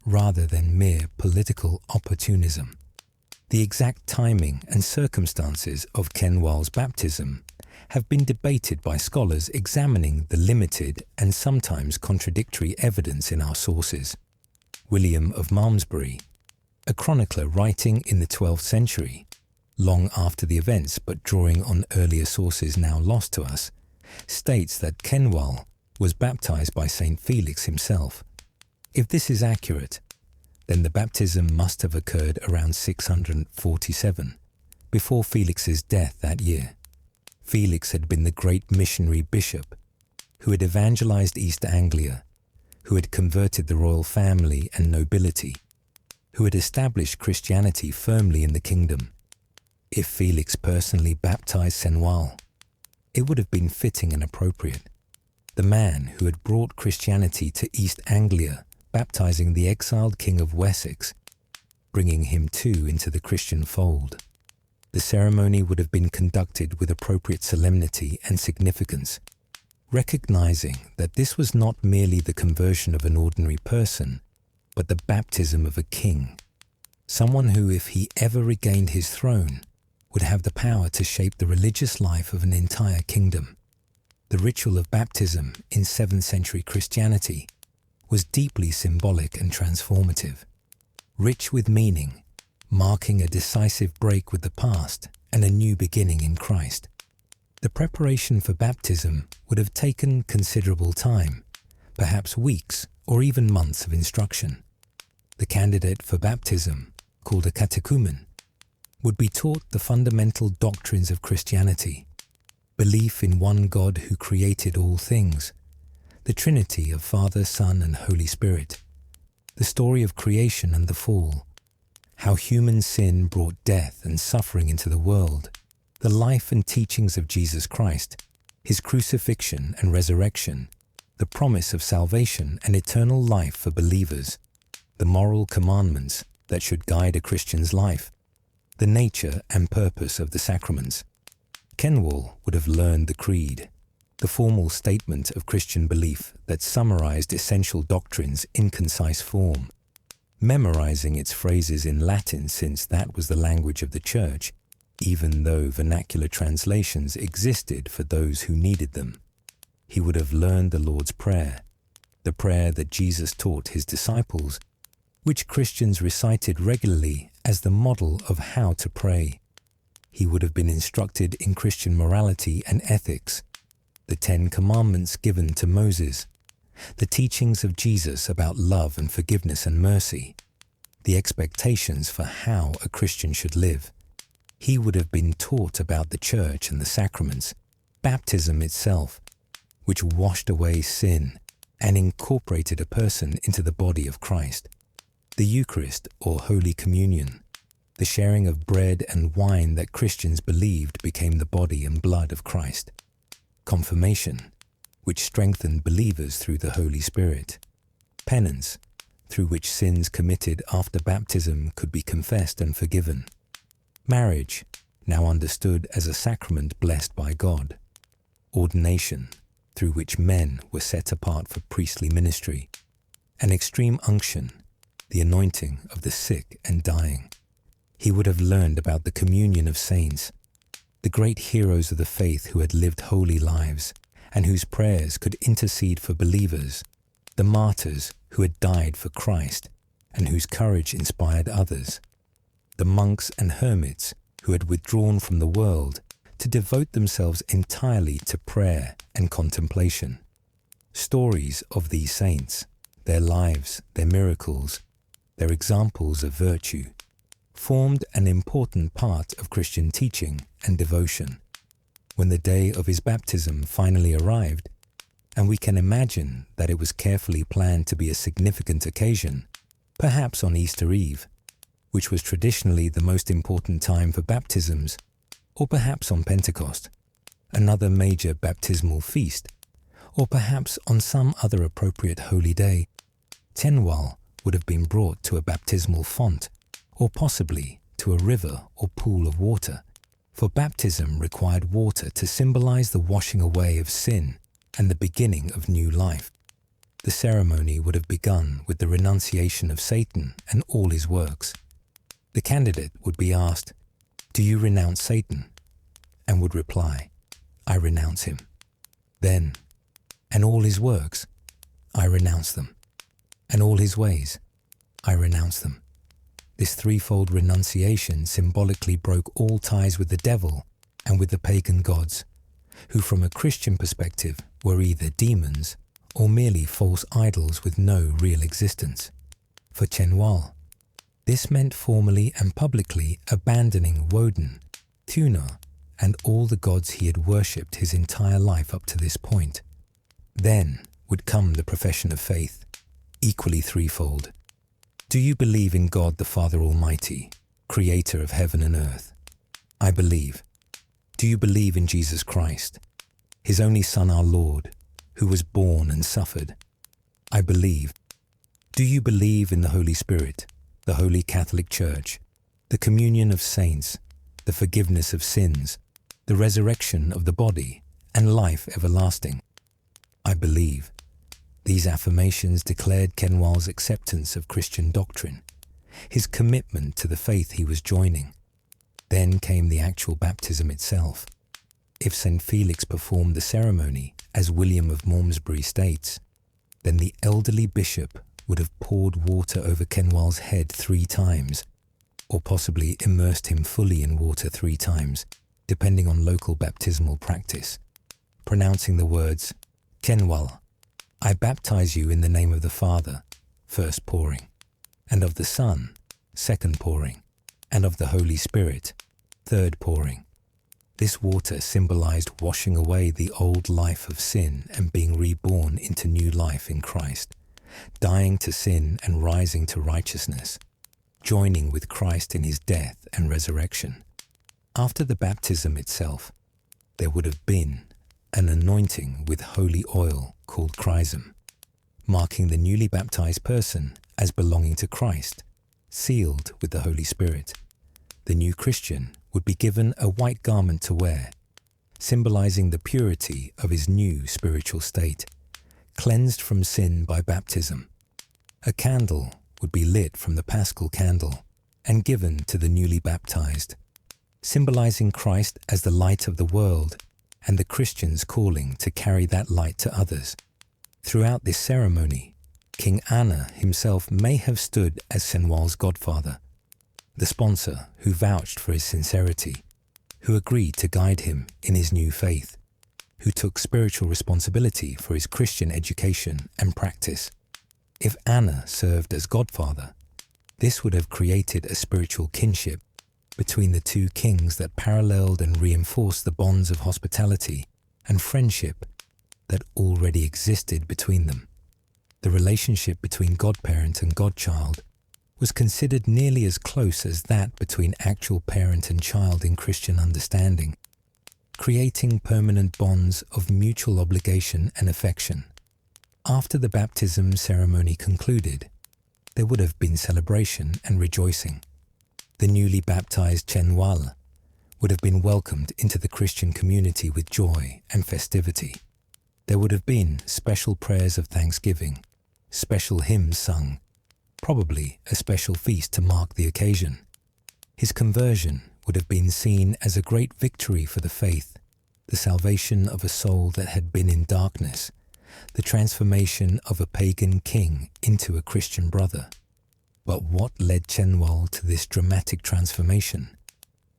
rather than mere political opportunism. The exact timing and circumstances of Cenwalh's baptism have been debated by scholars examining the limited and sometimes contradictory evidence in our sources. William of Malmesbury, a chronicler writing in the 12th century, long after the events but drawing on earlier sources now lost to us, states that Cenwalh was baptized by Saint Felix himself. If this is accurate, then the baptism must have occurred around 647, before Felix's death that year. Felix had been the great missionary bishop who had evangelized East Anglia, who had converted the royal family and nobility, who had established Christianity firmly in the kingdom. If Felix personally baptized Cenwalh, it would have been fitting and appropriate. The man who had brought Christianity to East Anglia, baptizing the exiled King of Wessex, bringing him too into the Christian fold. The ceremony would have been conducted with appropriate solemnity and significance, recognizing that this was not merely the conversion of an ordinary person, but the baptism of a king, someone who, if he ever regained his throne, would have the power to shape the religious life of an entire kingdom. The ritual of baptism in 7th century Christianity was deeply symbolic and transformative, rich with meaning, marking a decisive break with the past and a new beginning in Christ. The preparation for baptism would have taken considerable time, perhaps weeks or even months of instruction. The candidate for baptism, called a catechumen, would be taught the fundamental doctrines of Christianity, belief in one God who created all things, the Trinity of Father, Son, and Holy Spirit, the story of creation and the fall, how human sin brought death and suffering into the world, the life and teachings of Jesus Christ, his crucifixion and resurrection, the promise of salvation and eternal life for believers, the moral commandments that should guide a Christian's life, the nature and purpose of the sacraments. Cenwalh would have learned the Creed, the formal statement of Christian belief that summarized essential doctrines in concise form, memorizing its phrases in Latin since that was the language of the Church, even though vernacular translations existed for those who needed them. He would have learned the Lord's Prayer, the prayer that Jesus taught his disciples, which Christians recited regularly as the model of how to pray. He would have been instructed in Christian morality and ethics, the 10 Commandments given to Moses, the teachings of Jesus about love and forgiveness and mercy, the expectations for how a Christian should live. He would have been taught about the Church and the sacraments, baptism itself, which washed away sin and incorporated a person into the body of Christ, the Eucharist or Holy Communion, the sharing of bread and wine that Christians believed became the body and blood of Christ, confirmation, which strengthened believers through the Holy Spirit, penance, through which sins committed after baptism could be confessed and forgiven, marriage, now understood as a sacrament blessed by God, ordination, through which men were set apart for priestly ministry, and extreme unction, the anointing of the sick and dying. He would have learned about the communion of saints, the great heroes of the faith who had lived holy lives and whose prayers could intercede for believers, the martyrs who had died for Christ and whose courage inspired others, the monks and hermits who had withdrawn from the world to devote themselves entirely to prayer and contemplation. Stories of these saints, their lives, their miracles, their examples of virtue, formed an important part of Christian teaching and devotion. When the day of his baptism finally arrived, and we can imagine that it was carefully planned to be a significant occasion, perhaps on Easter Eve, which was traditionally the most important time for baptisms, or perhaps on Pentecost, another major baptismal feast, or perhaps on some other appropriate holy day, Cenwalh would have been brought to a baptismal font, or possibly to a river or pool of water, for baptism required water to symbolize the washing away of sin and the beginning of new life. The ceremony would have begun with the renunciation of Satan and all his works. The candidate would be asked, "Do you renounce Satan?" and would reply, "I renounce him." Then, "And all his works? I renounce them. And all his ways? I renounce them." This threefold renunciation symbolically broke all ties with the devil and with the pagan gods, who from a Christian perspective were either demons or merely false idols with no real existence. For Cenwalh, this meant formally and publicly abandoning Woden, Thunor, and all the gods he had worshipped his entire life up to this point. Then would come the profession of faith, equally threefold. Do you believe in God the Father Almighty, creator of heaven and earth? I believe. Do you believe in Jesus Christ, his only Son, our Lord, who was born and suffered? I believe. Do you believe in the Holy Spirit, the Holy Catholic Church, the communion of saints, the forgiveness of sins, the resurrection of the body, and life everlasting? I believe. These affirmations declared Cenwalh's acceptance of Christian doctrine, his commitment to the faith he was joining. Then came the actual baptism itself. If Saint Felix performed the ceremony, as William of Malmesbury states, then the elderly bishop would have poured water over Cenwalh's head 3 times, or possibly immersed him fully in water 3 times, depending on local baptismal practice, pronouncing the words, "Cenwalh, I baptize you in the name of the Father," first pouring, and of the Son, second pouring, and of the Holy Spirit, third pouring. This water symbolized washing away the old life of sin and being reborn into new life in Christ, dying to sin and rising to righteousness, joining with Christ in his death and resurrection. After the baptism itself, there would have been an anointing with holy oil called chrism, marking the newly baptized person as belonging to Christ, sealed with the Holy Spirit. The new Christian would be given a white garment to wear, symbolizing the purity of his new spiritual state, cleansed from sin by baptism. A candle would be lit from the Paschal candle and given to the newly baptized, symbolizing Christ as the light of the world and the Christian's calling to carry that light to others. Throughout this ceremony, King Anna himself may have stood as Cenwalh's godfather, the sponsor who vouched for his sincerity, who agreed to guide him in his new faith, who took spiritual responsibility for his Christian education and practice. If Anna served as godfather, this would have created a spiritual kinship between the two kings that paralleled and reinforced the bonds of hospitality and friendship that already existed between them. The relationship between godparent and godchild was considered nearly as close as that between actual parent and child in Christian understanding, creating permanent bonds of mutual obligation and affection. After the baptism ceremony concluded, there would have been celebration and rejoicing. The newly baptized Cenwalh would have been welcomed into the Christian community with joy and festivity. There would have been special prayers of thanksgiving, special hymns sung, probably a special feast to mark the occasion. His conversion would have been seen as a great victory for the faith, the salvation of a soul that had been in darkness, the transformation of a pagan king into a Christian brother. But what led Cenwalh to this dramatic transformation?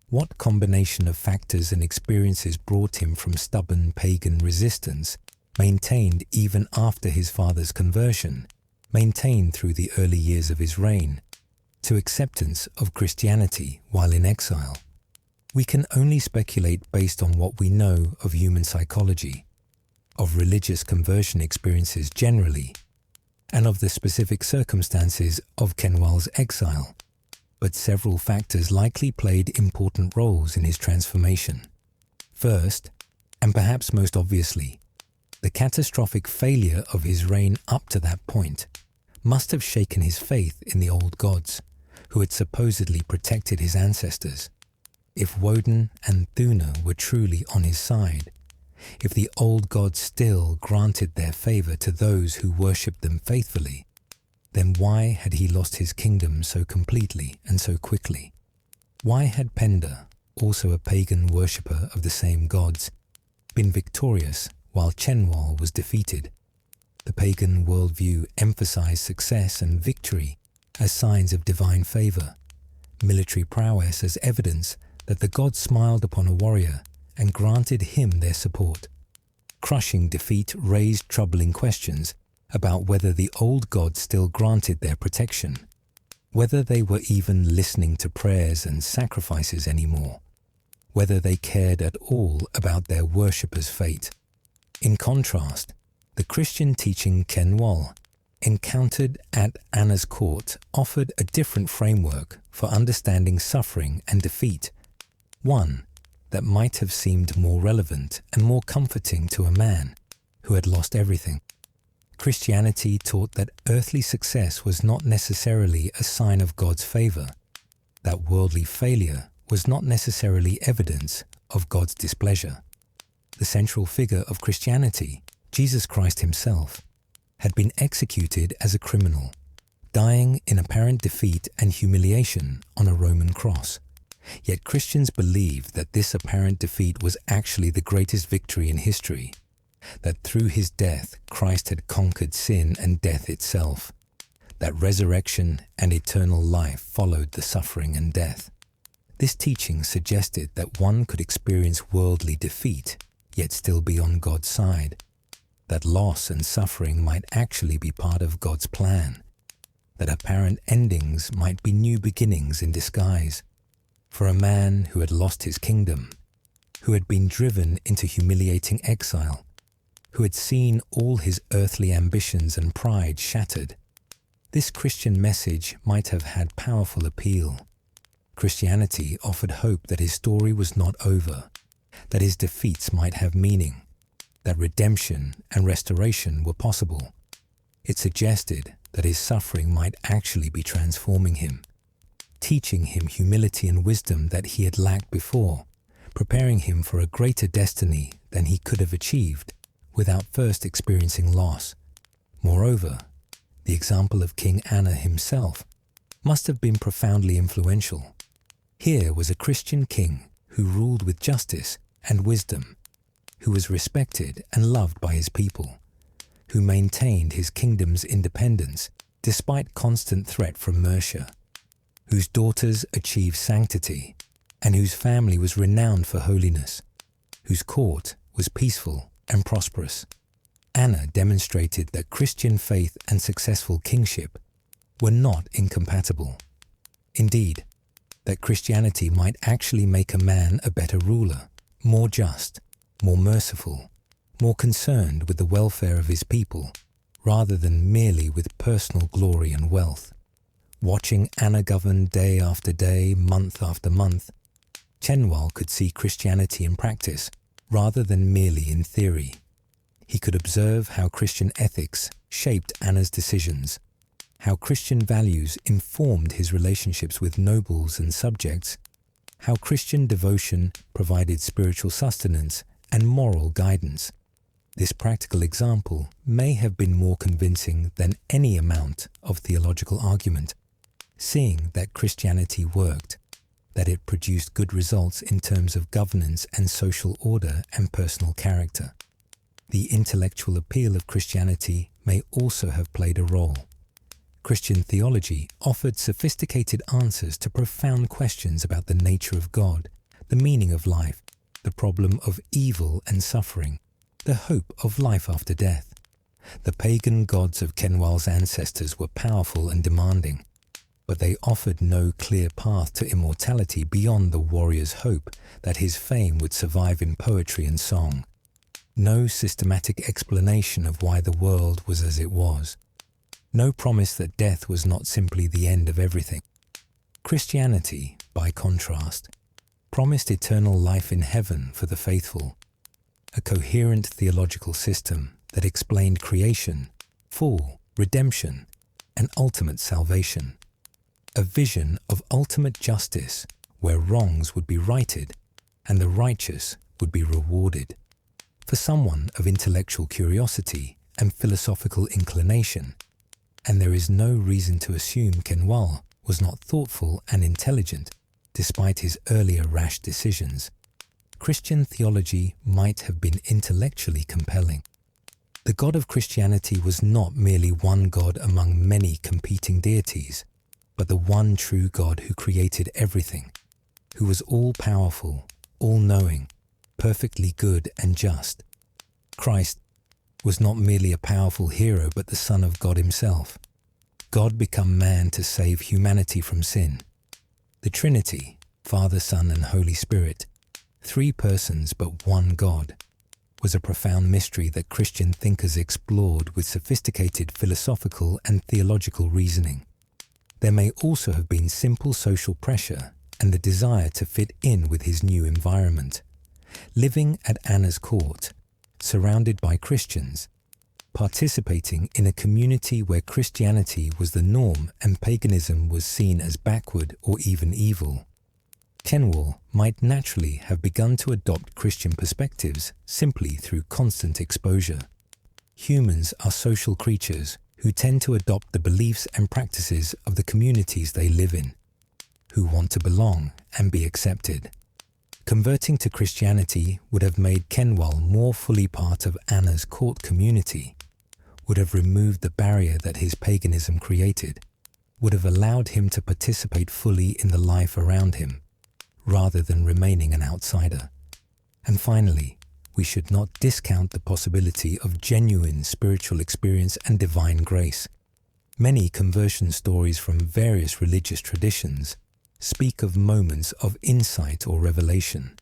What combination of factors and experiences brought him from stubborn pagan resistance, maintained even after his father's conversion, maintained through the early years of his reign, to acceptance of Christianity while in exile? We can only speculate based on what we know of human psychology, of religious conversion experiences generally, and of the specific circumstances of Cenwalh's exile, but several factors likely played important roles in his transformation. First, and perhaps most obviously, the catastrophic failure of his reign up to that point must have shaken his faith in the old gods, who had supposedly protected his ancestors. If Woden and Thuna were truly on his side, if the old gods still granted their favor to those who worshipped them faithfully, then why had he lost his kingdom so completely and so quickly? Why had Penda, also a pagan worshipper of the same gods, been victorious while Cenwalh was defeated? The pagan worldview emphasized success and victory as signs of divine favor, military prowess as evidence that the gods smiled upon a warrior and granted him their support. Crushing defeat raised troubling questions about whether the old gods still granted their protection, whether they were even listening to prayers and sacrifices anymore, whether they cared at all about their worshippers' fate. In contrast, the Christian teaching Cenwalh encountered at Anna's court offered a different framework for understanding suffering and defeat, one that might have seemed more relevant and more comforting to a man who had lost everything. Christianity taught that earthly success was not necessarily a sign of God's favor, that worldly failure was not necessarily evidence of God's displeasure. The central figure of Christianity, Jesus Christ himself, had been executed as a criminal, dying in apparent defeat and humiliation on a Roman cross. Yet Christians believed that this apparent defeat was actually the greatest victory in history, that through his death Christ had conquered sin and death itself, that resurrection and eternal life followed the suffering and death. This teaching suggested that one could experience worldly defeat, yet still be on God's side, that loss and suffering might actually be part of God's plan, that apparent endings might be new beginnings in disguise. For a man who had lost his kingdom, who had been driven into humiliating exile, who had seen all his earthly ambitions and pride shattered. This Christian message might have had powerful appeal. Christianity offered hope that his story was not over, that his defeats might have meaning, that redemption and restoration were possible. It suggested that his suffering might actually be transforming him, teaching him humility and wisdom that he had lacked before, preparing him for a greater destiny than he could have achieved without first experiencing loss. Moreover, the example of King Anna himself must have been profoundly influential. Here was a Christian king who ruled with justice and wisdom, who was respected and loved by his people, who maintained his kingdom's independence despite constant threat from Mercia, whose daughters achieved sanctity, and whose family was renowned for holiness, whose court was peaceful and prosperous. Anna demonstrated that Christian faith and successful kingship were not incompatible. Indeed, that Christianity might actually make a man a better ruler, more just, more merciful, more concerned with the welfare of his people, rather than merely with personal glory and wealth. Watching Anna govern day after day, month after month, Cenwalh could see Christianity in practice, rather than merely in theory. He could observe how Christian ethics shaped Anna's decisions, how Christian values informed his relationships with nobles and subjects, how Christian devotion provided spiritual sustenance and moral guidance. This practical example may have been more convincing than any amount of theological argument, seeing that Christianity worked, that it produced good results in terms of governance and social order and personal character. The intellectual appeal of Christianity may also have played a role. Christian theology offered sophisticated answers to profound questions about the nature of God, the meaning of life, the problem of evil and suffering, the hope of life after death. The pagan gods of Cenwalh's ancestors were powerful and demanding, but they offered no clear path to immortality beyond the warrior's hope that his fame would survive in poetry and song. No systematic explanation of why the world was as it was. No promise that death was not simply the end of everything. Christianity, by contrast, promised eternal life in heaven for the faithful, a coherent theological system that explained creation, fall, redemption, and ultimate salvation. A vision of ultimate justice where wrongs would be righted and the righteous would be rewarded. For someone of intellectual curiosity and philosophical inclination, and there is no reason to assume Cenwalh was not thoughtful and intelligent despite his earlier rash decisions, Christian theology might have been intellectually compelling. The God of Christianity was not merely one God among many competing deities, but the one true God who created everything, who was all-powerful, all-knowing, perfectly good and just. Christ was not merely a powerful hero, but the Son of God himself. God become man to save humanity from sin. The Trinity, Father, Son, and Holy Spirit, three persons but one God, was a profound mystery that Christian thinkers explored with sophisticated philosophical and theological reasoning. There may also have been simple social pressure and the desire to fit in with his new environment. Living at Anna's court, surrounded by Christians, participating in a community where Christianity was the norm and paganism was seen as backward or even evil, Cenwalh might naturally have begun to adopt Christian perspectives simply through constant exposure. Humans are social creatures who tend to adopt the beliefs and practices of the communities they live in, who want to belong and be accepted. Converting to Christianity would have made Cenwalh more fully part of Anna's court community, would have removed the barrier that his paganism created, would have allowed him to participate fully in the life around him, rather than remaining an outsider. And finally, we should not discount the possibility of genuine spiritual experience and divine grace. Many conversion stories from various religious traditions speak of moments of insight or revelation,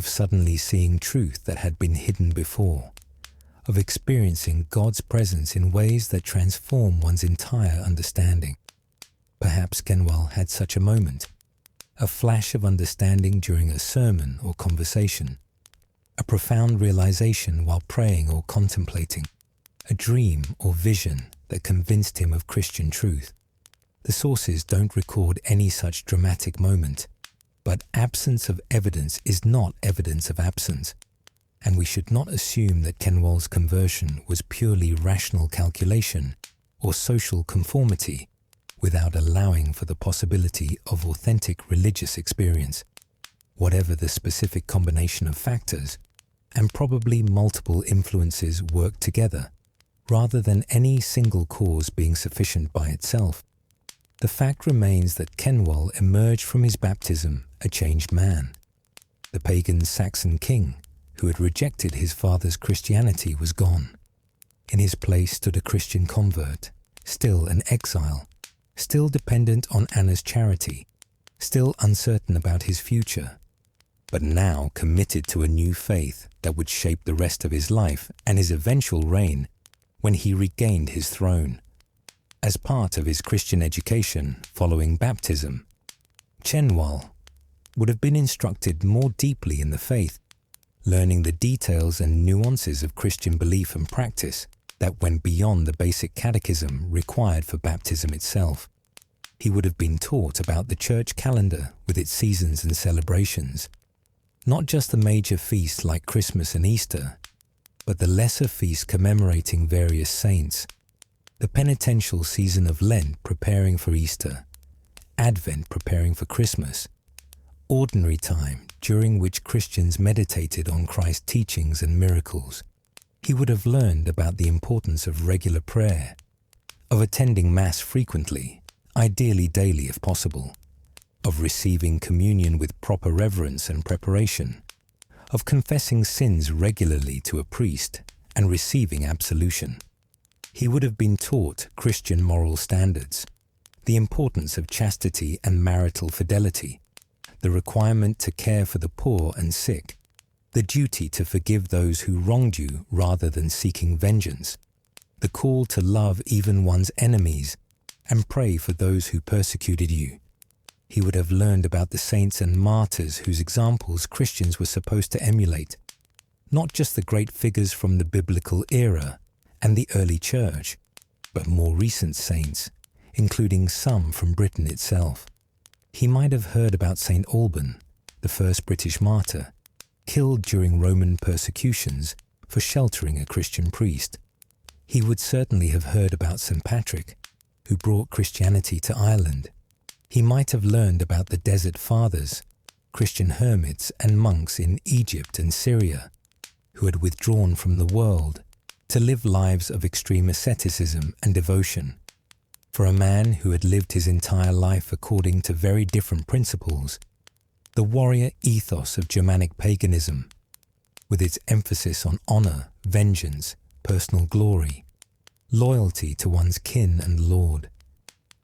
of suddenly seeing truth that had been hidden before, of experiencing God's presence in ways that transform one's entire understanding. Perhaps Cenwalh had such a moment, a flash of understanding during a sermon or conversation, a profound realization while praying or contemplating, a dream or vision that convinced him of Christian truth. The sources don't record any such dramatic moment, but absence of evidence is not evidence of absence, and we should not assume that Cenwalh's conversion was purely rational calculation or social conformity without allowing for the possibility of authentic religious experience, whatever the specific combination of factors, and probably multiple influences work together, rather than any single cause being sufficient by itself. The fact remains that Cenwalh emerged from his baptism a changed man. The pagan Saxon king, who had rejected his father's Christianity, was gone. In his place stood a Christian convert, still an exile, still dependent on Anna's charity, still uncertain about his future, but now committed to a new faith that would shape the rest of his life and his eventual reign when he regained his throne. As part of his Christian education following baptism, Cenwalh would have been instructed more deeply in the faith, learning the details and nuances of Christian belief and practice that went beyond the basic catechism required for baptism itself. He would have been taught about the church calendar with its seasons and celebrations, not just the major feasts like Christmas and Easter, but the lesser feasts commemorating various saints, the penitential season of Lent preparing for Easter, Advent preparing for Christmas, ordinary time during which Christians meditated on Christ's teachings and miracles. He would have learned about the importance of regular prayer, of attending Mass frequently, ideally daily if possible, of receiving communion with proper reverence and preparation, of confessing sins regularly to a priest and receiving absolution. He would have been taught Christian moral standards, the importance of chastity and marital fidelity, the requirement to care for the poor and sick, the duty to forgive those who wronged you rather than seeking vengeance, the call to love even one's enemies and pray for those who persecuted you. He would have learned about the saints and martyrs whose examples Christians were supposed to emulate, not just the great figures from the biblical era and the early church, but more recent saints, including some from Britain itself. He might have heard about St. Alban, the first British martyr, killed during Roman persecutions for sheltering a Christian priest. He would certainly have heard about St. Patrick, who brought Christianity to Ireland. He might have learned about the Desert Fathers, Christian hermits and monks in Egypt and Syria, who had withdrawn from the world to live lives of extreme asceticism and devotion. For a man who had lived his entire life according to very different principles, the warrior ethos of Germanic paganism, with its emphasis on honor, vengeance, personal glory, loyalty to one's kin and lord.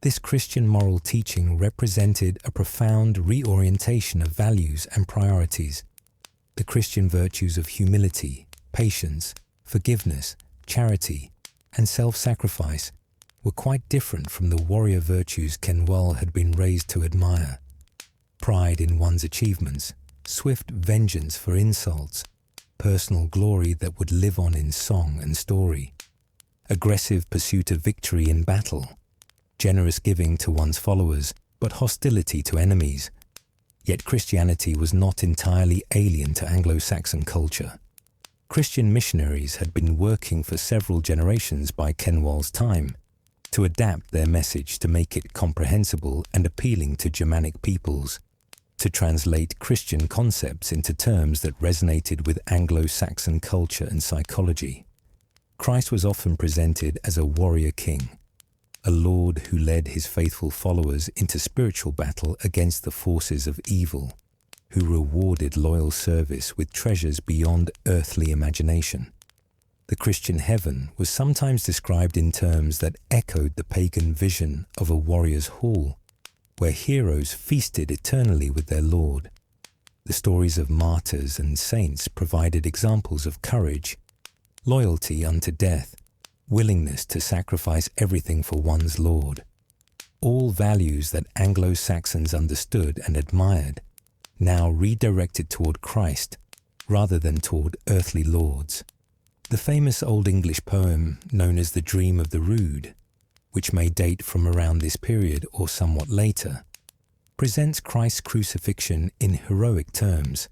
This Christian moral teaching represented a profound reorientation of values and priorities. The Christian virtues of humility, patience, forgiveness, charity, and self-sacrifice were quite different from the warrior virtues Cenwalh had been raised to admire. Pride in one's achievements, swift vengeance for insults, personal glory that would live on in song and story, aggressive pursuit of victory in battle, generous giving to one's followers, but hostility to enemies. Yet Christianity was not entirely alien to Anglo-Saxon culture. Christian missionaries had been working for several generations by Cenwalh's time to adapt their message to make it comprehensible and appealing to Germanic peoples, to translate Christian concepts into terms that resonated with Anglo-Saxon culture and psychology. Christ was often presented as a warrior king, a lord who led his faithful followers into spiritual battle against the forces of evil, who rewarded loyal service with treasures beyond earthly imagination. The Christian heaven was sometimes described in terms that echoed the pagan vision of a warrior's hall, where heroes feasted eternally with their lord. The stories of martyrs and saints provided examples of courage, loyalty unto death, willingness to sacrifice everything for one's Lord. All values that Anglo-Saxons understood and admired, now redirected toward Christ rather than toward earthly lords. The famous Old English poem known as The Dream of the Rood, which may date from around this period or somewhat later, presents Christ's crucifixion in heroic terms,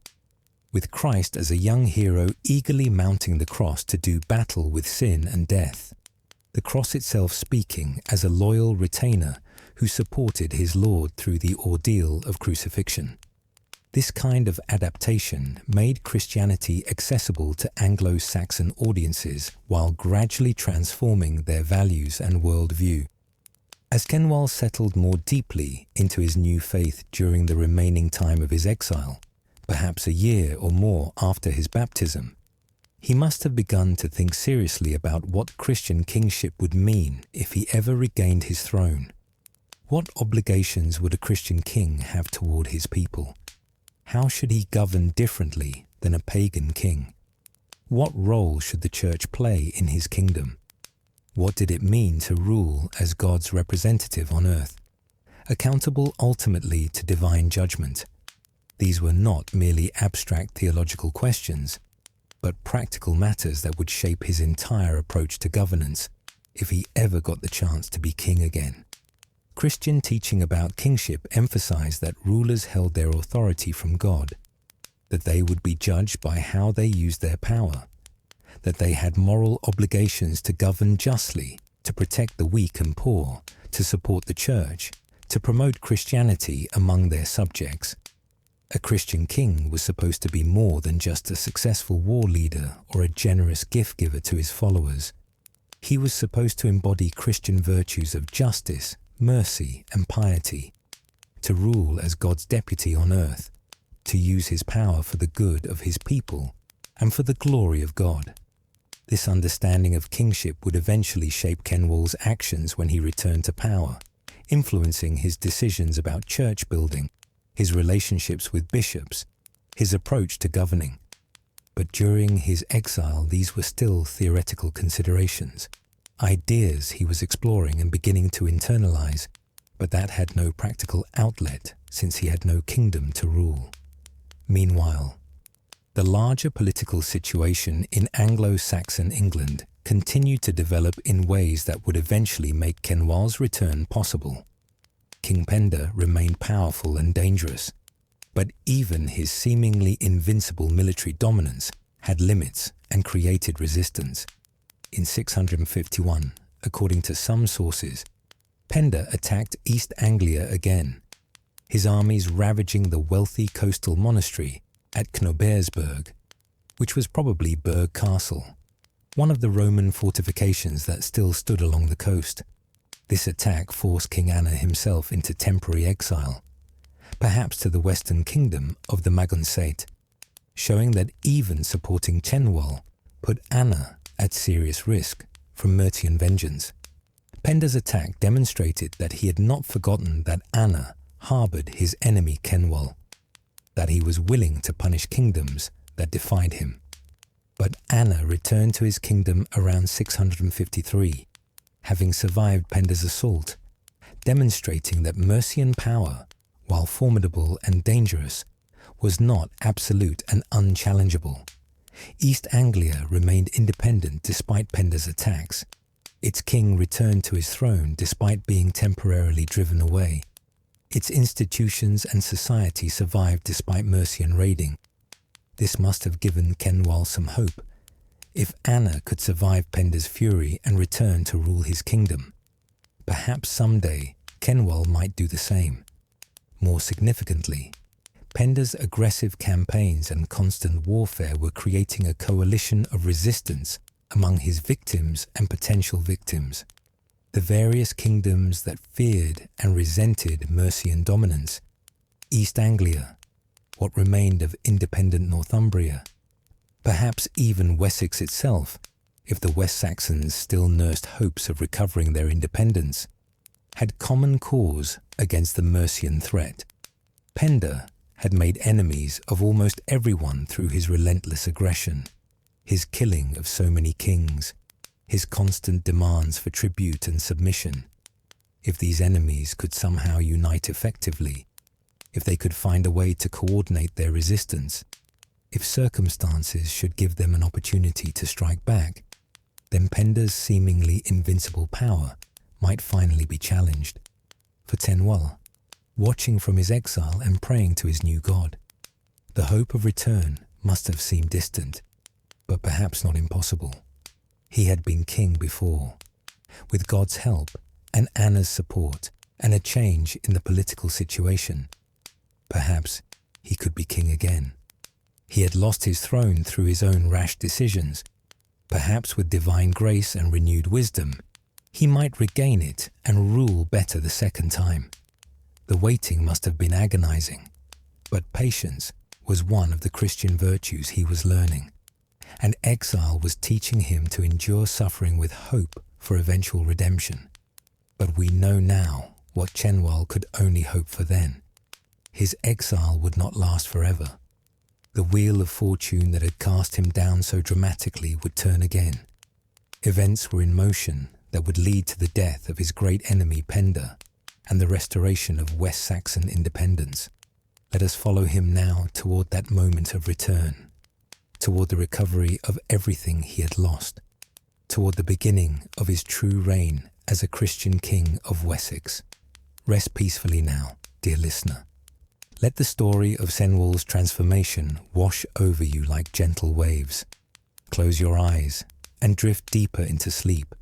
with Christ as a young hero eagerly mounting the cross to do battle with sin and death, the cross itself speaking as a loyal retainer who supported his Lord through the ordeal of crucifixion. This kind of adaptation made Christianity accessible to Anglo-Saxon audiences while gradually transforming their values and worldview. As Cenwalh settled more deeply into his new faith during the remaining time of his exile, perhaps a year or more after his baptism, he must have begun to think seriously about what Christian kingship would mean if he ever regained his throne. What obligations would a Christian king have toward his people? How should he govern differently than a pagan king? What role should the church play in his kingdom? What did it mean to rule as God's representative on earth, accountable ultimately to divine judgment? These were not merely abstract theological questions, but practical matters that would shape his entire approach to governance if he ever got the chance to be king again. Christian teaching about kingship emphasized that rulers held their authority from God, that they would be judged by how they used their power, that they had moral obligations to govern justly, to protect the weak and poor, to support the church, to promote Christianity among their subjects. A Christian king was supposed to be more than just a successful war leader or a generous gift giver to his followers. He was supposed to embody Christian virtues of justice, mercy, and piety, to rule as God's deputy on earth, to use his power for the good of his people and for the glory of God. This understanding of kingship would eventually shape Cenwalh's actions when he returned to power, influencing his decisions about church building, his relationships with bishops, his approach to governing. But during his exile, these were still theoretical considerations, ideas he was exploring and beginning to internalize, but that had no practical outlet since he had no kingdom to rule. Meanwhile, the larger political situation in Anglo-Saxon England continued to develop in ways that would eventually make Cenwalh's return possible. King Penda remained powerful and dangerous, but even his seemingly invincible military dominance had limits and created resistance. In 651, according to some sources, Penda attacked East Anglia again, his armies ravaging the wealthy coastal monastery at Knobersburg, which was probably Burg Castle, one of the Roman fortifications that still stood along the coast. This attack forced King Anna himself into temporary exile, perhaps to the western kingdom of the Magonsate, showing that even supporting Cenwalh put Anna at serious risk from Mercian vengeance. Penda's attack demonstrated that he had not forgotten that Anna harbored his enemy Cenwalh, that he was willing to punish kingdoms that defied him. But Anna returned to his kingdom around 653, having survived Penda's assault, demonstrating that Mercian power, while formidable and dangerous, was not absolute and unchallengeable. East Anglia remained independent despite Penda's attacks. Its king returned to his throne despite being temporarily driven away. Its institutions and society survived despite Mercian raiding. This must have given Cenwalh some hope. If Anna could survive Penda's fury and return to rule his kingdom, perhaps someday Cenwalh might do the same. More significantly, Penda's aggressive campaigns and constant warfare were creating a coalition of resistance among his victims and potential victims. The various kingdoms that feared and resented Mercian dominance, East Anglia, what remained of independent Northumbria, perhaps even Wessex itself, if the West Saxons still nursed hopes of recovering their independence, had common cause against the Mercian threat. Penda had made enemies of almost everyone through his relentless aggression, his killing of so many kings, his constant demands for tribute and submission. If these enemies could somehow unite effectively, if they could find a way to coordinate their resistance, if circumstances should give them an opportunity to strike back, then Penda's seemingly invincible power might finally be challenged. For Cenwalh, watching from his exile and praying to his new god, the hope of return must have seemed distant, but perhaps not impossible. He had been king before. With God's help and Anna's support and a change in the political situation, perhaps he could be king again. He had lost his throne through his own rash decisions. Perhaps with divine grace and renewed wisdom, he might regain it and rule better the second time. The waiting must have been agonizing, but patience was one of the Christian virtues he was learning, and exile was teaching him to endure suffering with hope for eventual redemption. But we know now what Cenwalh could only hope for then. His exile would not last forever. The wheel of fortune that had cast him down so dramatically would turn again. Events were in motion that would lead to the death of his great enemy Penda and the restoration of West Saxon independence. Let us follow him now toward that moment of return, toward the recovery of everything he had lost, toward the beginning of his true reign as a Christian king of Wessex. Rest peacefully now, dear listener. Let the story of Cenwalh's transformation wash over you like gentle waves. Close your eyes and drift deeper into sleep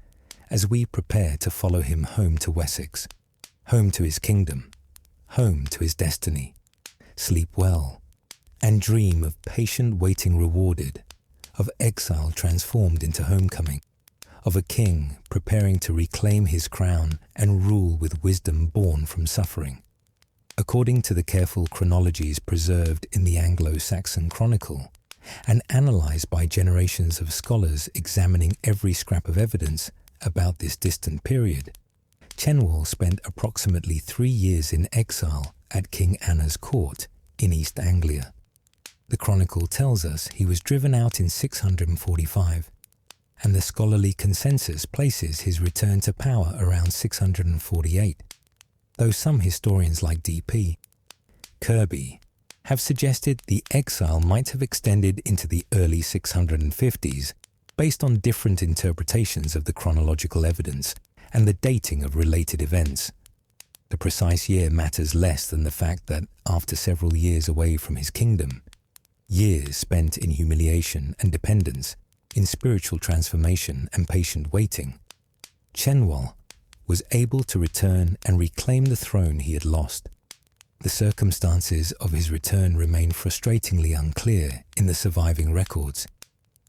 as we prepare to follow him home to Wessex, home to his kingdom, home to his destiny. Sleep well and dream of patient waiting rewarded, of exile transformed into homecoming, of a king preparing to reclaim his crown and rule with wisdom born from suffering. According to the careful chronologies preserved in the Anglo-Saxon Chronicle and analysed by generations of scholars examining every scrap of evidence about this distant period, Cenwalh spent approximately 3 years in exile at King Anna's court in East Anglia. The Chronicle tells us he was driven out in 645, and the scholarly consensus places his return to power around 648. Though some historians like D.P. Kirby have suggested the exile might have extended into the early 650s based on different interpretations of the chronological evidence and the dating of related events. The precise year matters less than the fact that after several years away from his kingdom, years spent in humiliation and dependence, in spiritual transformation and patient waiting, Cenwalh was able to return and reclaim the throne he had lost. The circumstances of his return remain frustratingly unclear in the surviving records,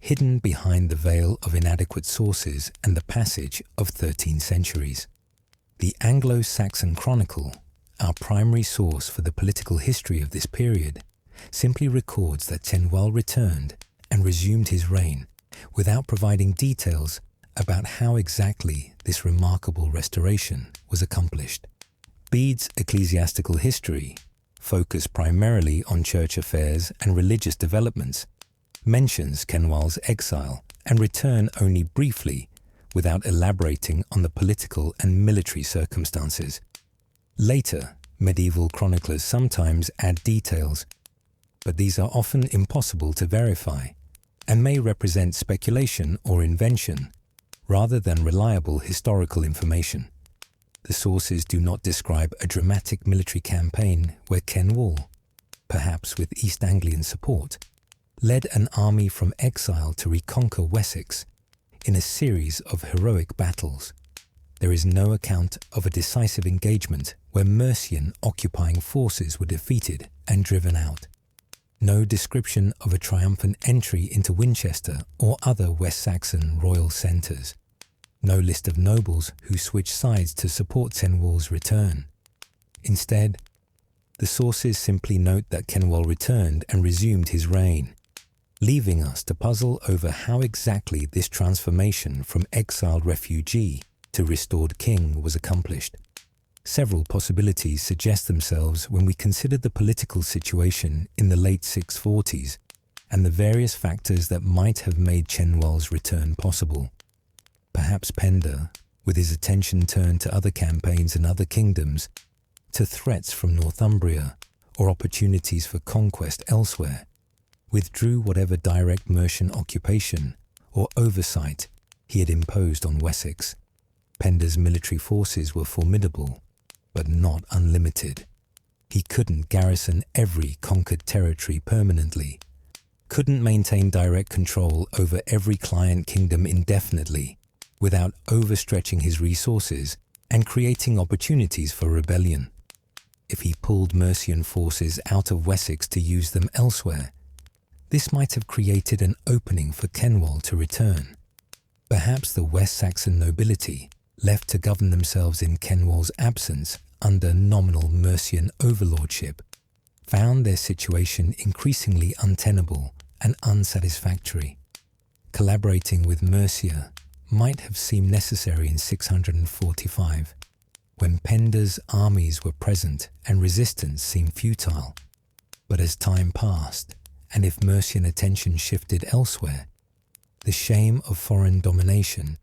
hidden behind the veil of inadequate sources and the passage of 13 centuries. The Anglo-Saxon Chronicle, our primary source for the political history of this period, simply records that Cenwalh returned and resumed his reign without providing details about how exactly this remarkable restoration was accomplished. Bede's ecclesiastical history, focused primarily on church affairs and religious developments, mentions Cenwalh's exile and return only briefly without elaborating on the political and military circumstances. Later, medieval chroniclers sometimes add details, but these are often impossible to verify and may represent speculation or invention rather than reliable historical information. The sources do not describe a dramatic military campaign where Cenwalh, perhaps with East Anglian support, led an army from exile to reconquer Wessex in a series of heroic battles. There is no account of a decisive engagement where Mercian occupying forces were defeated and driven out. No description of a triumphant entry into Winchester or other West Saxon royal centres. No list of nobles who switched sides to support Cenwalh's return. Instead, the sources simply note that Cenwalh returned and resumed his reign, leaving us to puzzle over how exactly this transformation from exiled refugee to restored king was accomplished. Several possibilities suggest themselves when we consider the political situation in the late 640s and the various factors that might have made Cenwalh's return possible. Perhaps Penda, with his attention turned to other campaigns and other kingdoms, to threats from Northumbria or opportunities for conquest elsewhere, withdrew whatever direct Mercian occupation or oversight he had imposed on Wessex. Penda's military forces were formidable, but not unlimited. He couldn't garrison every conquered territory permanently, couldn't maintain direct control over every client kingdom indefinitely without overstretching his resources and creating opportunities for rebellion. If he pulled Mercian forces out of Wessex to use them elsewhere, this might have created an opening for Cenwalh to return. Perhaps the West Saxon nobility, left to govern themselves in Cenwalh's absence under nominal Mercian overlordship, found their situation increasingly untenable and unsatisfactory. Collaborating with Mercia might have seemed necessary in 645, when Penda's armies were present and resistance seemed futile. But as time passed, and if Mercian attention shifted elsewhere, the shame of foreign domination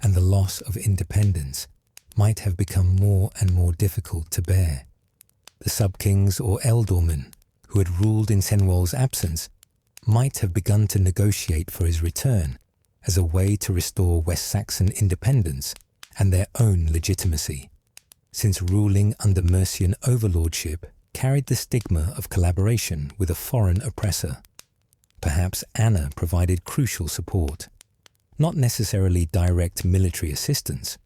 and the loss of independence might have become more and more difficult to bear. The sub-kings or ealdormen who had ruled in Cenwalh's absence might have begun to negotiate for his return as a way to restore West Saxon independence and their own legitimacy, since ruling under Mercian overlordship carried the stigma of collaboration with a foreign oppressor. Perhaps Anna provided crucial support, not necessarily direct military assistance,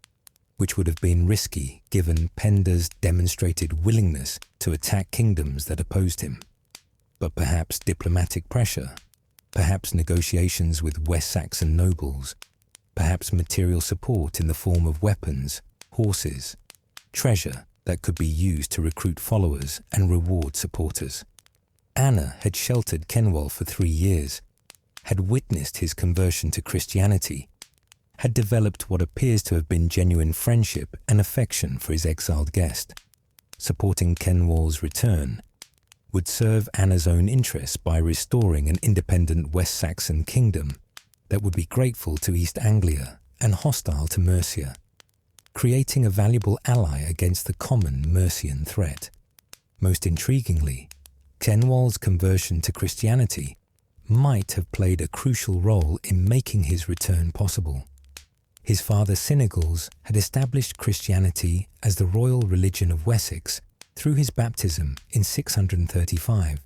which would have been risky given Penda's demonstrated willingness to attack kingdoms that opposed him, but perhaps diplomatic pressure, perhaps negotiations with West Saxon nobles, perhaps material support in the form of weapons, horses, treasure that could be used to recruit followers and reward supporters. Anna had sheltered Cenwalh for 3 years, had witnessed his conversion to Christianity, had developed what appears to have been genuine friendship and affection for his exiled guest. Supporting Cenwalh's return would serve Anna's own interests by restoring an independent West Saxon kingdom that would be grateful to East Anglia and hostile to Mercia, creating a valuable ally against the common Mercian threat. Most intriguingly, Cenwalh's conversion to Christianity might have played a crucial role in making his return possible. His father Cynegils had established Christianity as the royal religion of Wessex through his baptism in 635,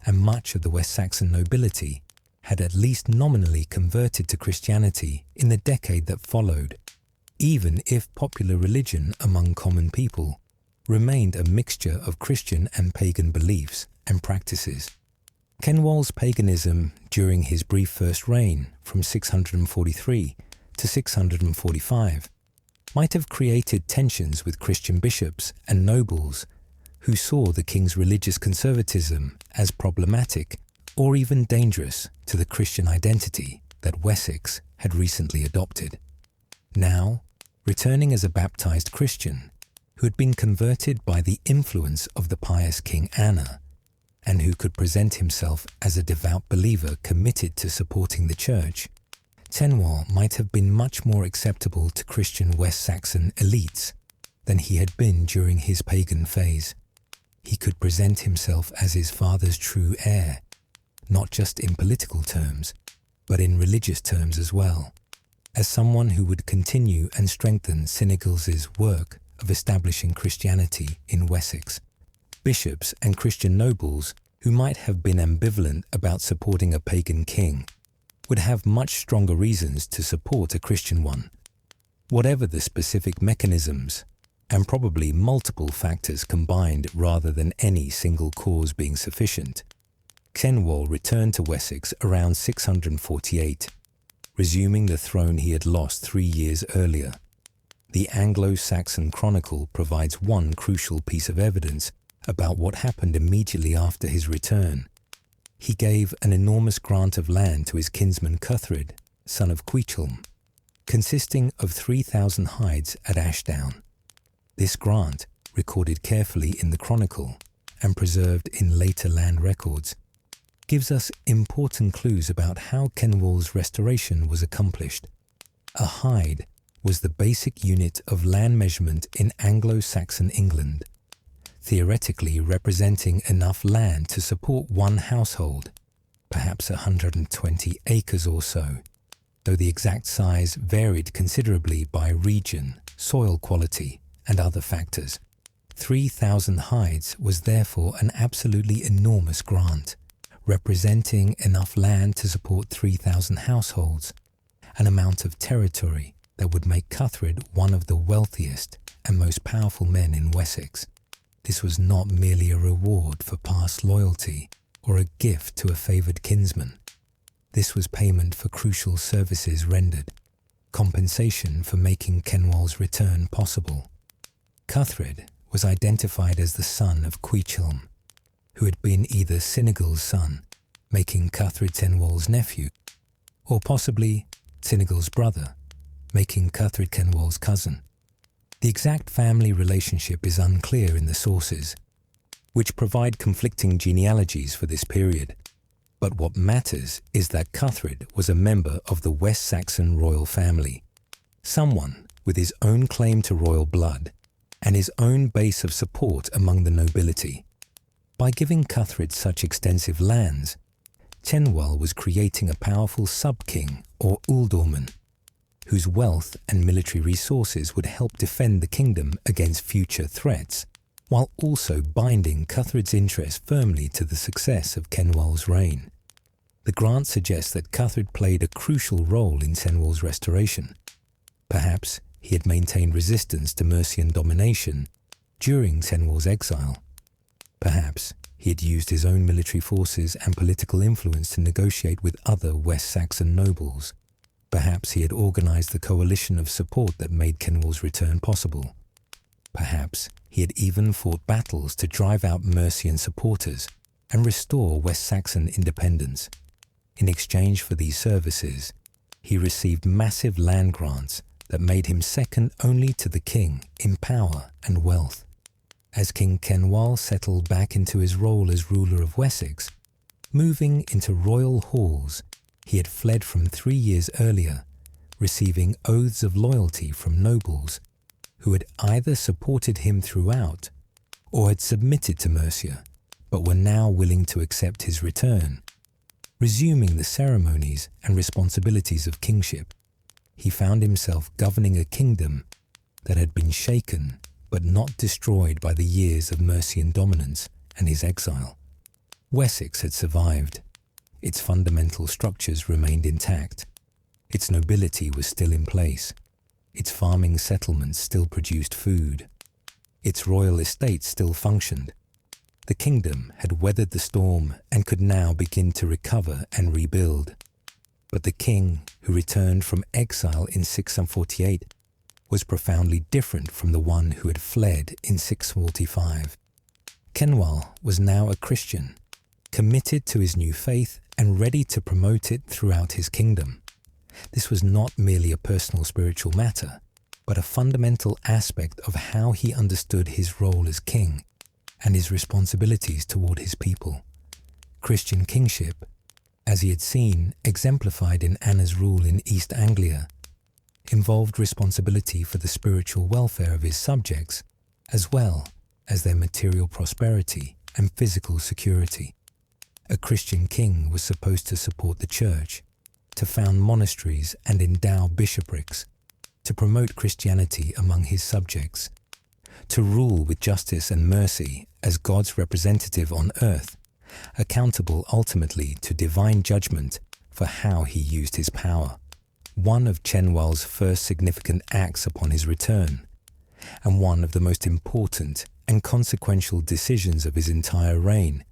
and much of the West Saxon nobility had at least nominally converted to Christianity in the decade that followed, even if popular religion among common people remained a mixture of Christian and pagan beliefs and practices. Cenwalh's paganism during his brief first reign from 643 to 645 might have created tensions with Christian bishops and nobles who saw the king's religious conservatism as problematic or even dangerous to the Christian identity that Wessex had recently adopted. Now, returning as a baptized Christian who had been converted by the influence of the pious King Anna, and who could present himself as a devout believer committed to supporting the church, Cenwalh might have been much more acceptable to Christian West Saxon elites than he had been during his pagan phase. He could present himself as his father's true heir, not just in political terms, but in religious terms as well, as someone who would continue and strengthen Cynegils' work of establishing Christianity in Wessex. Bishops and Christian nobles who might have been ambivalent about supporting a pagan king would have much stronger reasons to support a Christian one. Whatever the specific mechanisms, and probably multiple factors combined rather than any single cause being sufficient, Cenwalh returned to Wessex around 648, resuming the throne he had lost 3 years earlier. The Anglo-Saxon Chronicle provides one crucial piece of evidence about what happened immediately after his return. He gave an enormous grant of land to his kinsman Cuthred, son of Cuichelm, consisting of 3,000 hides at Ashdown. This grant, recorded carefully in the Chronicle and preserved in later land records, gives us important clues about how Cenwalh's restoration was accomplished. A hide was the basic unit of land measurement in Anglo-Saxon England, theoretically representing enough land to support one household, perhaps 120 acres or so, though the exact size varied considerably by region, soil quality, and other factors. 3,000 hides was therefore an absolutely enormous grant, representing enough land to support 3,000 households, an amount of territory that would make Cuthred one of the wealthiest and most powerful men in Wessex. This was not merely a reward for past loyalty or a gift to a favoured kinsman. This was payment for crucial services rendered, compensation for making Cenwalh's return possible. Cuthred was identified as the son of Cuichelm, who had been either Cynegal's son, making Cuthred Cenwalh's nephew, or possibly Cynegal's brother, making Cuthred Cenwalh's cousin. The exact family relationship is unclear in the sources, which provide conflicting genealogies for this period. But what matters is that Cuthred was a member of the West Saxon royal family, someone with his own claim to royal blood and his own base of support among the nobility. By giving Cuthred such extensive lands, Cenwalh was creating a powerful sub-king or ealdorman, whose wealth and military resources would help defend the kingdom against future threats, while also binding Cuthred's interest firmly to the success of Cenwalh's reign. The grant suggests that Cuthred played a crucial role in Cenwalh's restoration. Perhaps he had maintained resistance to Mercian domination during Cenwalh's exile. Perhaps he had used his own military forces and political influence to negotiate with other West Saxon nobles. Perhaps he had organized the coalition of support that made Cenwalh's return possible. Perhaps he had even fought battles to drive out Mercian supporters and restore West Saxon independence. In exchange for these services, he received massive land grants that made him second only to the king in power and wealth. As King Cenwalh settled back into his role as ruler of Wessex, moving into royal halls he had fled from 3 years earlier, receiving oaths of loyalty from nobles who had either supported him throughout or had submitted to Mercia, but were now willing to accept his return. Resuming the ceremonies and responsibilities of kingship, he found himself governing a kingdom that had been shaken but not destroyed by the years of Mercian dominance and his exile. Wessex had survived. Its fundamental structures remained intact. Its nobility was still in place. Its farming settlements still produced food. Its royal estates still functioned. The kingdom had weathered the storm and could now begin to recover and rebuild. But the king, who returned from exile in 648, was profoundly different from the one who had fled in 645. Cenwalh was now a Christian, committed to his new faith and ready to promote it throughout his kingdom. This was not merely a personal spiritual matter, but a fundamental aspect of how he understood his role as king and his responsibilities toward his people. Christian kingship, as he had seen exemplified in Anna's rule in East Anglia, involved responsibility for the spiritual welfare of his subjects, as well as their material prosperity and physical security. A Christian king was supposed to support the church, to found monasteries and endow bishoprics, to promote Christianity among his subjects, to rule with justice and mercy as God's representative on earth, accountable ultimately to divine judgment for how he used his power. One of Cenwalh's first significant acts upon his return, and one of the most important and consequential decisions of his entire reign,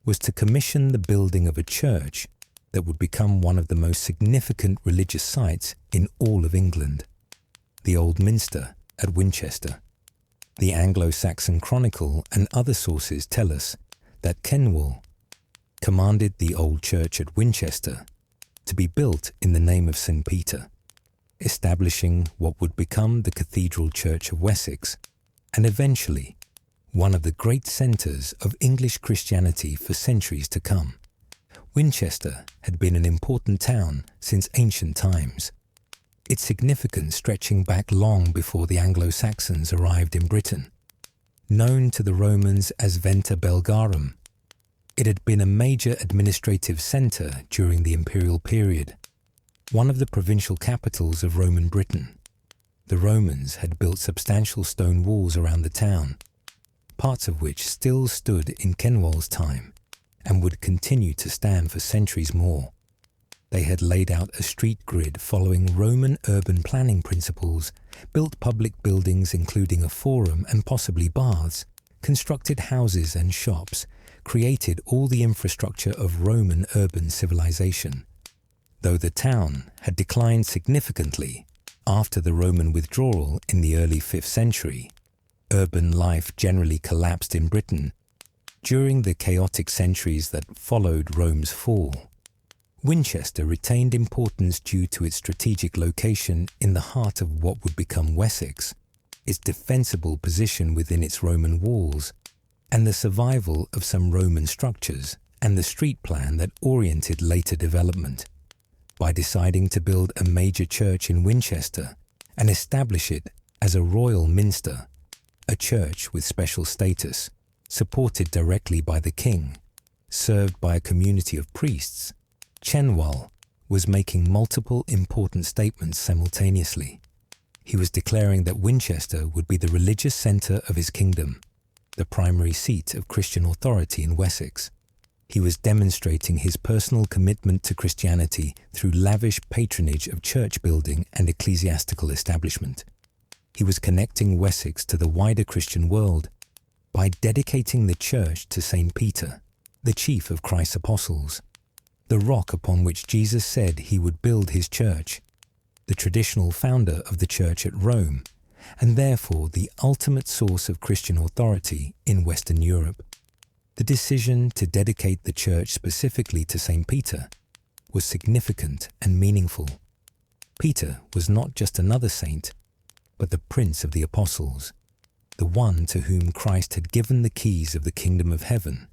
was to commission the building of a church that would become one of the most significant religious sites in all of England, the Old Minster at Winchester. The Anglo-Saxon Chronicle and other sources tell us that Cenwalh commanded the old church at Winchester to be built in the name of St. Peter, establishing what would become the Cathedral Church of Wessex and eventually one of the great centres of English Christianity for centuries to come. Winchester had been an important town since ancient times, its significance stretching back long before the Anglo-Saxons arrived in Britain. Known to the Romans as Venta Belgarum, it had been a major administrative centre during the imperial period, one of the provincial capitals of Roman Britain. The Romans had built substantial stone walls around the town, parts of which still stood in Cenwalh's time and would continue to stand for centuries more. They had laid out a street grid following Roman urban planning principles, built public buildings including a forum and possibly baths, constructed houses and shops, created all the infrastructure of Roman urban civilization. Though the town had declined significantly after the Roman withdrawal in the early 5th century, urban life generally collapsed in Britain during the chaotic centuries that followed Rome's fall. Winchester retained importance due to its strategic location in the heart of what would become Wessex, its defensible position within its Roman walls, and the survival of some Roman structures and the street plan that oriented later development. By deciding to build a major church in Winchester and establish it as a royal minster, a church with special status, supported directly by the king, served by a community of priests, Cenwalh was making multiple important statements simultaneously. He was declaring that Winchester would be the religious centre of his kingdom, the primary seat of Christian authority in Wessex. He was demonstrating his personal commitment to Christianity through lavish patronage of church building and ecclesiastical establishment. He was connecting Wessex to the wider Christian world by dedicating the church to Saint Peter, the chief of Christ's apostles, the rock upon which Jesus said he would build his church, the traditional founder of the church at Rome, and therefore the ultimate source of Christian authority in Western Europe. The decision to dedicate the church specifically to Saint Peter was significant and meaningful. Peter was not just another saint, but the Prince of the Apostles, the one to whom Christ had given the keys of the kingdom of heaven,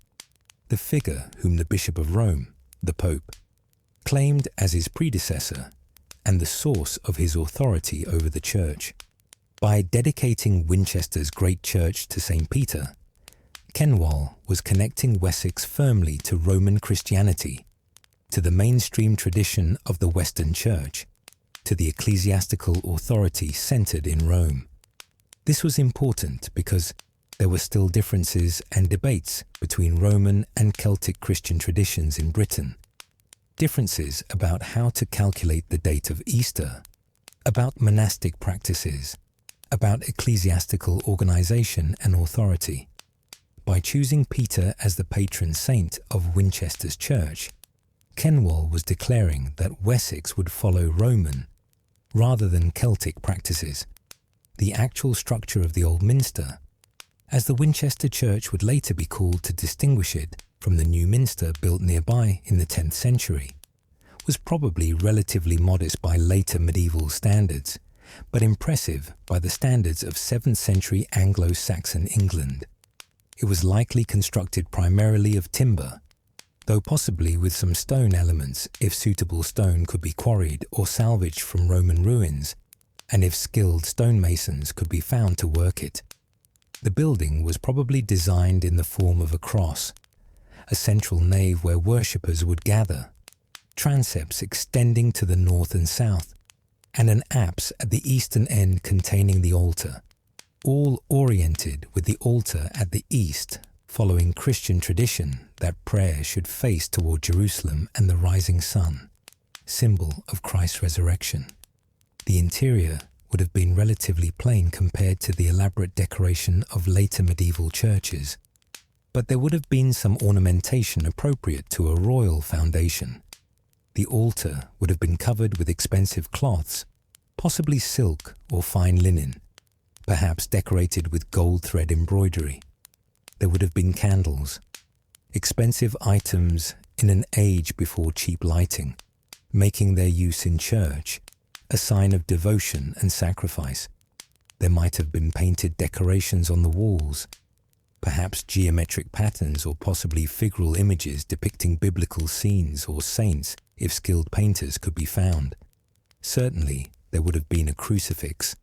the figure whom the Bishop of Rome, the Pope, claimed as his predecessor and the source of his authority over the church. By dedicating Winchester's great church to Saint Peter, Cenwalh was connecting Wessex firmly to Roman Christianity, to the mainstream tradition of the Western Church, to the ecclesiastical authority centered in Rome. This was important because there were still differences and debates between Roman and Celtic Christian traditions in Britain. Differences about how to calculate the date of Easter, about monastic practices, about ecclesiastical organization and authority. By choosing Peter as the patron saint of Winchester's church, Cenwalh was declaring that Wessex would follow Roman rather than Celtic practices, the actual structure of the Old Minster, as the Winchester church would later be called to distinguish it from the new minster built nearby in the 10th century, was probably relatively modest by later medieval standards, but impressive by the standards of 7th century Anglo-Saxon England. It was likely constructed primarily of timber, though possibly with some stone elements if suitable stone could be quarried or salvaged from Roman ruins, and if skilled stonemasons could be found to work it. The building was probably designed in the form of a cross, a central nave where worshippers would gather, transepts extending to the north and south, and an apse at the eastern end containing the altar, all oriented with the altar at the east, following Christian tradition that prayer should face toward Jerusalem and the rising sun, symbol of Christ's resurrection. The interior would have been relatively plain compared to the elaborate decoration of later medieval churches, but there would have been some ornamentation appropriate to a royal foundation. The altar would have been covered with expensive cloths, possibly silk or fine linen, perhaps decorated with gold thread embroidery. There would have been candles, expensive items in an age before cheap lighting, making their use in church a sign of devotion and sacrifice. There might have been painted decorations on the walls, perhaps geometric patterns or possibly figural images depicting biblical scenes or saints if skilled painters could be found. Certainly, there would have been a crucifix,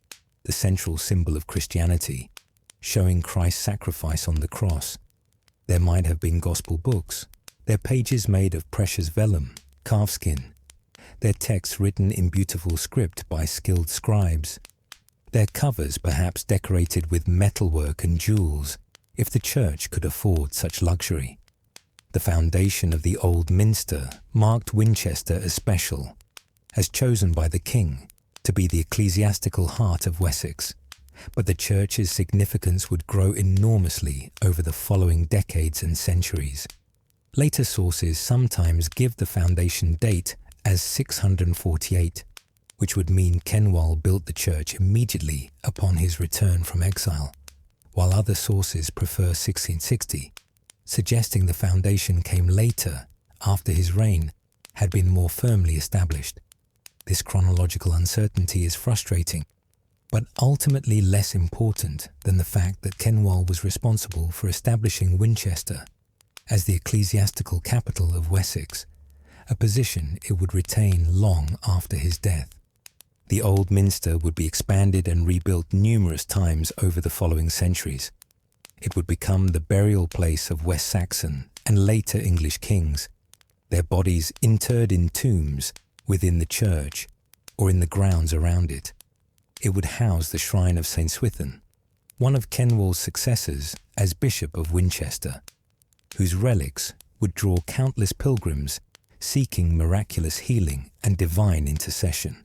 the central symbol of Christianity, showing Christ's sacrifice on the cross. There might have been gospel books, their pages made of precious vellum, calfskin, their texts written in beautiful script by skilled scribes, their covers perhaps decorated with metalwork and jewels, if the church could afford such luxury. The foundation of the old minster marked Winchester as special, as chosen by the king to be the ecclesiastical heart of Wessex, but the church's significance would grow enormously over the following decades and centuries. Later sources sometimes give the foundation date as 648, which would mean Cenwalh built the church immediately upon his return from exile, while other sources prefer 1660, suggesting the foundation came later, after his reign had been more firmly established. This chronological uncertainty is frustrating, but ultimately less important than the fact that Cenwalh was responsible for establishing Winchester as the ecclesiastical capital of Wessex, a position it would retain long after his death. The old minster would be expanded and rebuilt numerous times over the following centuries. It would become the burial place of West Saxon and later English kings, their bodies interred in tombs within the church or in the grounds around it. It would house the shrine of Saint Swithin, one of Cenwalh's successors as Bishop of Winchester, whose relics would draw countless pilgrims seeking miraculous healing and divine intercession.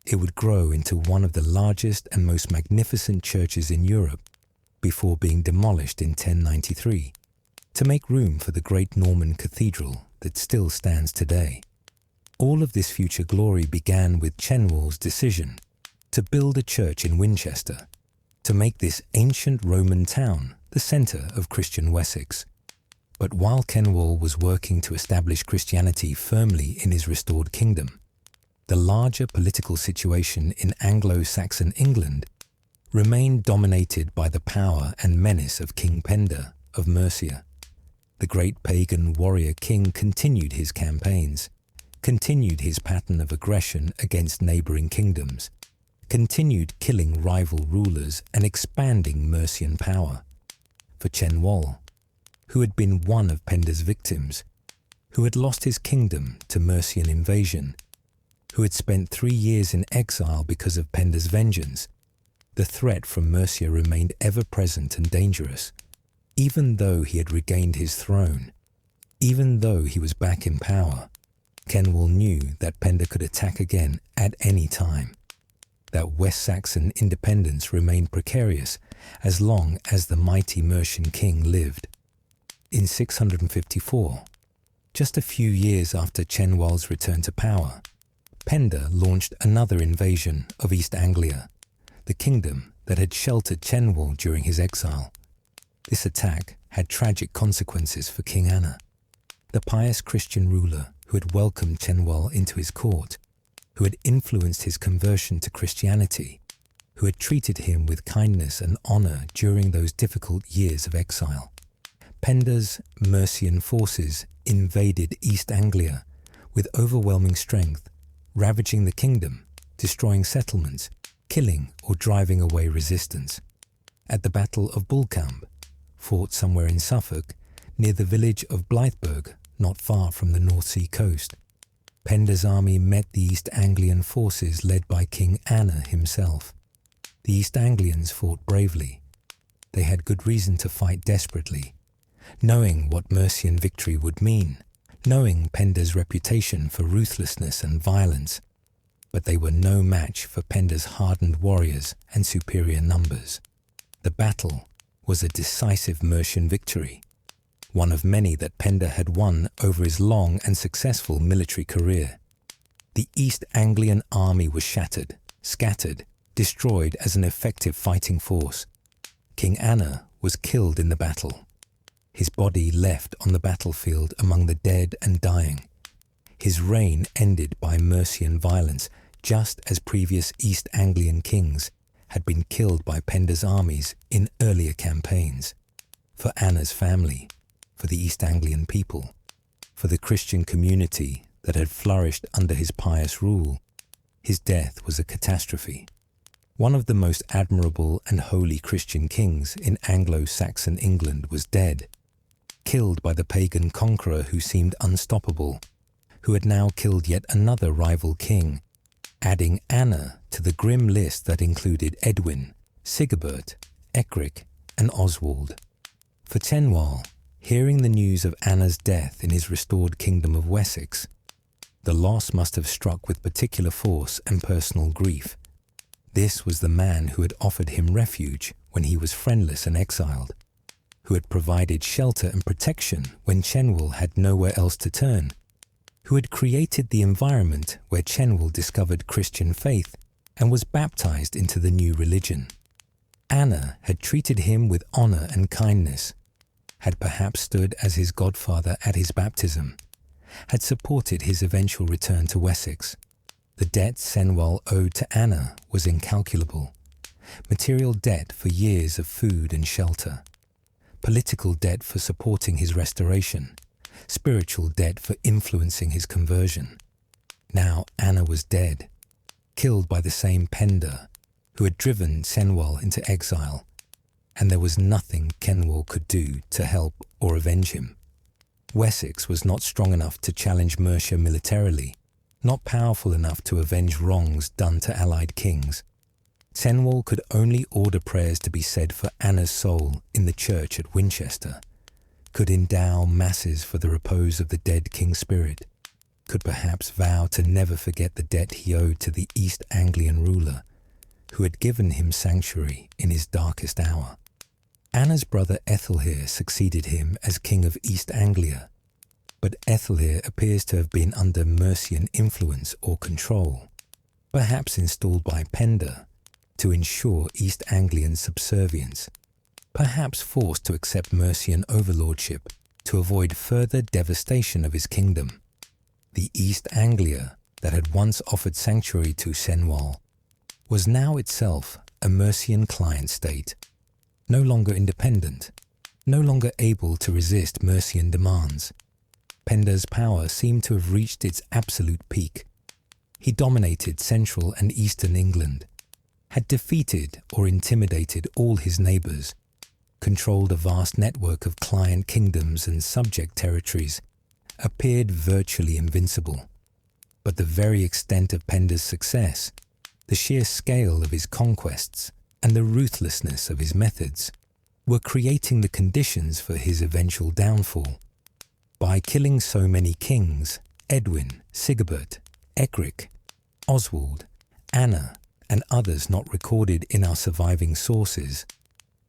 It would grow into one of the largest and most magnificent churches in Europe before being demolished in 1093 to make room for the great Norman cathedral that still stands today. All of this future glory began with Cenwalh's decision to build a church in Winchester, to make this ancient Roman town the centre of Christian Wessex. But while Cenwalh was working to establish Christianity firmly in his restored kingdom, the larger political situation in Anglo-Saxon England remained dominated by the power and menace of King Penda of Mercia. The great pagan warrior king continued his campaigns, continued his pattern of aggression against neighbouring kingdoms, continued killing rival rulers and expanding Mercian power. For Cenwalh, who had been one of Penda's victims, who had lost his kingdom to Mercian invasion, who had spent 3 years in exile because of Penda's vengeance, the threat from Mercia remained ever present and dangerous. Even though he had regained his throne, even though he was back in power, Cenwalh knew that Penda could attack again at any time, that West Saxon independence remained precarious as long as the mighty Mercian king lived. In 654, just a few years after Cenwalh's return to power, Penda launched another invasion of East Anglia, the kingdom that had sheltered Cenwalh during his exile. This attack had tragic consequences for King Anna, the pious Christian ruler who had welcomed Cenwalh into his court, who had influenced his conversion to Christianity, who had treated him with kindness and honour during those difficult years of exile. Penda's Mercian forces invaded East Anglia with overwhelming strength, ravaging the kingdom, destroying settlements, killing or driving away resistance. At the Battle of Bulkamb, fought somewhere in Suffolk, near the village of Blythburgh, not far from the North Sea coast, Penda's army met the East Anglian forces led by King Anna himself. The East Anglians fought bravely. They had good reason to fight desperately, knowing what Mercian victory would mean, knowing Penda's reputation for ruthlessness and violence, but they were no match for Penda's hardened warriors and superior numbers. The battle was a decisive Mercian victory, one of many that Penda had won over his long and successful military career. The East Anglian army was shattered, scattered, destroyed as an effective fighting force. King Anna was killed in the battle. His body left on the battlefield among the dead and dying. His reign ended by Mercian violence, just as previous East Anglian kings had been killed by Penda's armies in earlier campaigns. For Anna's family, for the East Anglian people, for the Christian community that had flourished under his pious rule, his death was a catastrophe. One of the most admirable and holy Christian kings in Anglo-Saxon England was dead, killed by the pagan conqueror who seemed unstoppable, who had now killed yet another rival king, adding Anna to the grim list that included Edwin, Sigebert, Ecgric, and Oswald. For Cenwalh, hearing the news of Anna's death in his restored kingdom of Wessex, the loss must have struck with particular force and personal grief. This was the man who had offered him refuge when he was friendless and exiled, who had provided shelter and protection when Cenwalh had nowhere else to turn, who had created the environment where Cenwalh discovered Christian faith and was baptized into the new religion. Anna had treated him with honor and kindness, had perhaps stood as his godfather at his baptism, had supported his eventual return to Wessex. The debt Cenwalh owed to Anna was incalculable. Material debt for years of food and shelter, political debt for supporting his restoration, spiritual debt for influencing his conversion. Now Anna was dead, killed by the same Penda who had driven Cenwalh into exile, and there was nothing Cenwalh could do to help or avenge him. Wessex was not strong enough to challenge Mercia militarily, not powerful enough to avenge wrongs done to allied kings. Cenwalh could only order prayers to be said for Anna's soul in the church at Winchester, could endow masses for the repose of the dead king's spirit, could perhaps vow to never forget the debt he owed to the East Anglian ruler, who had given him sanctuary in his darkest hour. Anna's brother Ethelhere succeeded him as King of East Anglia, but Ethelhere appears to have been under Mercian influence or control, perhaps installed by Penda to ensure East Anglian subservience, perhaps forced to accept Mercian overlordship to avoid further devastation of his kingdom. The East Anglia that had once offered sanctuary to Cenwalh was now itself a Mercian client state, no longer independent, no longer able to resist Mercian demands. Penda's power seemed to have reached its absolute peak. He dominated central and eastern England, had defeated or intimidated all his neighbours, controlled a vast network of client kingdoms and subject territories, appeared virtually invincible. But the very extent of Penda's success, the sheer scale of his conquests, and the ruthlessness of his methods were creating the conditions for his eventual downfall. By killing so many kings, Edwin, Sigebert, Ecgric, Oswald, Anna, and others not recorded in our surviving sources,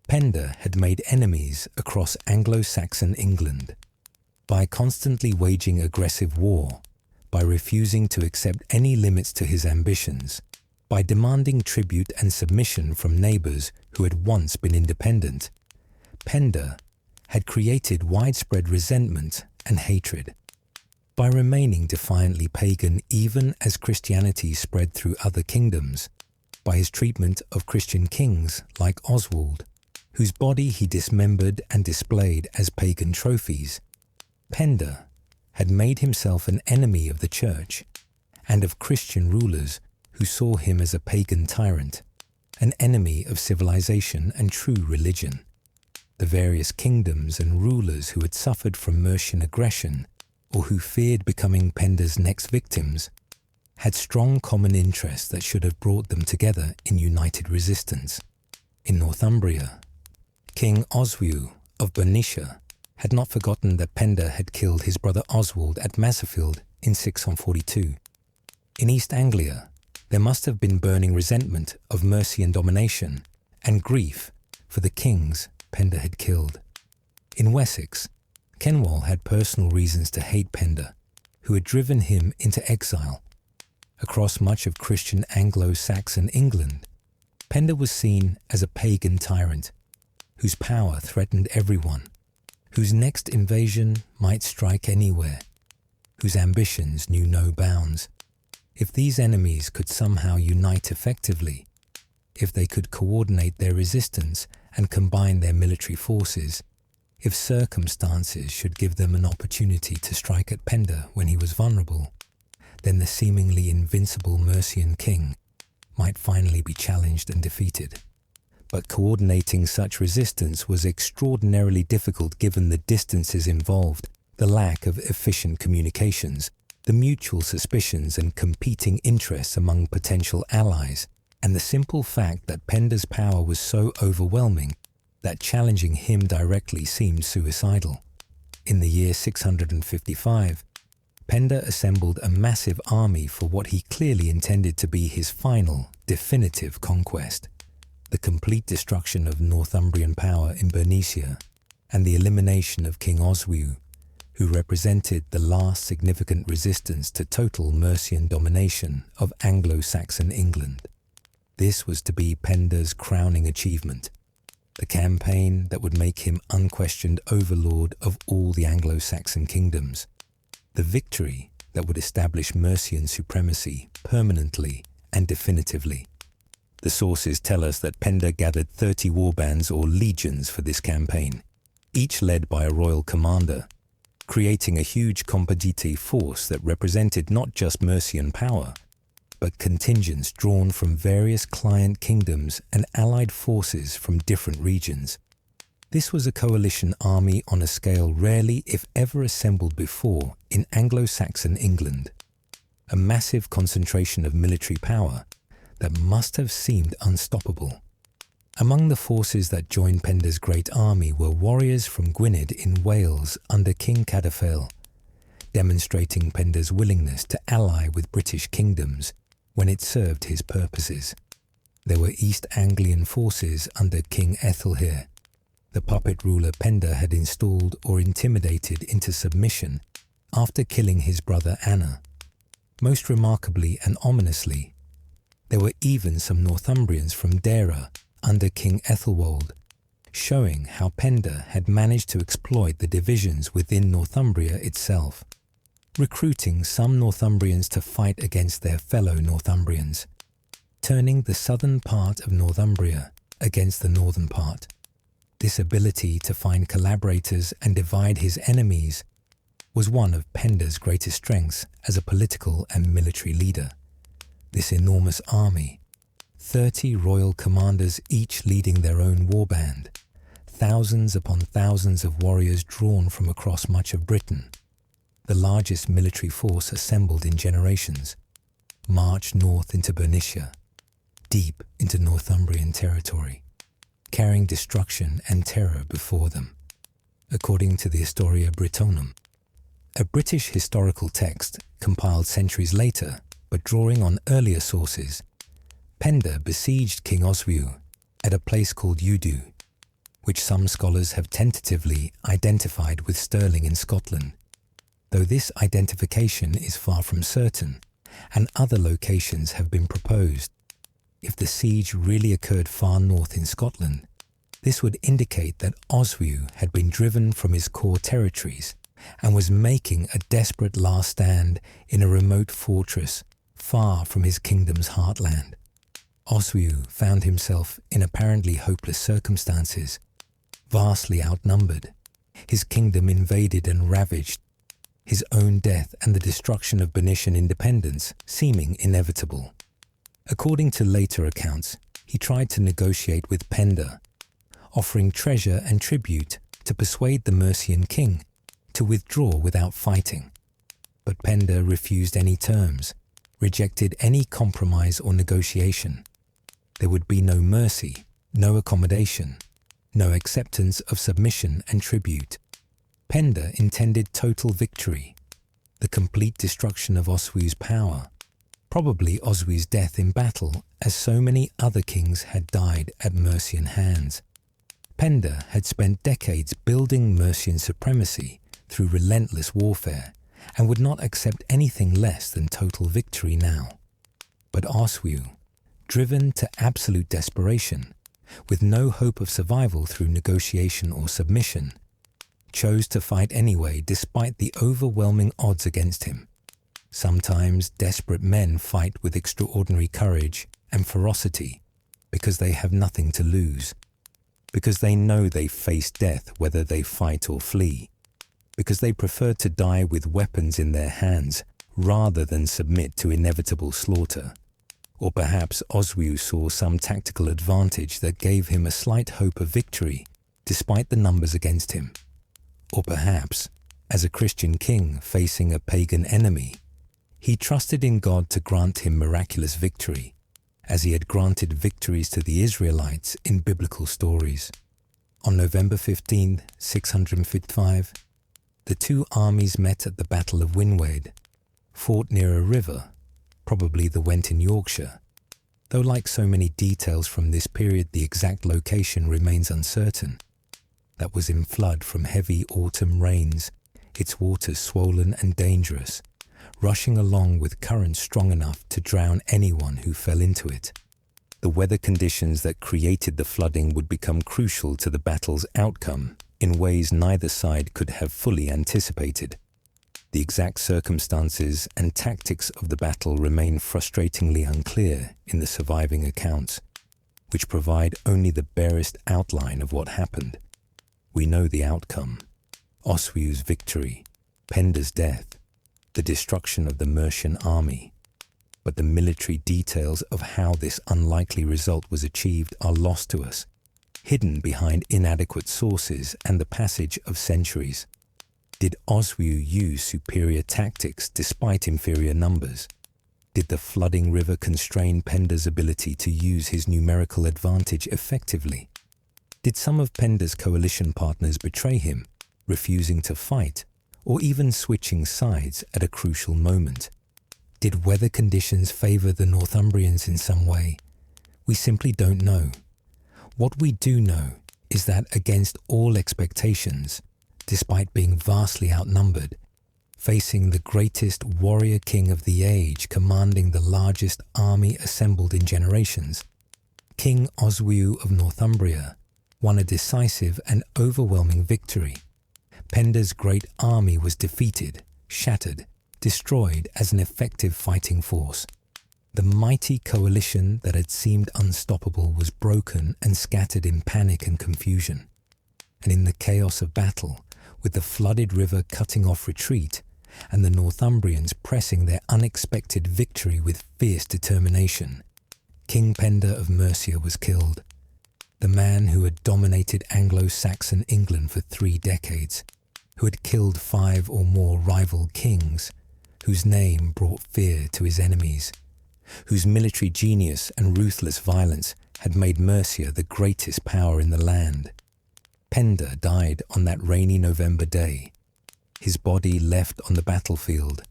Penda had made enemies across Anglo-Saxon England. By constantly waging aggressive war, by refusing to accept any limits to his ambitions, by demanding tribute and submission from neighbours who had once been independent, Penda had created widespread resentment and hatred. By remaining defiantly pagan even as Christianity spread through other kingdoms, by his treatment of Christian kings like Oswald, whose body he dismembered and displayed as pagan trophies, Penda had made himself an enemy of the church and of Christian rulers who saw him as a pagan tyrant, an enemy of civilization and true religion. The various kingdoms and rulers who had suffered from Mercian aggression or who feared becoming Penda's next victims had strong common interests that should have brought them together in united resistance. In Northumbria, King Oswiu of Bernicia had not forgotten that Penda had killed his brother Oswald at Maserfield in 642. In East Anglia, there must have been burning resentment of Mercian domination and grief for the kings Penda had killed. In Wessex, Cenwalh had personal reasons to hate Penda, who had driven him into exile. Across much of Christian Anglo-Saxon England, Penda was seen as a pagan tyrant, whose power threatened everyone, whose next invasion might strike anywhere, whose ambitions knew no bounds. If these enemies could somehow unite effectively, if they could coordinate their resistance and combine their military forces, if circumstances should give them an opportunity to strike at Penda when he was vulnerable, then the seemingly invincible Mercian king might finally be challenged and defeated. But coordinating such resistance was extraordinarily difficult given the distances involved, the lack of efficient communications, the mutual suspicions and competing interests among potential allies, and the simple fact that Penda's power was so overwhelming that challenging him directly seemed suicidal. In the year 655, Penda assembled a massive army for what he clearly intended to be his final, definitive conquest: the complete destruction of Northumbrian power in Bernicia and the elimination of King Oswiu, who represented the last significant resistance to total Mercian domination of Anglo-Saxon England. This was to be Penda's crowning achievement, the campaign that would make him unquestioned overlord of all the Anglo-Saxon kingdoms, the victory that would establish Mercian supremacy permanently and definitively. The sources tell us that Penda gathered 30 warbands or legions for this campaign, each led by a royal commander, creating a huge combatiti force that represented not just Mercian power, but contingents drawn from various client kingdoms and allied forces from different regions. This was a coalition army on a scale rarely, if ever, assembled before in Anglo-Saxon England, a massive concentration of military power that must have seemed unstoppable. Among the forces that joined Penda's great army were warriors from Gwynedd in Wales under King Cathedral, demonstrating Penda's willingness to ally with British kingdoms when it served his purposes. There were East Anglian forces under King Ethelhere, the puppet ruler Penda had installed or intimidated into submission after killing his brother Anna. Most remarkably and ominously, there were even some Northumbrians from Dara under King Ethelwold, showing how Penda had managed to exploit the divisions within Northumbria itself, recruiting some Northumbrians to fight against their fellow Northumbrians, turning the southern part of Northumbria against the northern part. This ability to find collaborators and divide his enemies was one of Penda's greatest strengths as a political and military leader. This enormous army, 30 royal commanders each leading their own warband, thousands upon thousands of warriors drawn from across much of Britain, the largest military force assembled in generations, marched north into Bernicia, deep into Northumbrian territory, carrying destruction and terror before them. According to the Historia Brittonum, a British historical text compiled centuries later, but drawing on earlier sources, Penda besieged King Oswiu at a place called Udu, which some scholars have tentatively identified with Stirling in Scotland, though this identification is far from certain, and other locations have been proposed. If the siege really occurred far north in Scotland, this would indicate that Oswiu had been driven from his core territories and was making a desperate last stand in a remote fortress far from his kingdom's heartland. Oswiu found himself in apparently hopeless circumstances, vastly outnumbered, his kingdom invaded and ravaged, his own death and the destruction of Bernician independence seeming inevitable. According to later accounts, he tried to negotiate with Penda, offering treasure and tribute to persuade the Mercian king to withdraw without fighting. But Penda refused any terms, rejected any compromise or negotiation. There would be no mercy, no accommodation, no acceptance of submission and tribute. Penda intended total victory, the complete destruction of Oswiu's power, probably Oswiu's death in battle, as so many other kings had died at Mercian hands. Penda had spent decades building Mercian supremacy through relentless warfare and would not accept anything less than total victory now. But Oswiu, driven to absolute desperation, with no hope of survival through negotiation or submission, chose to fight anyway despite the overwhelming odds against him. Sometimes desperate men fight with extraordinary courage and ferocity, because they have nothing to lose, because they know they face death whether they fight or flee, because they prefer to die with weapons in their hands rather than submit to inevitable slaughter. Or perhaps Oswiu saw some tactical advantage that gave him a slight hope of victory despite the numbers against him. Or perhaps, as a Christian king facing a pagan enemy, he trusted in God to grant him miraculous victory, as he had granted victories to the Israelites in biblical stories. On November 15, 655, the two armies met at the Battle of Winchester, fought near a river, probably the Went in Yorkshire, though like so many details from this period the exact location remains uncertain. That was in flood from heavy autumn rains, its waters swollen and dangerous, rushing along with currents strong enough to drown anyone who fell into it. The weather conditions that created the flooding would become crucial to the battle's outcome in ways neither side could have fully anticipated. The exact circumstances and tactics of the battle remain frustratingly unclear in the surviving accounts, which provide only the barest outline of what happened. We know the outcome: Oswiu's victory, Penda's death, the destruction of the Mercian army. But the military details of how this unlikely result was achieved are lost to us, hidden behind inadequate sources and the passage of centuries. Did Oswiu use superior tactics despite inferior numbers? Did the flooding river constrain Penda's ability to use his numerical advantage effectively? Did some of Penda's coalition partners betray him, refusing to fight, or even switching sides at a crucial moment? Did weather conditions favour the Northumbrians in some way? We simply don't know. What we do know is that against all expectations, despite being vastly outnumbered, facing the greatest warrior king of the age commanding the largest army assembled in generations, King Oswiu of Northumbria won a decisive and overwhelming victory. Penda's great army was defeated, shattered, destroyed as an effective fighting force. The mighty coalition that had seemed unstoppable was broken and scattered in panic and confusion. And in the chaos of battle, with the flooded river cutting off retreat and the Northumbrians pressing their unexpected victory with fierce determination, King Penda of Mercia was killed. The man who had dominated Anglo-Saxon England for 3 decades, who had killed 5 or more rival kings, whose name brought fear to his enemies, whose military genius and ruthless violence had made Mercia the greatest power in the land. Penda died on that rainy November day, his body left on the battlefield,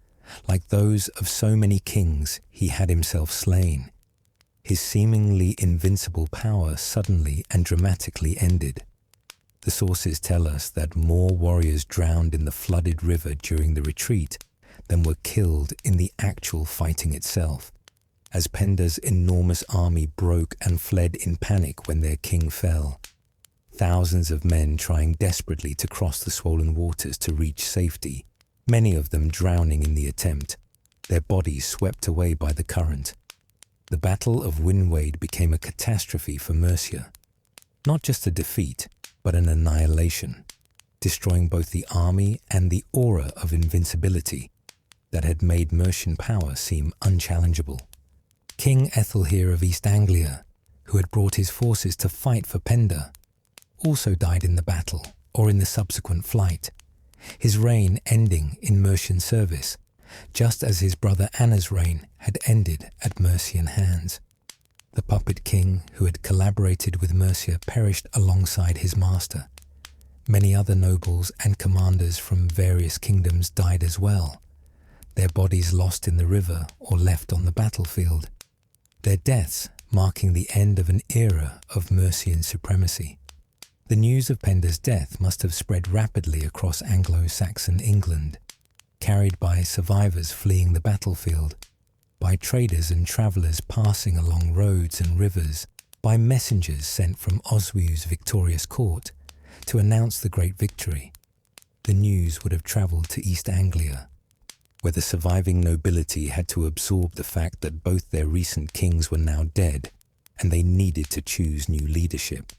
like those of so many kings he had himself slain. His seemingly invincible power suddenly and dramatically ended. The sources tell us that more warriors drowned in the flooded river during the retreat than were killed in the actual fighting itself, as Penda's enormous army broke and fled in panic when their king fell. Thousands of men trying desperately to cross the swollen waters to reach safety, many of them drowning in the attempt, their bodies swept away by the current. The Battle of Winchester became a catastrophe for Mercia. Not just a defeat, but an annihilation, destroying both the army and the aura of invincibility that had made Mercian power seem unchallengeable. King Ethelhere of East Anglia, who had brought his forces to fight for Penda, also died in the battle or in the subsequent flight, his reign ending in Mercian service, just as his brother Anna's reign had ended at Mercian hands. The puppet king who had collaborated with Mercia perished alongside his master. Many other nobles and commanders from various kingdoms died as well, their bodies lost in the river or left on the battlefield, their deaths marking the end of an era of Mercian supremacy. The news of Penda's death must have spread rapidly across Anglo-Saxon England, carried by survivors fleeing the battlefield, by traders and travellers passing along roads and rivers, by messengers sent from Oswiu's victorious court to announce the great victory. The news would have travelled to East Anglia, where the surviving nobility had to absorb the fact that both their recent kings were now dead and they needed to choose new leadership.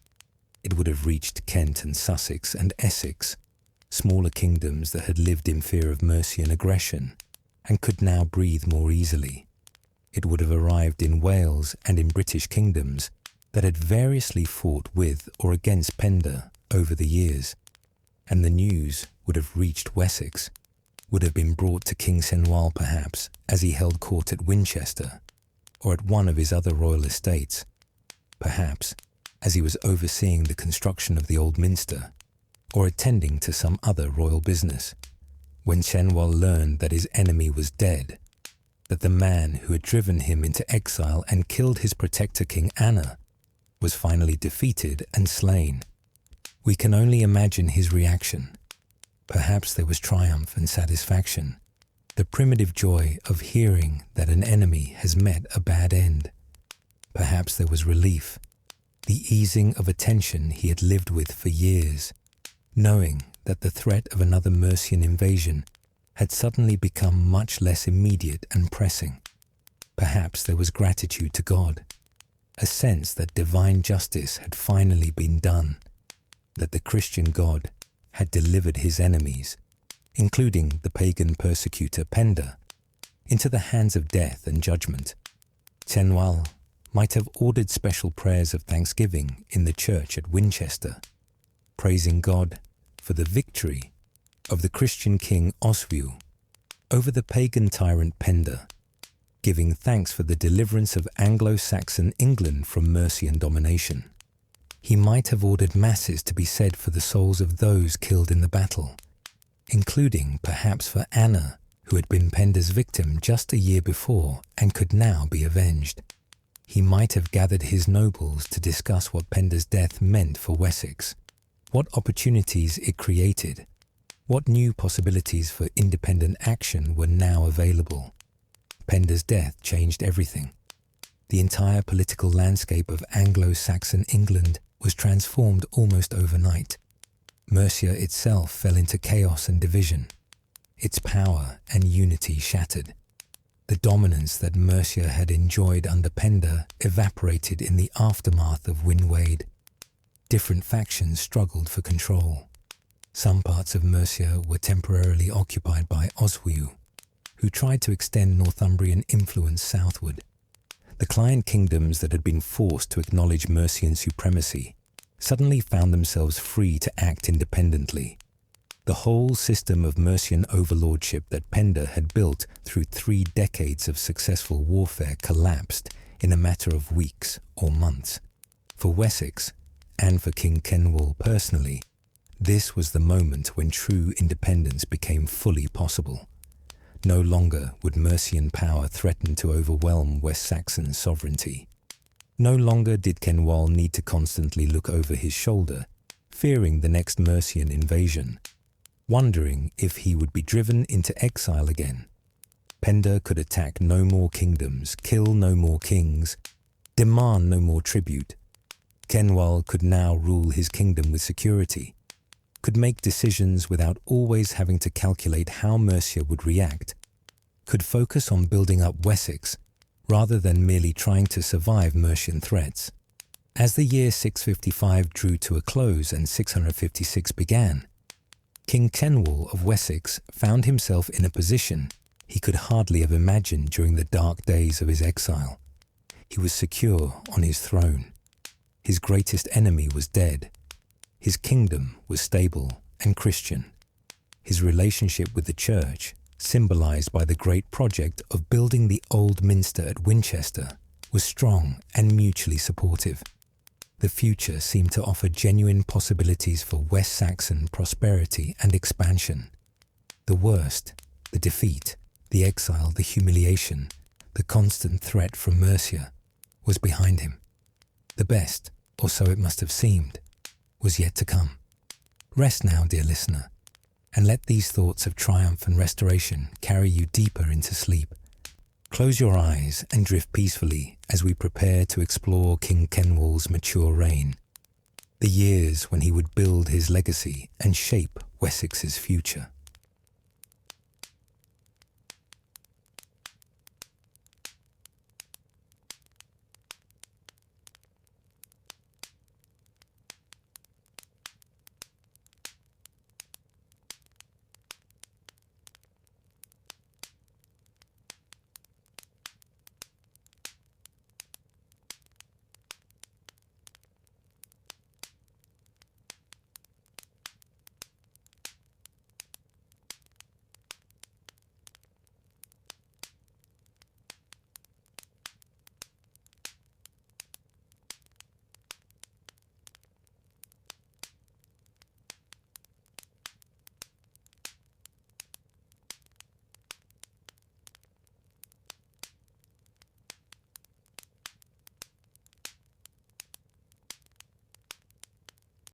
It would have reached Kent and Sussex and Essex, smaller kingdoms that had lived in fear of Mercian aggression and could now breathe more easily. It would have arrived in Wales and in British kingdoms that had variously fought with or against Penda over the years, and the news would have reached Wessex, would have been brought to King Cenwalh perhaps as he held court at Winchester, or at one of his other royal estates, perhaps as he was overseeing the construction of the Old Minster, or attending to some other royal business. When Cenwalh learned that his enemy was dead, that the man who had driven him into exile and killed his protector King Anna was finally defeated and slain, we can only imagine his reaction. Perhaps there was triumph and satisfaction, the primitive joy of hearing that an enemy has met a bad end. Perhaps there was relief, the easing of a tension he had lived with for years, knowing that the threat of another Mercian invasion had suddenly become much less immediate and pressing. Perhaps there was gratitude to God, a sense that divine justice had finally been done, that the Christian God had delivered his enemies, including the pagan persecutor Penda, into the hands of death and judgment. Cenwalh might have ordered special prayers of thanksgiving in the church at Winchester, praising God for the victory of the Christian king Oswiu over the pagan tyrant Penda, giving thanks for the deliverance of Anglo-Saxon England from Mercian domination. He might have ordered masses to be said for the souls of those killed in the battle, including perhaps for Anna, who had been Penda's victim just a year before and could now be avenged. He might have gathered his nobles to discuss what Penda's death meant for Wessex, what opportunities it created, what new possibilities for independent action were now available. Penda's death changed everything. The entire political landscape of Anglo-Saxon England was transformed almost overnight. Mercia itself fell into chaos and division, its power and unity shattered. The dominance that Mercia had enjoyed under Penda evaporated in the aftermath of Winwade. Different factions struggled for control. Some parts of Mercia were temporarily occupied by Oswiu, who tried to extend Northumbrian influence southward. The client kingdoms that had been forced to acknowledge Mercian supremacy suddenly found themselves free to act independently. The whole system of Mercian overlordship that Penda had built through 3 decades of successful warfare collapsed in a matter of weeks or months. For Wessex, and for King Cenwalh personally, this was the moment when true independence became fully possible. No longer would Mercian power threaten to overwhelm West Saxon sovereignty. No longer did Cenwalh need to constantly look over his shoulder, fearing the next Mercian invasion, wondering if he would be driven into exile again. Penda could attack no more kingdoms, kill no more kings, demand no more tribute. Cenwalh could now rule his kingdom with security, could make decisions without always having to calculate how Mercia would react, could focus on building up Wessex rather than merely trying to survive Mercian threats. As the year 655 drew to a close and 656 began, King Cenwalh of Wessex found himself in a position he could hardly have imagined during the dark days of his exile. He was secure on his throne. His greatest enemy was dead. His kingdom was stable and Christian. His relationship with the church, symbolized by the great project of building the Old Minster at Winchester, was strong and mutually supportive. The future seemed to offer genuine possibilities for West Saxon prosperity and expansion. The worst, the defeat, the exile, the humiliation, the constant threat from Mercia, was behind him. The best, or so it must have seemed, was yet to come. Rest now, dear listener, and let these thoughts of triumph and restoration carry you deeper into sleep. Close your eyes and drift peacefully as we prepare to explore King Cenwalh's mature reign, the years when he would build his legacy and shape Wessex's future.